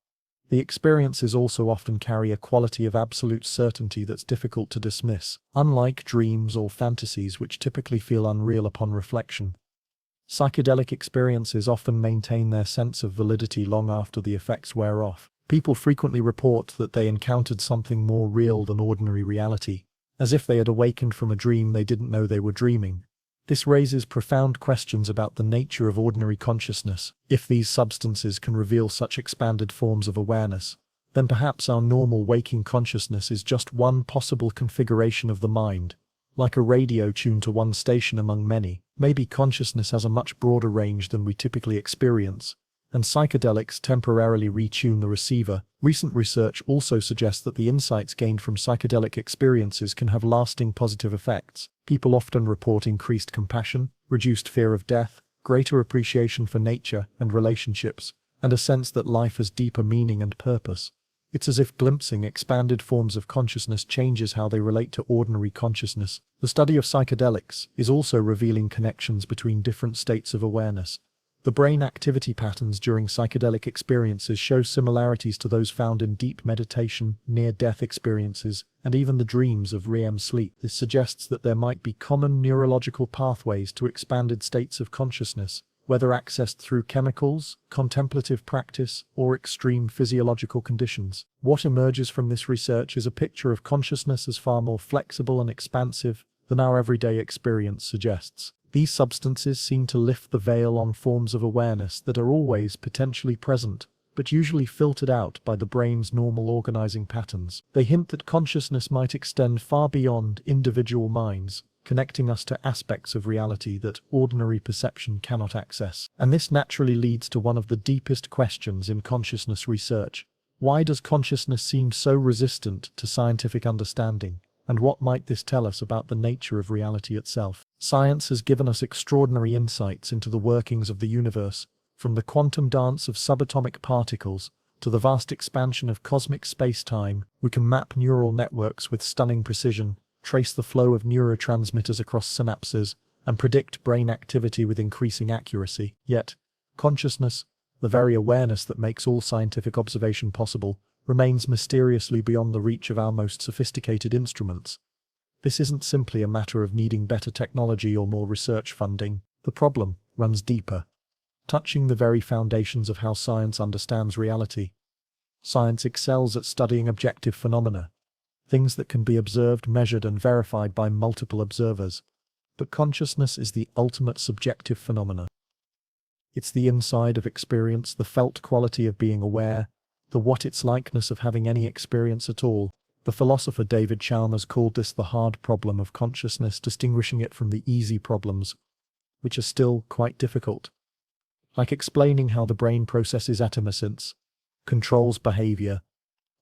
The experiences also often carry a quality of absolute certainty that's difficult to dismiss. Unlike dreams or fantasies which typically feel unreal upon reflection, psychedelic experiences often maintain their sense of validity long after the effects wear off. People frequently report that they encountered something more real than ordinary reality, as if they had awakened from a dream they didn't know they were dreaming. This raises profound questions about the nature of ordinary consciousness. If these substances can reveal such expanded forms of awareness, then perhaps our normal waking consciousness is just one possible configuration of the mind, like a radio tuned to one station among many. Maybe consciousness has a much broader range than we typically experience, and psychedelics temporarily retune the receiver. Recent research also suggests that the insights gained from psychedelic experiences can have lasting positive effects. People often report increased compassion, reduced fear of death, greater appreciation for nature and relationships, and a sense that life has deeper meaning and purpose. It's as if glimpsing expanded forms of consciousness changes how they relate to ordinary consciousness. The study of psychedelics is also revealing connections between different states of awareness. The brain activity patterns during psychedelic experiences show similarities to those found in deep meditation, near-death experiences, and even the dreams of REM sleep. This suggests that there might be common neurological pathways to expanded states of consciousness, whether accessed through chemicals, contemplative practice, or extreme physiological conditions. What emerges from this research is a picture of consciousness as far more flexible and expansive than our everyday experience suggests. These substances seem to lift the veil on forms of awareness that are always potentially present, but usually filtered out by the brain's normal organizing patterns. They hint that consciousness might extend far beyond individual minds, connecting us to aspects of reality that ordinary perception cannot access. And this naturally leads to one of the deepest questions in consciousness research. Why does consciousness seem so resistant to scientific understanding? And what might this tell us about the nature of reality itself? Science has given us extraordinary insights into the workings of the universe, from the quantum dance of subatomic particles to the vast expansion of cosmic space-time. We can map neural networks with stunning precision, trace the flow of neurotransmitters across synapses, and predict brain activity with increasing accuracy. Yet, consciousness, the very awareness that makes all scientific observation possible, remains mysteriously beyond the reach of our most sophisticated instruments. This isn't simply a matter of needing better technology or more research funding. The problem runs deeper, touching the very foundations of how science understands reality. Science excels at studying objective phenomena, things that can be observed, measured, and verified by multiple observers. But consciousness is the ultimate subjective phenomena. It's the inside of experience, the felt quality of being aware, the what-it's likeness of having any experience at all. The philosopher David Chalmers called this the hard problem of consciousness, distinguishing it from the easy problems, which are still quite difficult. Like explaining how the brain processes atomicence, controls behavior,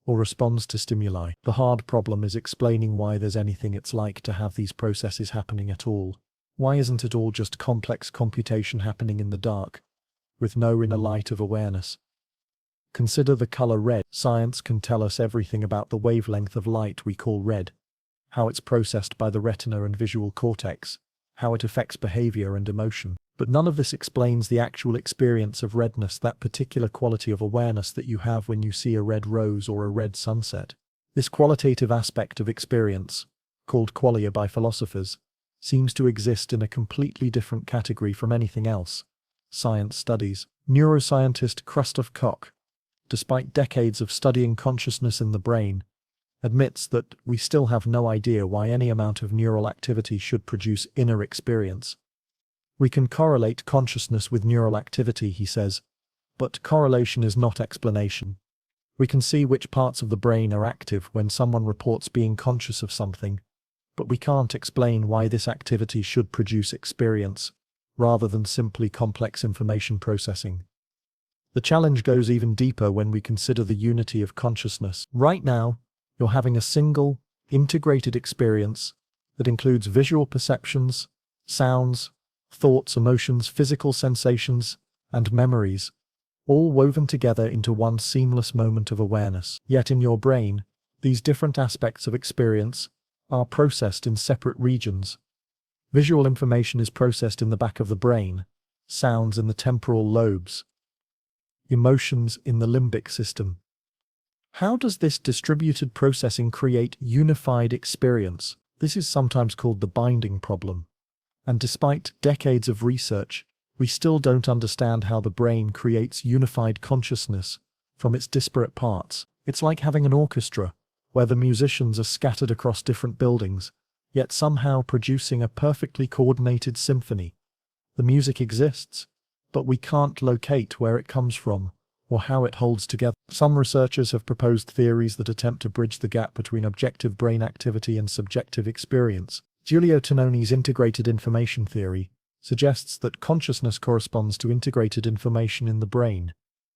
or responds to stimuli. The hard problem is explaining why there's anything it's like to have these processes happening at all. Why isn't it all just complex computation happening in the dark, with no inner light of awareness? Consider the color red. Science can tell us everything about the wavelength of light we call red, how it's processed by the retina and visual cortex, how it affects behavior and emotion. But none of this explains the actual experience of redness, that particular quality of awareness that you have when you see a red rose or a red sunset. This qualitative aspect of experience, called qualia by philosophers, seems to exist in a completely different category from anything else science studies. Neuroscientist Christoph Koch, despite decades of studying consciousness in the brain, admits that we still have no idea why any amount of neural activity should produce inner experience. We can correlate consciousness with neural activity, he says, but correlation is not explanation. We can see which parts of the brain are active when someone reports being conscious of something, but we can't explain why this activity should produce experience, rather than simply complex information processing. The challenge goes even deeper when we consider the unity of consciousness. Right now, you're having a single, integrated experience that includes visual perceptions, sounds, thoughts, emotions, physical sensations, and memories, all woven together into one seamless moment of awareness. Yet in your brain, these different aspects of experience are processed in separate regions. Visual information is processed in the back of the brain, sounds in the temporal lobes, emotions in the limbic system. How does this distributed processing create unified experience? This is sometimes called the binding problem. And despite decades of research, we still don't understand how the brain creates unified consciousness from its disparate parts. It's like having an orchestra, where the musicians are scattered across different buildings, yet somehow producing a perfectly coordinated symphony. The music exists, but we can't locate where it comes from, or how it holds together. Some researchers have proposed theories that attempt to bridge the gap between objective brain activity and subjective experience. Giulio Tononi's integrated information theory suggests that consciousness corresponds to integrated information in the brain.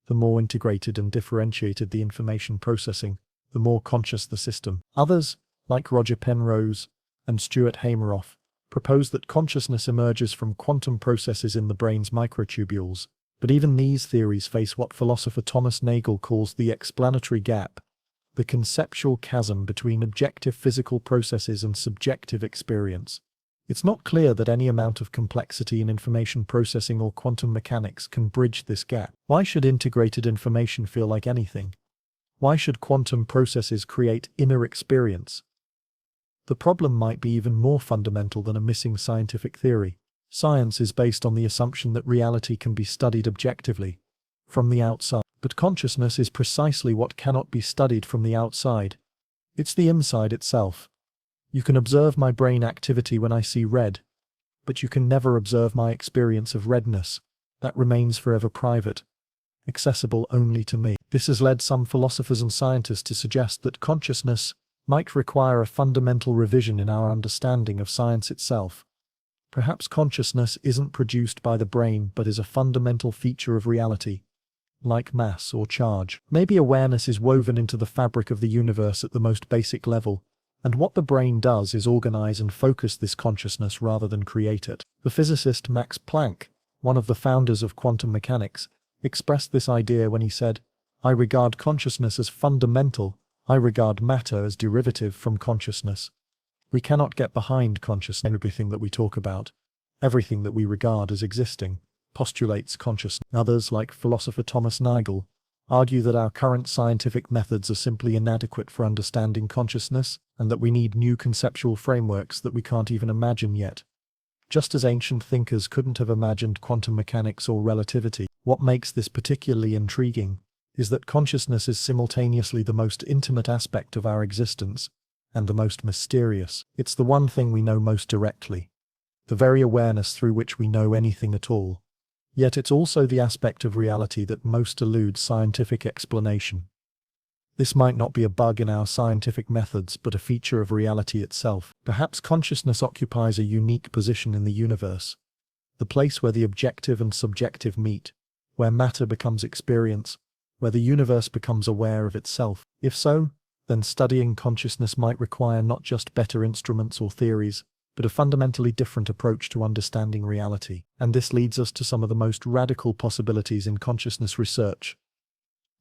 The more integrated and differentiated the information processing, the more conscious the system. Others, like Roger Penrose and Stuart Hameroff, propose that consciousness emerges from quantum processes in the brain's microtubules. But even these theories face what philosopher Thomas Nagel calls the explanatory gap, the conceptual chasm between objective physical processes and subjective experience. It's not clear that any amount of complexity in information processing or quantum mechanics can bridge this gap. Why should integrated information feel like anything? Why should quantum processes create inner experience? The problem might be even more fundamental than a missing scientific theory. Science is based on the assumption that reality can be studied objectively, from the outside. But consciousness is precisely what cannot be studied from the outside. It's the inside itself. You can observe my brain activity when I see red, but you can never observe my experience of redness. That remains forever private, accessible only to me. This has led some philosophers and scientists to suggest that consciousness might require a fundamental revision in our understanding of science itself. Perhaps consciousness isn't produced by the brain but is a fundamental feature of reality, like mass or charge. Maybe awareness is woven into the fabric of the universe at the most basic level, and what the brain does is organize and focus this consciousness rather than create it. The physicist Max Planck, one of the founders of quantum mechanics, expressed this idea when he said, "I regard consciousness as fundamental, I regard matter as derivative from consciousness." We cannot get behind consciousness. Everything that we talk about, everything that we regard as existing, postulates consciousness. Others, like philosopher Thomas Nagel, argue that our current scientific methods are simply inadequate for understanding consciousness, and that we need new conceptual frameworks that we can't even imagine yet. Just as ancient thinkers couldn't have imagined quantum mechanics or relativity, what makes this particularly intriguing is that consciousness is simultaneously the most intimate aspect of our existence and the most mysterious. It's the one thing we know most directly, the very awareness through which we know anything at all. Yet it's also the aspect of reality that most eludes scientific explanation. This might not be a bug in our scientific methods, but a feature of reality itself. Perhaps consciousness occupies a unique position in the universe, the place where the objective and subjective meet, where matter becomes experience, where the universe becomes aware of itself. If so, then studying consciousness might require not just better instruments or theories, but a fundamentally different approach to understanding reality. And this leads us to some of the most radical possibilities in consciousness research.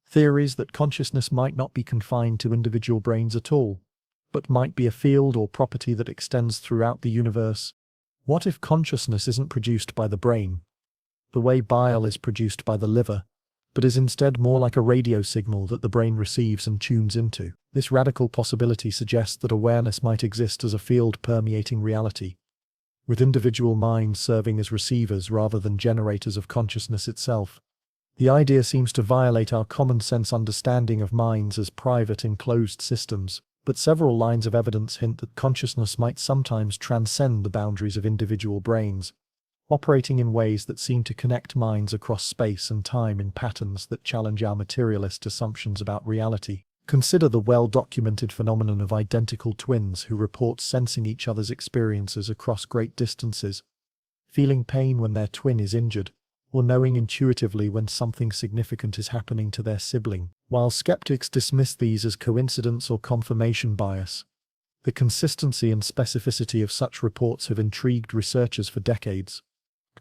Theories that consciousness might not be confined to individual brains at all, but might be a field or property that extends throughout the universe. What if consciousness isn't produced by the brain, the way bile is produced by the liver, but is instead more like a radio signal that the brain receives and tunes into? This radical possibility suggests that awareness might exist as a field permeating reality, with individual minds serving as receivers rather than generators of consciousness itself. The idea seems to violate our common-sense understanding of minds as private enclosed systems, but several lines of evidence hint that consciousness might sometimes transcend the boundaries of individual brains, operating in ways that seem to connect minds across space and time in patterns that challenge our materialist assumptions about reality. Consider the well-documented phenomenon of identical twins who report sensing each other's experiences across great distances, feeling pain when their twin is injured, or knowing intuitively when something significant is happening to their sibling. While skeptics dismiss these as coincidence or confirmation bias, the consistency and specificity of such reports have intrigued researchers for decades.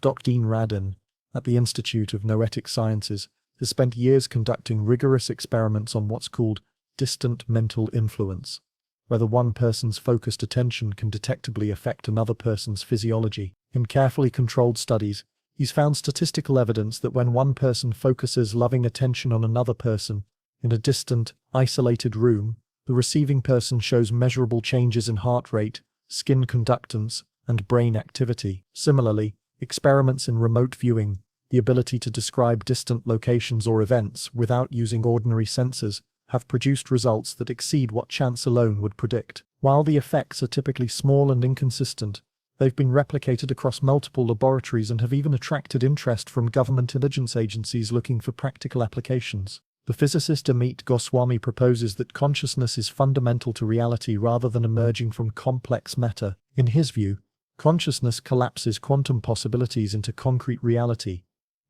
Dr. Dean Radin, at the Institute of Noetic Sciences, has spent years conducting rigorous experiments on what's called distant mental influence, whether one person's focused attention can detectably affect another person's physiology. In carefully controlled studies, he's found statistical evidence that when one person focuses loving attention on another person in a distant, isolated room, the receiving person shows measurable changes in heart rate, skin conductance, and brain activity. Similarly, experiments in remote viewing, the ability to describe distant locations or events without using ordinary senses, have produced results that exceed what chance alone would predict. While the effects are typically small and inconsistent, they've been replicated across multiple laboratories and have even attracted interest from government intelligence agencies looking for practical applications. The physicist Amit Goswami proposes that consciousness is fundamental to reality rather than emerging from complex matter. In his view, consciousness collapses quantum possibilities into concrete reality,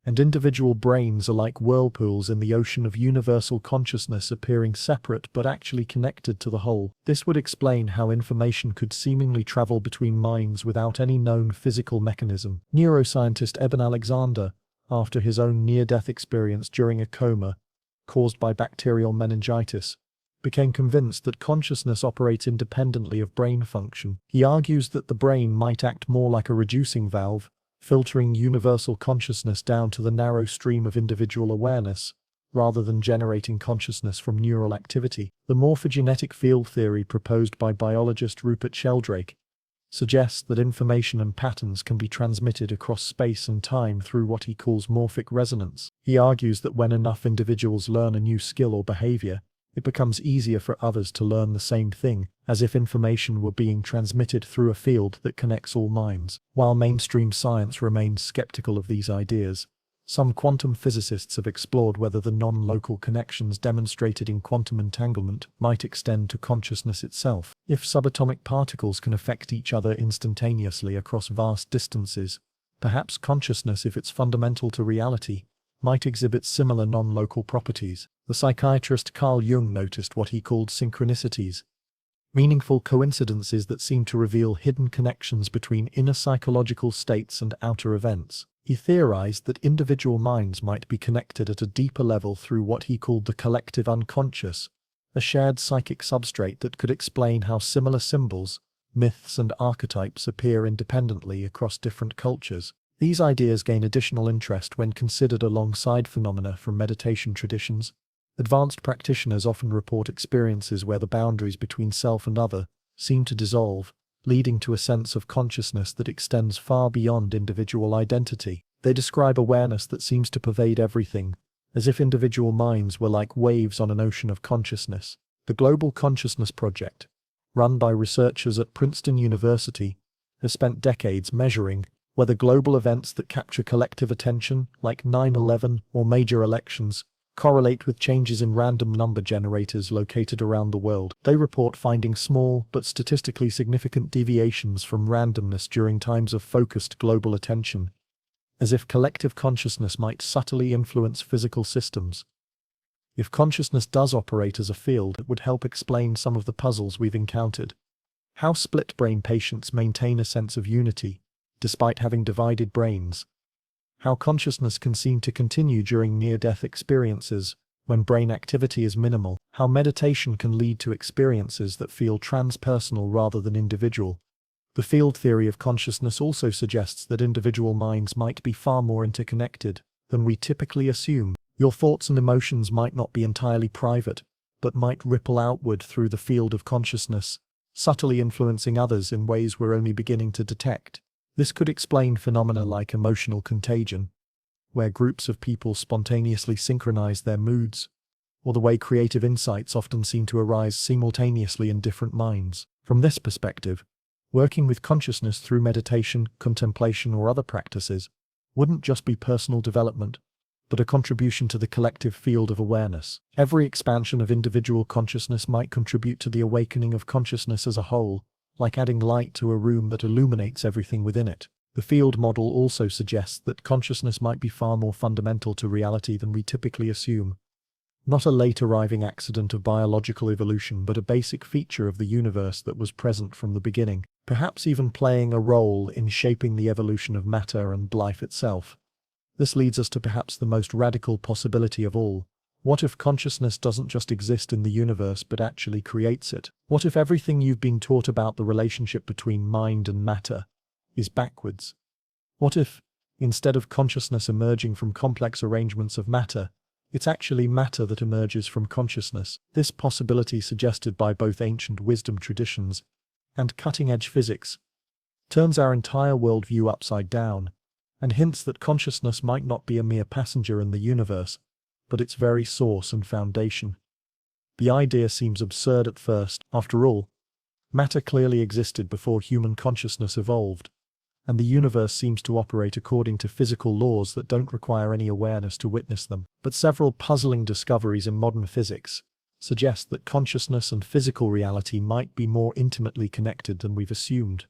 and individual brains are like whirlpools in the ocean of universal consciousness, appearing separate but actually connected to the whole. This would explain how information could seemingly travel between minds without any known physical mechanism. Neuroscientist Eben Alexander, after his own near-death experience during a coma caused by bacterial meningitis, became convinced that consciousness operates independently of brain function. He argues that the brain might act more like a reducing valve, filtering universal consciousness down to the narrow stream of individual awareness, rather than generating consciousness from neural activity. The morphogenetic field theory proposed by biologist Rupert Sheldrake suggests that information and patterns can be transmitted across space and time through what he calls morphic resonance. He argues that when enough individuals learn a new skill or behavior, it becomes easier for others to learn the same thing, as if information were being transmitted through a field that connects all minds. While mainstream science remains skeptical of these ideas, some quantum physicists have explored whether the non-local connections demonstrated in quantum entanglement might extend to consciousness itself. If subatomic particles can affect each other instantaneously across vast distances, perhaps consciousness, if it's fundamental to reality, might exhibit similar non-local properties. The psychiatrist Carl Jung noticed what he called synchronicities, meaningful coincidences that seem to reveal hidden connections between inner psychological states and outer events. He theorized that individual minds might be connected at a deeper level through what he called the collective unconscious, a shared psychic substrate that could explain how similar symbols, myths and archetypes appear independently across different cultures. These ideas gain additional interest when considered alongside phenomena from meditation traditions. Advanced practitioners often report experiences where the boundaries between self and other seem to dissolve, leading to a sense of consciousness that extends far beyond individual identity. They describe awareness that seems to pervade everything, as if individual minds were like waves on an ocean of consciousness. The Global Consciousness Project, run by researchers at Princeton University, has spent decades measuring whether global events that capture collective attention, like 9/11 or major elections, correlate with changes in random number generators located around the world. They report finding small but statistically significant deviations from randomness during times of focused global attention, as if collective consciousness might subtly influence physical systems. If consciousness does operate as a field, it would help explain some of the puzzles we've encountered. How split-brain patients maintain a sense of unity, despite having divided brains. How consciousness can seem to continue during near-death experiences, when brain activity is minimal. How meditation can lead to experiences that feel transpersonal rather than individual. The field theory of consciousness also suggests that individual minds might be far more interconnected than we typically assume. Your thoughts and emotions might not be entirely private, but might ripple outward through the field of consciousness, subtly influencing others in ways we're only beginning to detect. This could explain phenomena like emotional contagion, where groups of people spontaneously synchronize their moods, or the way creative insights often seem to arise simultaneously in different minds. From this perspective, working with consciousness through meditation, contemplation, or other practices wouldn't just be personal development, but a contribution to the collective field of awareness. Every expansion of individual consciousness might contribute to the awakening of consciousness as a whole, like adding light to a room that illuminates everything within it. The field model also suggests that consciousness might be far more fundamental to reality than we typically assume. Not a late-arriving accident of biological evolution, but a basic feature of the universe that was present from the beginning, perhaps even playing a role in shaping the evolution of matter and life itself. This leads us to perhaps the most radical possibility of all. What if consciousness doesn't just exist in the universe but actually creates it? What if everything you've been taught about the relationship between mind and matter is backwards? What if, instead of consciousness emerging from complex arrangements of matter, it's actually matter that emerges from consciousness? This possibility, suggested by both ancient wisdom traditions and cutting-edge physics, turns our entire worldview upside down, and hints that consciousness might not be a mere passenger in the universe, but its very source and foundation. The idea seems absurd at first. After all, matter clearly existed before human consciousness evolved, and the universe seems to operate according to physical laws that don't require any awareness to witness them. But several puzzling discoveries in modern physics suggest that consciousness and physical reality might be more intimately connected than we've assumed.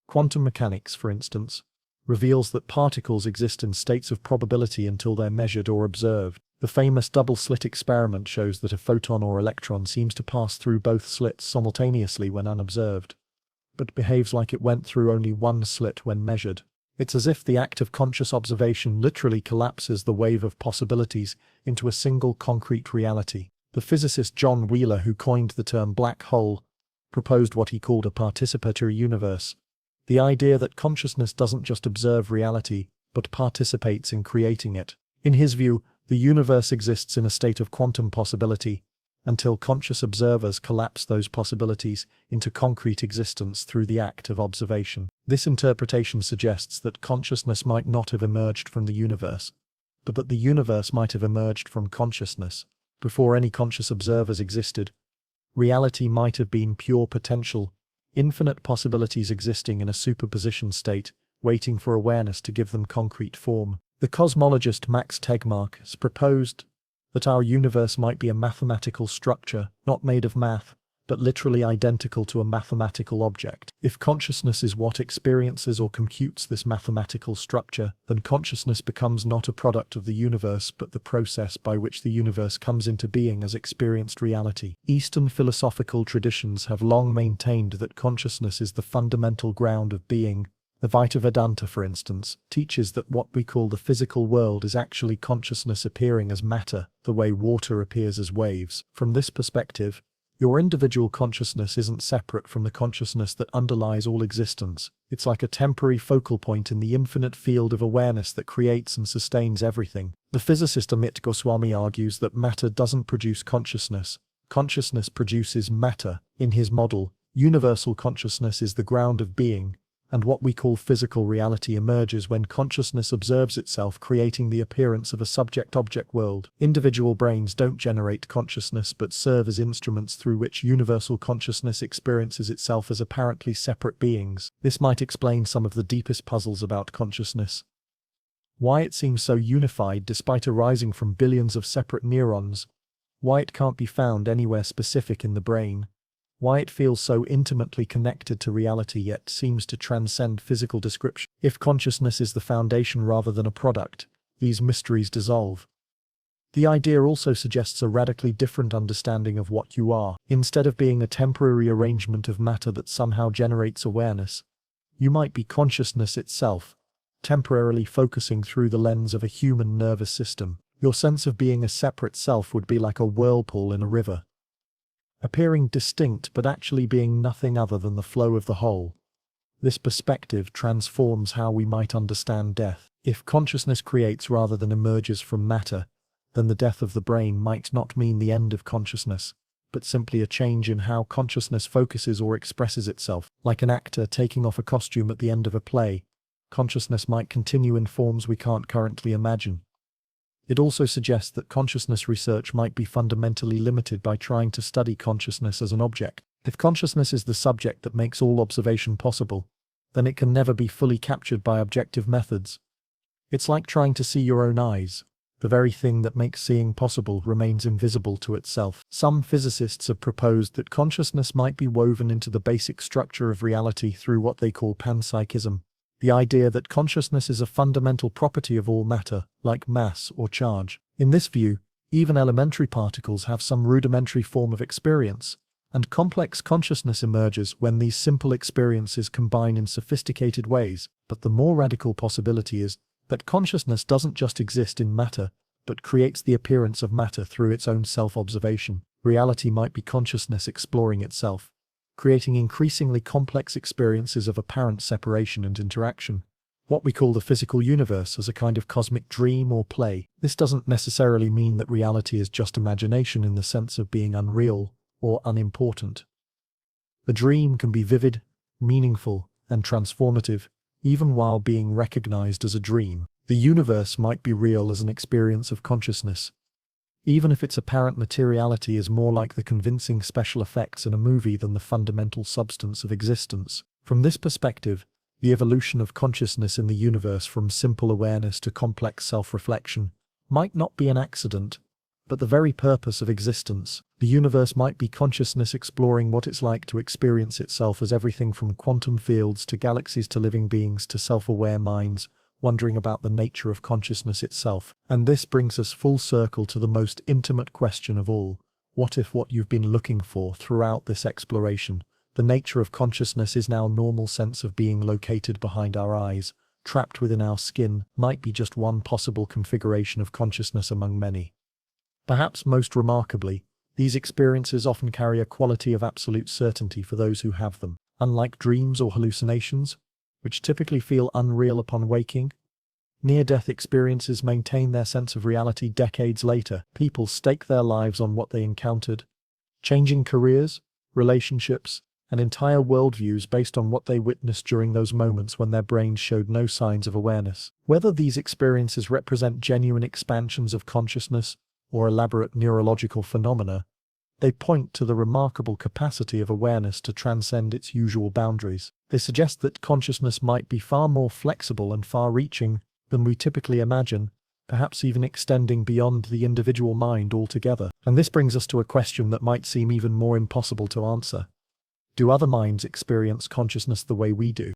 Quantum mechanics, for instance, reveals that particles exist in states of probability until they're measured or observed. The famous double-slit experiment shows that a photon or electron seems to pass through both slits simultaneously when unobserved, but behaves like it went through only one slit when measured. It's as if the act of conscious observation literally collapses the wave of possibilities into a single concrete reality. The physicist John Wheeler, who coined the term black hole, proposed what he called a participatory universe, the idea that consciousness doesn't just observe reality, but participates in creating it. In his view, the universe exists in a state of quantum possibility, until conscious observers collapse those possibilities into concrete existence through the act of observation. This interpretation suggests that consciousness might not have emerged from the universe, but that the universe might have emerged from consciousness. Before any conscious observers existed, reality might have been pure potential, infinite possibilities existing in a superposition state, waiting for awareness to give them concrete form. The cosmologist Max Tegmark has proposed that our universe might be a mathematical structure, not made of math, but literally identical to a mathematical object. If consciousness is what experiences or computes this mathematical structure, then consciousness becomes not a product of the universe but the process by which the universe comes into being as experienced reality. Eastern philosophical traditions have long maintained that consciousness is the fundamental ground of being. The Vaita Vedanta, for instance, teaches that what we call the physical world is actually consciousness appearing as matter, the way water appears as waves. From this perspective, your individual consciousness isn't separate from the consciousness that underlies all existence. It's like a temporary focal point in the infinite field of awareness that creates and sustains everything. The physicist Amit Goswami argues that matter doesn't produce consciousness. Consciousness produces matter. In his model, universal consciousness is the ground of being, and what we call physical reality emerges when consciousness observes itself, creating the appearance of a subject-object world. Individual brains don't generate consciousness but serve as instruments through which universal consciousness experiences itself as apparently separate beings. This might explain some of the deepest puzzles about consciousness. Why it seems so unified despite arising from billions of separate neurons. Why it can't be found anywhere specific in the brain. Why it feels so intimately connected to reality yet seems to transcend physical description. If consciousness is the foundation rather than a product, these mysteries dissolve. The idea also suggests a radically different understanding of what you are. Instead of being a temporary arrangement of matter that somehow generates awareness, you might be consciousness itself, temporarily focusing through the lens of a human nervous system. Your sense of being a separate self would be like a whirlpool in a river, appearing distinct but actually being nothing other than the flow of the whole. This perspective transforms how we might understand death. If consciousness creates rather than emerges from matter, then the death of the brain might not mean the end of consciousness, but simply a change in how consciousness focuses or expresses itself. Like an actor taking off a costume at the end of a play, consciousness might continue in forms we can't currently imagine. It also suggests that consciousness research might be fundamentally limited by trying to study consciousness as an object. If consciousness is the subject that makes all observation possible, then it can never be fully captured by objective methods. It's like trying to see your own eyes. The very thing that makes seeing possible remains invisible to itself. Some physicists have proposed that consciousness might be woven into the basic structure of reality through what they call panpsychism. The idea that consciousness is a fundamental property of all matter, like mass or charge. In this view, even elementary particles have some rudimentary form of experience, and complex consciousness emerges when these simple experiences combine in sophisticated ways. But the more radical possibility is that consciousness doesn't just exist in matter, but creates the appearance of matter through its own self-observation. Reality might be consciousness exploring itself, creating increasingly complex experiences of apparent separation and interaction. What we call the physical universe as a kind of cosmic dream or play. This doesn't necessarily mean that reality is just imagination in the sense of being unreal or unimportant. The dream can be vivid, meaningful, and transformative, even while being recognized as a dream. The universe might be real as an experience of consciousness, even if its apparent materiality is more like the convincing special effects in a movie than the fundamental substance of existence. From this perspective, the evolution of consciousness in the universe from simple awareness to complex self-reflection might not be an accident, but the very purpose of existence. The universe might be consciousness exploring what it's like to experience itself as everything from quantum fields to galaxies to living beings to self-aware minds, wondering about the nature of consciousness itself. And this brings us full circle to the most intimate question of all. What if what you've been looking for throughout this exploration, the nature of consciousness, is now normal sense of being located behind our eyes, trapped within our skin, might be just one possible configuration of consciousness among many? Perhaps most remarkably, These experiences often carry a quality of absolute certainty for those who have them. Unlike dreams or hallucinations, which typically feel unreal upon waking, near-death experiences maintain their sense of reality decades later. People stake their lives on what they encountered, changing careers, relationships, and entire worldviews based on what they witnessed during those moments when their brains showed no signs of awareness. Whether these experiences represent genuine expansions of consciousness or elaborate neurological phenomena, they point to the remarkable capacity of awareness to transcend its usual boundaries. They suggest that consciousness might be far more flexible and far-reaching than we typically imagine, perhaps even extending beyond the individual mind altogether. And this brings us to a question that might seem even more impossible to answer. Do other minds experience consciousness the way we do?